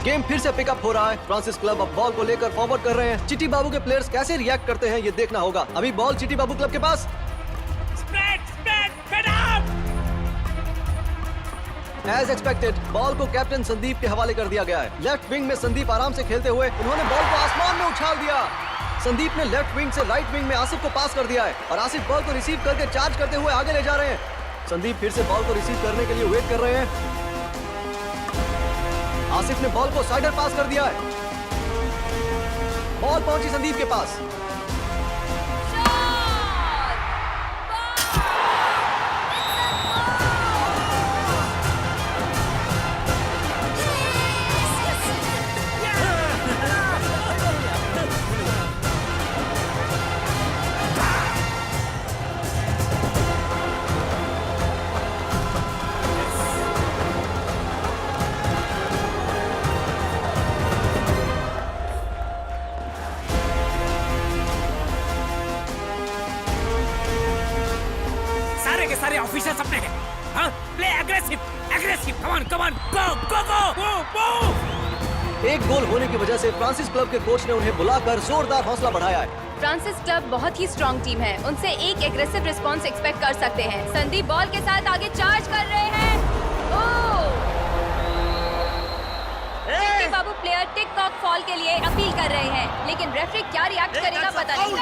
Game फिर से पिकअप हो रहा है। फ्रांसिस क्लब अब बॉल को लेकर फॉरवर्ड कर रहे हैं। चिट्टी बाबू के प्लेयर्स कैसे रिएक्ट करते हैं ये देखना होगा। अभी बॉल चिट्टी बाबू क्लब के पास। एज एक्सपेक्टेड बॉल को कैप्टन संदीप के हवाले कर दिया गया है। लेफ्ट विंग में संदीप आराम से खेलते हुए उन्होंने बॉल को आसमान में उछाल दिया। संदीप ने लेफ्ट विंग से राइट विंग में आसिफ को पास कर दिया है और आसिफ बॉल को रिसीव करके चार्ज करते हुए आगे ले जा रहे हैं। संदीप फिर से बॉल को रिसीव करने के लिए वेट कर रहे हैं। आसिफ ने बॉल को साइडर पास कर दिया है। बॉल पहुंची संदीप के पास। सारे ऑफिसर्स अपने हैं। हाँ, प्ले एग्रेसिव, कम ऑन, गो। एक गोल होने की वजह से फ्रांसिस क्लब के कोच ने उन्हें बुलाकर जोरदार हौसला बढ़ाया है। फ्रांसिस क्लब बहुत ही स्ट्रॉन्ग टीम है, उनसे एक एग्रेसिव रिस्पॉन्स एक्सपेक्ट कर सकते हैं। संदीप बॉल के साथ आगे चार्ज कर रहे हैं। चिट्टी बाबू प्लेयर टिक टॉक फॉल के लिए अपील कर रहे हैं, लेकिन रेफरी क्या रिएक्ट करेगा पता नहीं।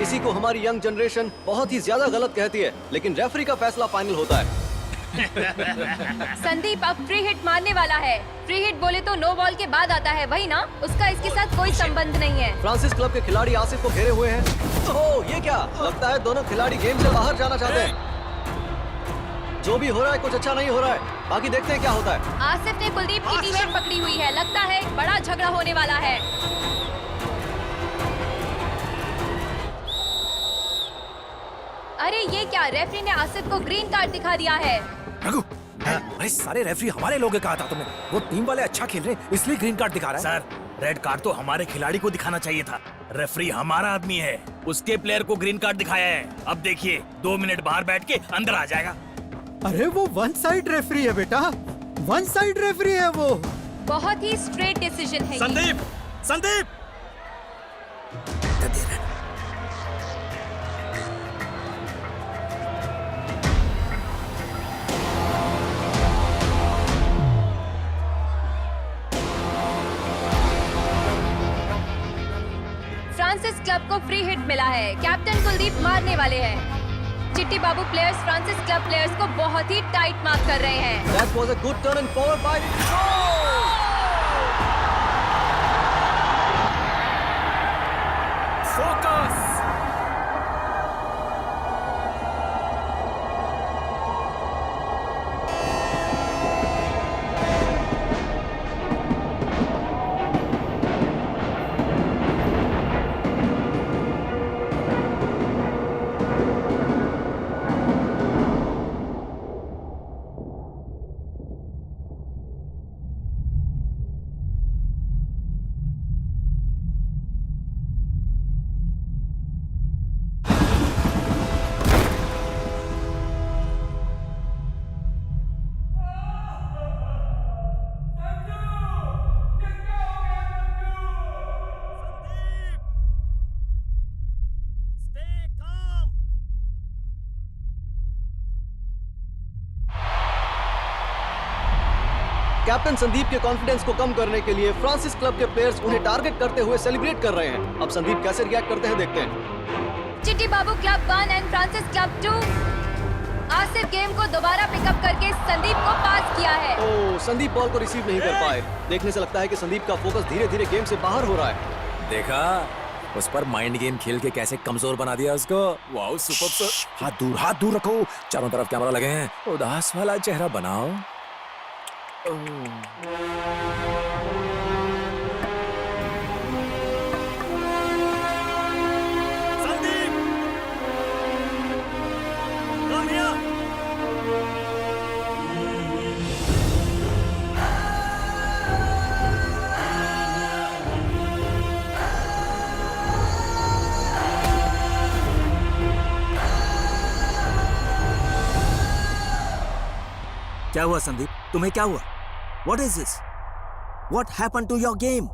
इसी को हमारी यंग जनरेशन बहुत ही ज्यादा गलत कहती है, लेकिन रेफरी का फैसला फाइनल होता है। संदीप अब फ्री हिट मारने वाला है। फ्री हिट बोले तो नो बॉल के बाद आता है, वही ना? उसका इसके साथ कोई संबंध नहीं है। फ्रांसिस क्लब के खिलाड़ी आसिफ को घेरे हुए हैं। ओह, ये क्या? लगता है दोनों खिलाड़ी गेम से बाहर जाना चाहते हैं। जो भी हो रहा है कुछ अच्छा नहीं हो रहा है, बाकी देखते हैं क्या होता है। आसिफ ने कुलदीप की टी-शर्ट पकड़ी हुई है, लगता है बड़ा झगड़ा होने वाला है। अरे ये क्या? रेफरी ने आसिफ को ग्रीन कार्ड दिखा दिया है। रघु, अरे सारे रेफरी हमारे लोग कहा था तुमने। वो टीम वाले अच्छा खेल रहे इसलिए ग्रीन कार्ड दिखा रहा है। सर, रेड कार्ड तो हमारे खिलाड़ी को दिखाना चाहिए था। रेफरी हमारा आदमी है, उसके प्लेयर को ग्रीन कार्ड दिखाया है। अब देखिए 2 मिनट बाहर बैठ के अंदर आ जाएगा। अरे वो वन साइड रेफरी है बेटा, वन साइड रेफरी है वो। बहुत ही स्ट्रेट डिसीजन है। संदीप फ्रांसिस क्लब को फ्री हिट मिला है। कैप्टन कुलदीप मारने वाले हैं। चिट्टी बाबू प्लेयर्स फ्रांसिस क्लब प्लेयर्स को बहुत ही टाइट मार्क कर रहे हैं। That was a good turn and forward by captain Sandeep के कॉन्फिडेंस को कम करने के लिए फ्रांसिस क्लब के प्लेयर्स उन्हें टारगेट करते हुए सेलिब्रेट कर रहे हैं। अब संदीप कैसे रिएक्ट करते हैं देखते हैं। Chitti Babu club 1 and Francis club 2 Asif game को दोबारा पिकअप करके संदीप को पास किया है। ओह, संदीप बॉल को रिसीव नहीं कर पाए। देखने से लगता है कि संदीप का फोकस धीरे धीरे गेम से बाहर हो रहा है। देखा उस पर माइंड गेम खेल के कैसे कमजोर बना दिया उसको। Wow super sir. हाथ दूर रखो, चारों तरफ कैमरा लगे हैं, उदास वाला चेहरा बनाओ। क्या हुआ संदीप? तुम्हें क्या हुआ? What is this? What happened to your game?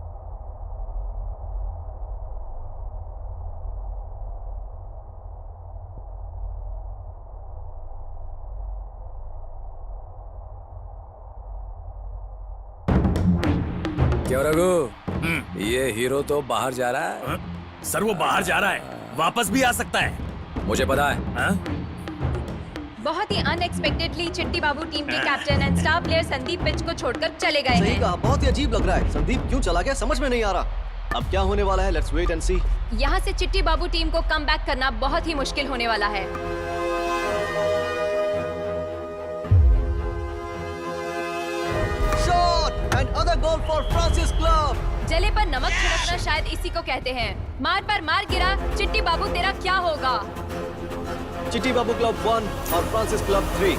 क्यों रघु? ये हीरो तो बाहर जा रहा है। सर वो बाहर जा रहा है, वापस भी आ सकता है। मुझे पता है। बहुत ही अनएक्सपेक्टेडली चिट्टी बाबू टीम के captain and star player Sandeep pitch को छोड़कर चले गए सही हैं। कहा, बहुत ही अजीब लग रहा है। संदीप क्यों चला गया समझ में नहीं आ रहा। अब क्या होने वाला है, लेट्स वेट एंड सी। यहाँ से चिट्टी बाबू टीम को कम बैक करना बहुत ही मुश्किल होने वाला है। Shot and other goal for Francis club. जले पर नमक छिड़कना शायद इसी को कहते हैं। मार पर मार गिरा, चिट्टी बाबू तेरा क्या होगा? चिट्टी बाबू क्लब 1 और फ्रांसिस क्लब 3।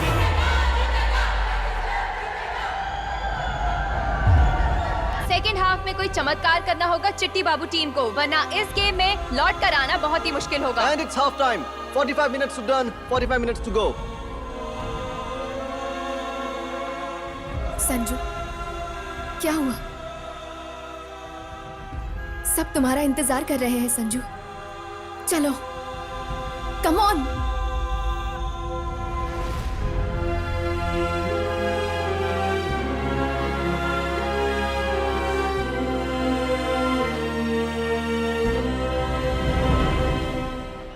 सेकेंड हाफ में कोई चमत्कार करना होगा चिट्टी बाबू टीम को, वरना इस गेम में लौट कर आना बहुत ही मुश्किल होगा। And it's half time, 45 minutes to done, 45 minutes to go. Sanju, क्या हुआ? सब तुम्हारा इंतजार कर रहे हैं संजू। चलो, कम ऑन।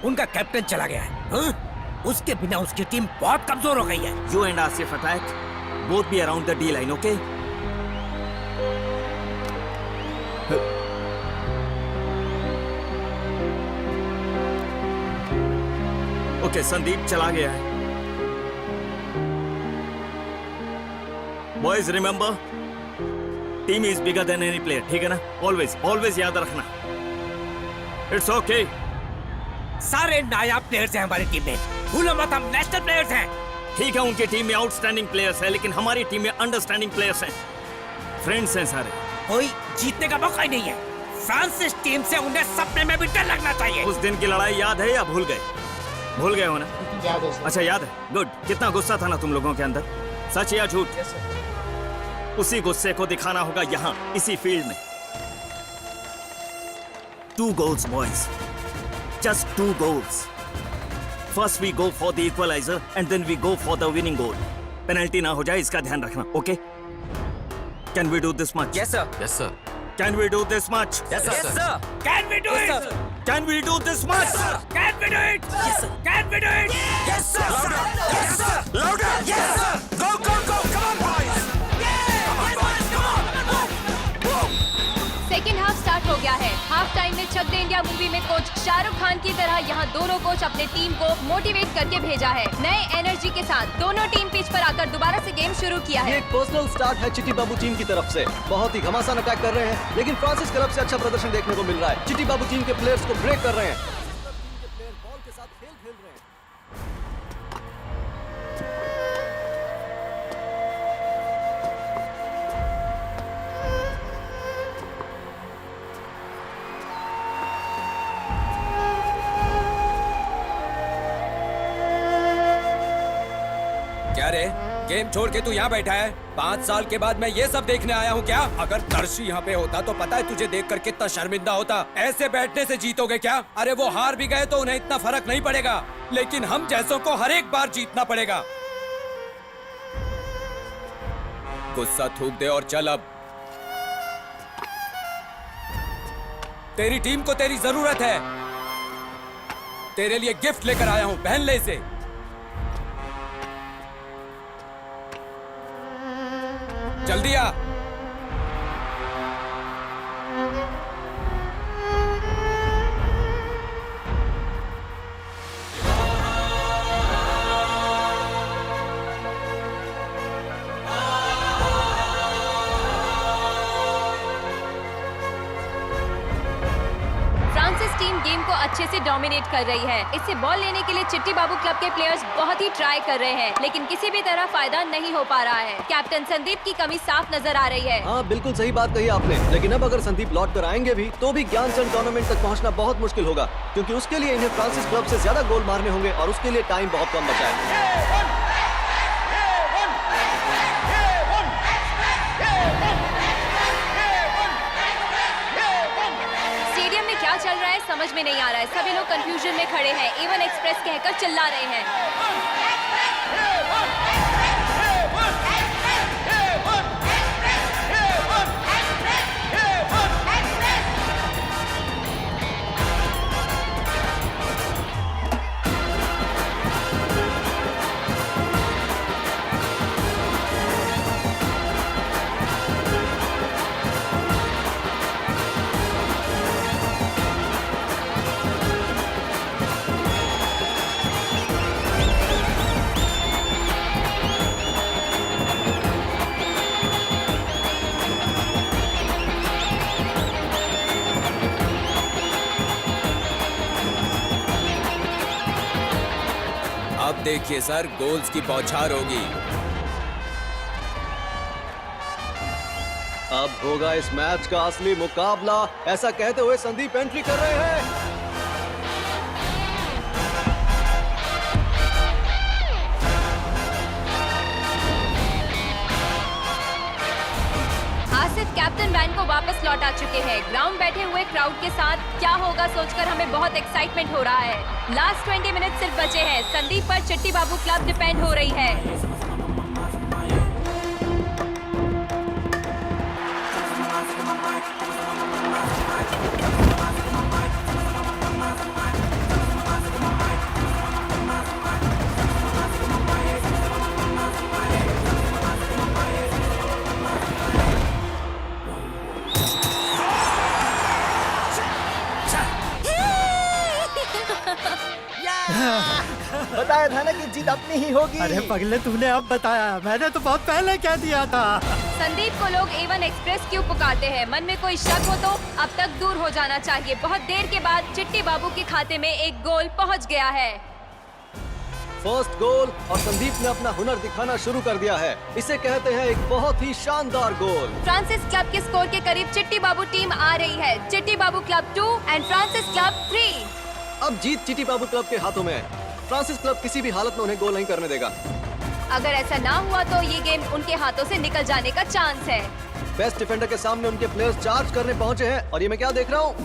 उनका कैप्टन चला गया है। हाँ? उसके बिना उसकी टीम बहुत कमजोर हो गई है। You and Asif attack. Both be around the D line, okay? Okay, Sandeep चला गया है। Boys, remember, team is bigger than any player. ठीक है ना? Always याद रखना। It's okay. सारे नायाब प्लेयर्स हैं हमारी टीम में। भूलो मत, हम नेशनल प्लेयर्स हैं। ठीक है, उनकी टीम में आउटस्टैंडिंग प्लेयर्स हैं, लेकिन हमारी टीम में अंडरस्टैंडिंग प्लेयर्स हैं। फ्रेंड्स हैं सारे। कोई जीतने का मौका ही नहीं है। फ्रांसिस टीम से उन्हें सपने में भी डर लगना चाहिए। उस दिन की लड़ाई याद है या भूल गए? भूल गए हो ना? अच्छा याद है, गुड। कितना गुस्सा था ना तुम लोगों के अंदर, सच या झूठ? उसी गुस्से को दिखाना होगा यहाँ, इसी फील्ड में। 2 goals, boys. Just 2 goals. First we go for the equalizer and then we go for the winning goal. Penalty ना हो जाए इसका ध्यान रखना, okay? Can we do this much? Yes, sir. Yes, sir. Can we do this much? Yes, sir. Yes, sir. Can we do it? Can we do this much? Yes, sir. Can we do it? Yes, sir. Can we do it? Yes, sir. Louder. Yes, sir. Louder. Yes, sir. Go, go, go. Come on, boys. Come on, boys. Come on. Second half start हो गया है। Half time में चक दे India movie में coach Shahrukh Khan की तरह यहाँ दोनों coach अपने टीम को मोटिवेट करके भेजा है। नए एनर्जी के साथ दोनों टीम पिच पर आकर दोबारा से गेम शुरू किया है। ये एक पर्सनल स्टार्ट है चिट्टी बाबू टीम की तरफ से। बहुत ही घमासान अटैक कर रहे हैं, लेकिन फ्रांसिस क्लब से अच्छा प्रदर्शन देखने को मिल रहा है। चिट्टी बाबू टीम के प्लेयर्स को ब्रेक कर रहे हैं। क्या रे, गेम छोड़ के तू यहाँ बैठा है? 5 साल के बाद मैं ये सब देखने आया हूँ क्या? अगर दर्शी यहाँ पे होता तो पता है तुझे देखकर कितना शर्मिंदा होता। ऐसे बैठने से जीतोगे क्या? अरे वो हार भी गए तो उन्हें इतना फर्क नहीं पड़ेगा, लेकिन हम जैसों को हर एक बार जीतना पड़ेगा। गुस्सा थूक दे और चल अब। तेरी टीम को तेरी जरूरत है। तेरे लिए गिफ्ट लेकर आया हूं, पहन ले इसे। जल्दी आ। फ्रांसिस टीम गेम को अच्छे से डोमिनेट कर रही है। इससे बॉल लेने के लिए चिट्टी बाबू क्लब के प्लेयर्स बहुत ही ट्राई कर रहे हैं, लेकिन किसी भी तरह फायदा नहीं हो पा रहा है। कैप्टन संदीप की कमी साफ नजर आ रही है। हाँ, बिल्कुल सही बात कही आपने। लेकिन अब अगर संदीप लौट कर आएंगे भी तो भी ज्ञानचंद टूर्नामेंट तक पहुंचना बहुत मुश्किल होगा, क्योंकि उसके लिए इन्हें फ्रांसिस क्लब से ज्यादा गोल मारने होंगे और उसके लिए टाइम बहुत कम बचा है। क्या चल रहा है समझ में नहीं आ रहा है। सभी लोग कंफ्यूजन में खड़े हैं। एवन एक्सप्रेस कहकर चिल्ला रहे हैं। अब देखिए सर, गोल्स की बौछार होगी। अब होगा इस मैच का असली मुकाबला। ऐसा कहते हुए संदीप एंट्री कर रहे हैं। आसिफ कैप्टन वैन को वापस लौट आ चुके हैं। ग्राउंड बैठे हुए क्राउड के साथ क्या होगा सोचकर हमें बहुत एक्साइटमेंट हो रहा है। लास्ट 20 मिनट सिर्फ बचे हैं। संदीप पर चिट्टी बाबू क्लब डिपेंड हो रही है। बताया था ना कि जीत अपनी ही होगी। अरे पगले, तूने अब बताया, मैंने तो बहुत पहले कह दिया था। संदीप को लोग एवन एक्सप्रेस क्यों पुकारते हैं? मन में कोई शक हो तो अब तक दूर हो जाना चाहिए। बहुत देर के बाद चिट्टी बाबू के खाते में एक गोल पहुंच गया है। फर्स्ट गोल और संदीप ने अपना हुनर दिखाना शुरू कर दिया है। इसे कहते हैं एक बहुत ही शानदार गोल। फ्रांसिस क्लब के स्कोर के करीब चिट्टी बाबू टीम आ रही है। Chitti Babu club 2 and Francis club 3। अब जीत चिट्टी बाबू क्लब के हाथों में है। फ्रांसिस क्लब किसी भी हालत में उन्हें गोल नहीं करने देगा। अगर ऐसा ना हुआ तो ये गेम उनके हाथों से निकल जाने का चांस है। बेस्ट डिफेंडर के सामने उनके प्लेयर्स चार्ज करने पहुंचे हैं और ये मैं क्या देख रहा हूँ?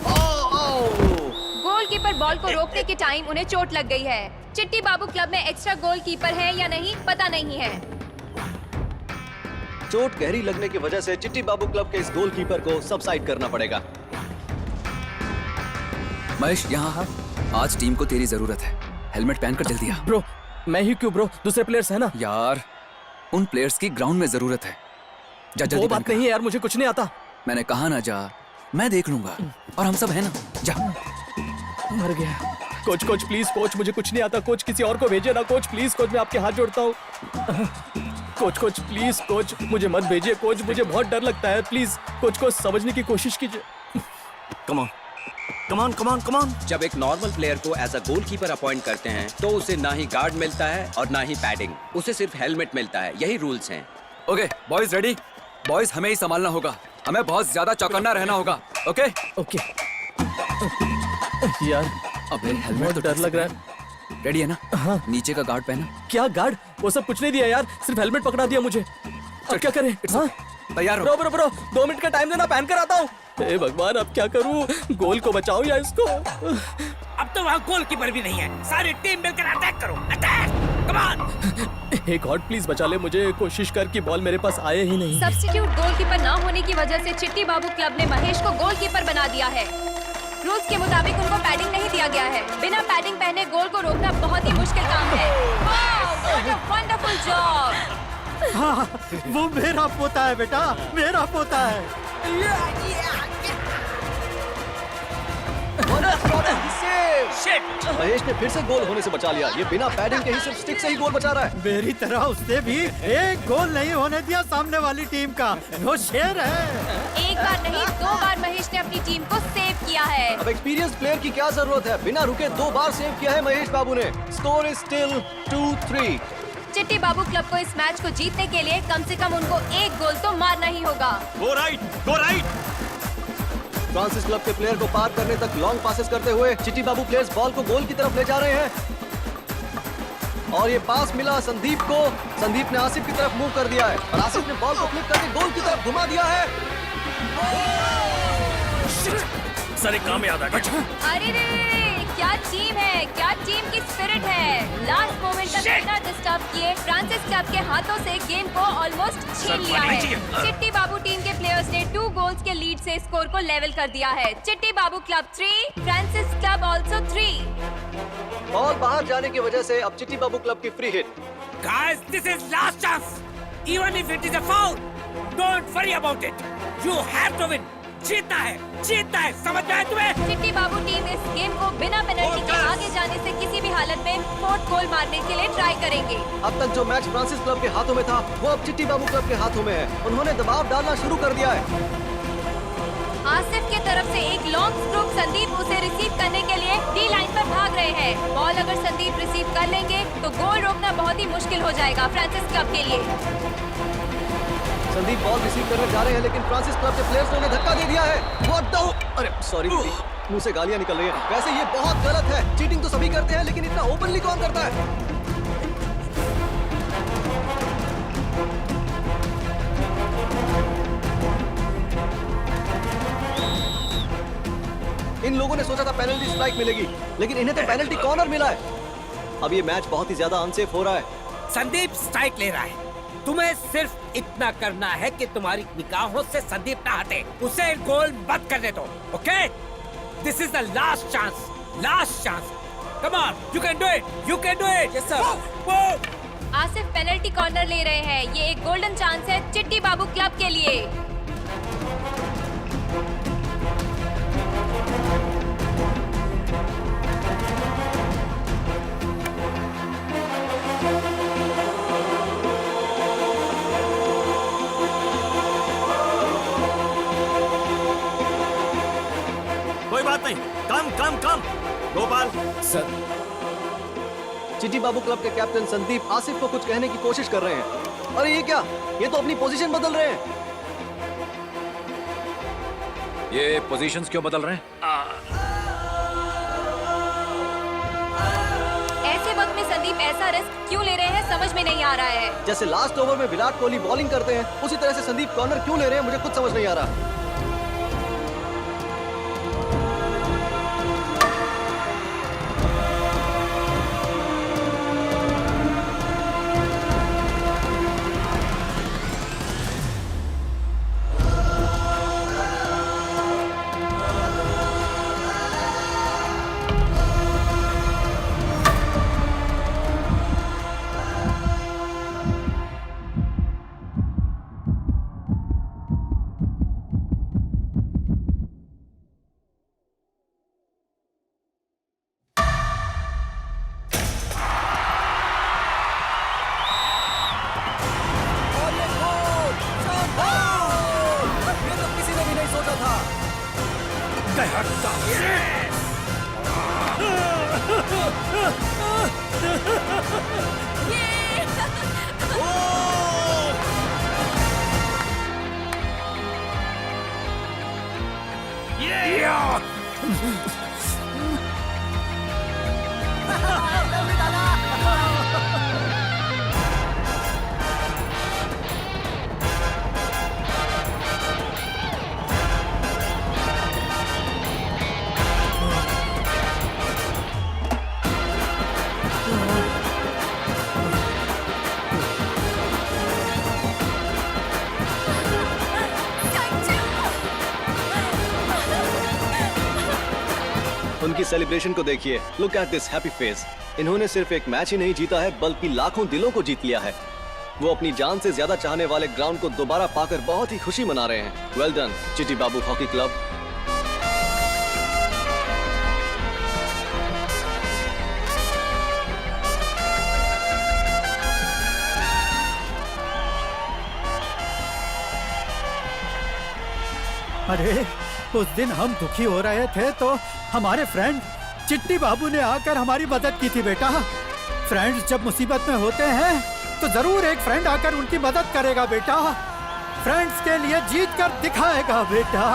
गोलकीपर बॉल को रोकने के टाइम उन्हें चोट लग गई है। चिट्टी बाबू क्लब में एक्स्ट्रा गोलकीपर है या नहीं पता नहीं है। चोट गहरी लगने की वजह से चिट्टी बाबू क्लब के इस गोलकीपर को सबसाइड करना पड़ेगा। महेश, यहाँ आज टीम को तेरी जरूरत है। हेलमेट पहनकर जल्दी आ। ब्रो, मैं ही क्यों ब्रो? दूसरे प्लेयर्स है ना। यार, उन प्लेयर्स की ग्राउंड में जरूरत है। जा जल्दी। वो बात नहीं है यार, मुझे कुछ नहीं आता। मैंने कहा ना जा, मैं देख लूंगा और हम सब है ना। जा। मर गया। कोच कोच प्लीज कोच, मुझे कुछ नहीं आता। कोच किसी और को भेजिए ना। कोच प्लीज कोच, मैं आपके हाथ जोड़ता हूँ। कोच कोच प्लीज कोच, मुझे मत भेजिए कोच, मुझे बहुत डर लगता है। प्लीज कोच को समझने की कोशिश कीजिए। Come on, come on, come on, come on. जब एक नॉर्मल प्लेयर को एज अ गोलकीपर अपॉइंट करते हैं तो उसे ना ही गार्ड मिलता है और ना ही पैडिंग, उसे सिर्फ हेलमेट मिलता है। यही रूल्स हैं। Okay boys, ready? बॉयज, हमें ही संभालना होगा। हमें बहुत ज्यादा चौकन्ना रहना होगा। Okay okay. यार अबे हेलमेट तो डर लग रहा है। रेडी है ना? हाँ। नीचे का गार्ड पहना। क्या गार्ड? वो सब कुछ नहीं दिया यार, सिर्फ हेलमेट पकड़ा दिया मुझे। अब क्या करें? हाँ? तैयार हो? ब्रो ब्रो ब्रो, 2 मिनट का टाइम देना, पहन कर आता हूँ। हे भगवान, अब क्या करूँ? गोल को बचाऊं या इसको? अब तो वहाँ गोलकीपर भी नहीं है। सारी टीम मिलकर अटैक करो। अटैक! हे गॉड प्लीज बचा ले मुझे, कोशिश कर कि बॉल मेरे पास आए ही नहीं। सब्स्टिट्यूट गोलकीपर ना होने की वजह से चिट्टी बाबू क्लब ने महेश को गोलकीपर बना दिया है। रूल्स के मुताबिक उनको पैडिंग नहीं दिया गया है। बिना पैडिंग पहने गोल को रोकना बहुत ही मुश्किल काम है। What a wonderful job. हाँ, वो मेरा पोता है बेटा, मेरा पोता है। महेश ने फिर से गोल होने से बचा लिया। ये बिना पैडिंग के ही सिर्फ स्टिक से ही गोल बचा रहा है। मेरी तरह उसने भी एक गोल नहीं होने दिया सामने वाली टीम का। वो शेर है। एक बार नहीं 2 बार महेश ने अपनी टीम को सेव किया है। अब एक्सपीरियंस प्लेयर की क्या जरूरत है? बिना रुके 2 बार सेव किया है महेश बाबू ने। Score is still 2-3। चिट्टी बाबू क्लब को इस मैच को जीतने के लिए कम से कम उनको एक गोल तो मारना ही होगा। Go right, go right. Francis club के प्लेयर को पार करने तक लॉन्ग पासेस करते हुए चिट्टी बाबू प्लेयर्स बॉल को गोल की तरफ ले जा रहे हैं। और ये पास मिला संदीप को। संदीप ने आसिफ की तरफ मूव कर दिया है और आसिफ ने बॉल को फ्लिप करके गोल की तरफ घुमा दिया है। सर एक काम याद आ गया। अरे रे, क्या टीम है, क्या टीम की स्पिरिट है। लास्ट मोमेंट तक बिना डिस्टर्ब किए फ्रांसिस क्लब के हाथों से गेम को ऑलमोस्ट छीन लिया है। चिट्टी बाबू टीम के प्लेयर्स ने 2 गोल्स के लीड से स्कोर को लेवल कर दिया है। Chitti Babu club 3, Francis club also 3। Ball बाहर जाने की वजह से अब चिट्टी बाबू क्लब की free hit. Guys, this is last chance. Even if it is a foul, don't worry about it. You have to win. जीतना है, समझ में आया तुम्हें? चिट्टी बाबू टीम इस गेम को बिना पेनल्टी के आगे जाने से किसी भी हालत में 4th गोल मारने के लिए ट्राई करेंगे। अब तक जो मैच फ्रांसिस क्लब के हाथों में था वो अब चिट्टी बाबू क्लब के हाथों में है। उन्होंने दबाव डालना शुरू कर दिया है। आसिफ के तरफ से एक लॉन्ग स्ट्रोक। संदीप उसे रिसीव करने के लिए डी लाइन पर भाग रहे हैं। बॉल अगर संदीप रिसीव कर लेंगे तो गोल रोकना बहुत ही मुश्किल हो जाएगा फ्रांसिस क्लब के लिए। संदीप बॉल रिसीव करने जा रहे हैं लेकिन फ्रांसिस क्लब के प्लेयर्स ने उन्हें धक्का दे दिया है। What the? अरे सॉरी, मुंह से गालियां निकल रही हैं। वैसे ये बहुत गलत है। चीटिंग तो सभी करते हैं लेकिन इतना ओपनली कौन करता है? इन लोगों ने सोचा था पेनल्टी स्ट्राइक मिलेगी लेकिन इन्हें तो पेनल्टी कॉर्नर मिला है। अब ये मैच बहुत ही ज्यादा अनसेफ हो रहा है। संदीप स्ट्राइक ले रहा है। तुम्हें सिर्फ इतना करना है कि तुम्हारी निगाहों से संदीप ना हटे। उसे गोल मत करने दो, okay? This is the last chance, last chance. Come on, you can do it, you can do it. Yes sir. Asif penalty corner ले रहे हैं। ये एक गोल्डन चांस है चिट्टी बाबू क्लब के लिए। कोई बात नहीं, कम गोपाल। सर, चिट्टी बाबू क्लब के कैप्टन संदीप आसिफ को कुछ कहने की कोशिश कर रहे हैं। अरे ये क्या? ये तो अपनी पोजीशन बदल रहे हैं। ये पोजीशंस क्यों बदल रहे हैं? ऐसे वक्त में संदीप ऐसा रिस्क क्यों ले रहे हैं समझ में नहीं आ रहा है। जैसे लास्ट ओवर में विराट कोहली बॉलिंग करते हैं उसी तरह से संदीप कॉर्नर क्यों ले रहे हैं मुझे कुछ समझ नहीं आ रहा। उनकी सेलिब्रेशन को देखिए। Look at this happy face. इन्होंने सिर्फ एक मैच ही नहीं जीता है बल्कि लाखों दिलों को जीत लिया है। वो अपनी जान से ज्यादा चाहने वाले ग्राउंड को दोबारा पाकर बहुत ही खुशी मना रहे हैं। वेल डन चिट्टी बाबू हॉकी क्लब। अरे उस दिन हम दुखी हो रहे थे तो हमारे फ्रेंड चिट्टी बाबू ने आकर हमारी मदद की थी बेटा। फ्रेंड्स जब मुसीबत में होते हैं तो जरूर एक फ्रेंड आकर उनकी मदद करेगा बेटा। फ्रेंड्स के लिए जीत कर दिखाएगा बेटा।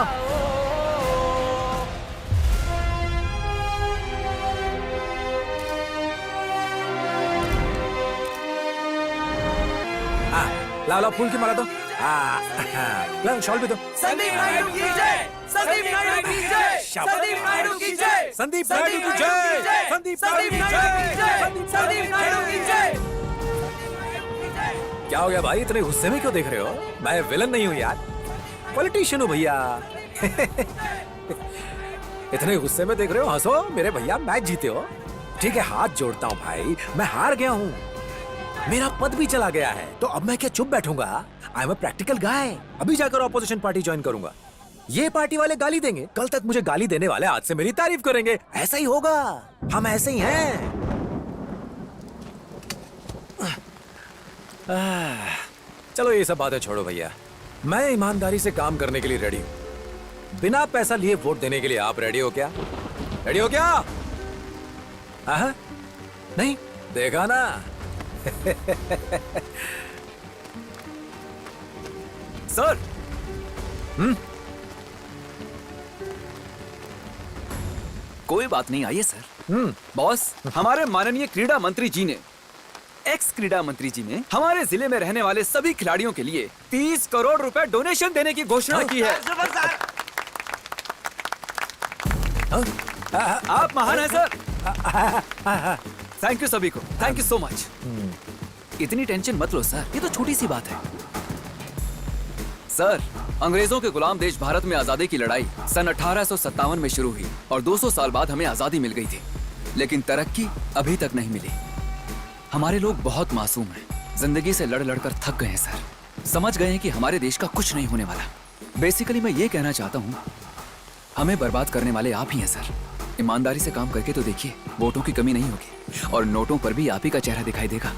लाओ फूल की माला दो। लाओ शॉल भी दो। संदीप नायडू की जय, संदीप नायडू की जय, संदीप नायडू की जय, संदीप नायडू की जय, संदीप नायडू की जय, संदीप नायडू की जय। क्या हो गया भाई, इतने गुस्से में क्यों देख रहे हो? मैं विलन नहीं हूँ यार, पॉलिटिशियन हूँ भैया। इतने गुस्से में देख रहे हो? हंसो मेरे भैया, मैच जीते हो। ठीक है, हाथ जोड़ता हूँ भाई, मैं हार गया हूँ, मेरा पद भी चला गया है, तो अब मैं क्या चुप बैठूंगा? आई एम अ प्रैक्टिकल गाय। अभी जाकर ऑपोजिशन पार्टी ज्वाइन करूंगा। ये पार्टी वाले गाली देंगे, कल तक मुझे गाली देने वाले आज से मेरी तारीफ करेंगे। ऐसा ही होगा, हम ऐसे ही हैं। चलो ये सब बातें छोड़ो भैया, मैं ईमानदारी से काम करने के लिए रेडी हूं। बिना पैसा लिए वोट देने के लिए आप रेडी हो क्या? रेडी हो क्या? नहीं देखा ना। सर। कोई बात नहीं, आइए सर। बॉस, हमारे माननीय क्रीड़ा मंत्री जी ने, एक्स क्रीड़ा मंत्री जी ने हमारे जिले में रहने वाले सभी खिलाड़ियों के लिए 30 करोड़ रुपए डोनेशन देने की घोषणा की है। आप महान हैं सर। थैंक यू सभी को, थैंक यू सो मच। इतनी टेंशन मत लो सर, ये तो छोटी सी बात है। सर, अंग्रेजों के गुलाम देश भारत में आजादी की लड़ाई सन 1857 में शुरू हुई और 200 साल बाद हमें आजादी मिल गई थी, लेकिन तरक्की अभी तक नहीं मिली। हमारे लोग बहुत मासूम हैं, जिंदगी से लड़ लड़ कर थक गए हैं सर। समझ गए हैं कि हमारे देश का कुछ नहीं होने वाला। बेसिकली मैं ये कहना चाहता हूँ, हमें बर्बाद करने वाले आप ही हैं सर। ईमानदारी से काम करके तो देखिए, वोटों की कमी नहीं होगी और नोटों पर भी आप ही का चेहरा दिखाई देगा।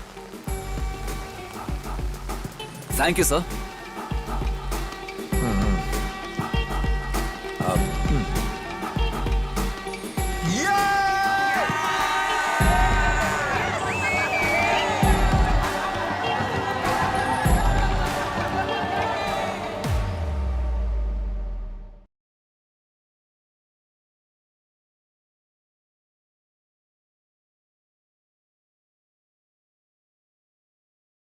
Thank you sir. अब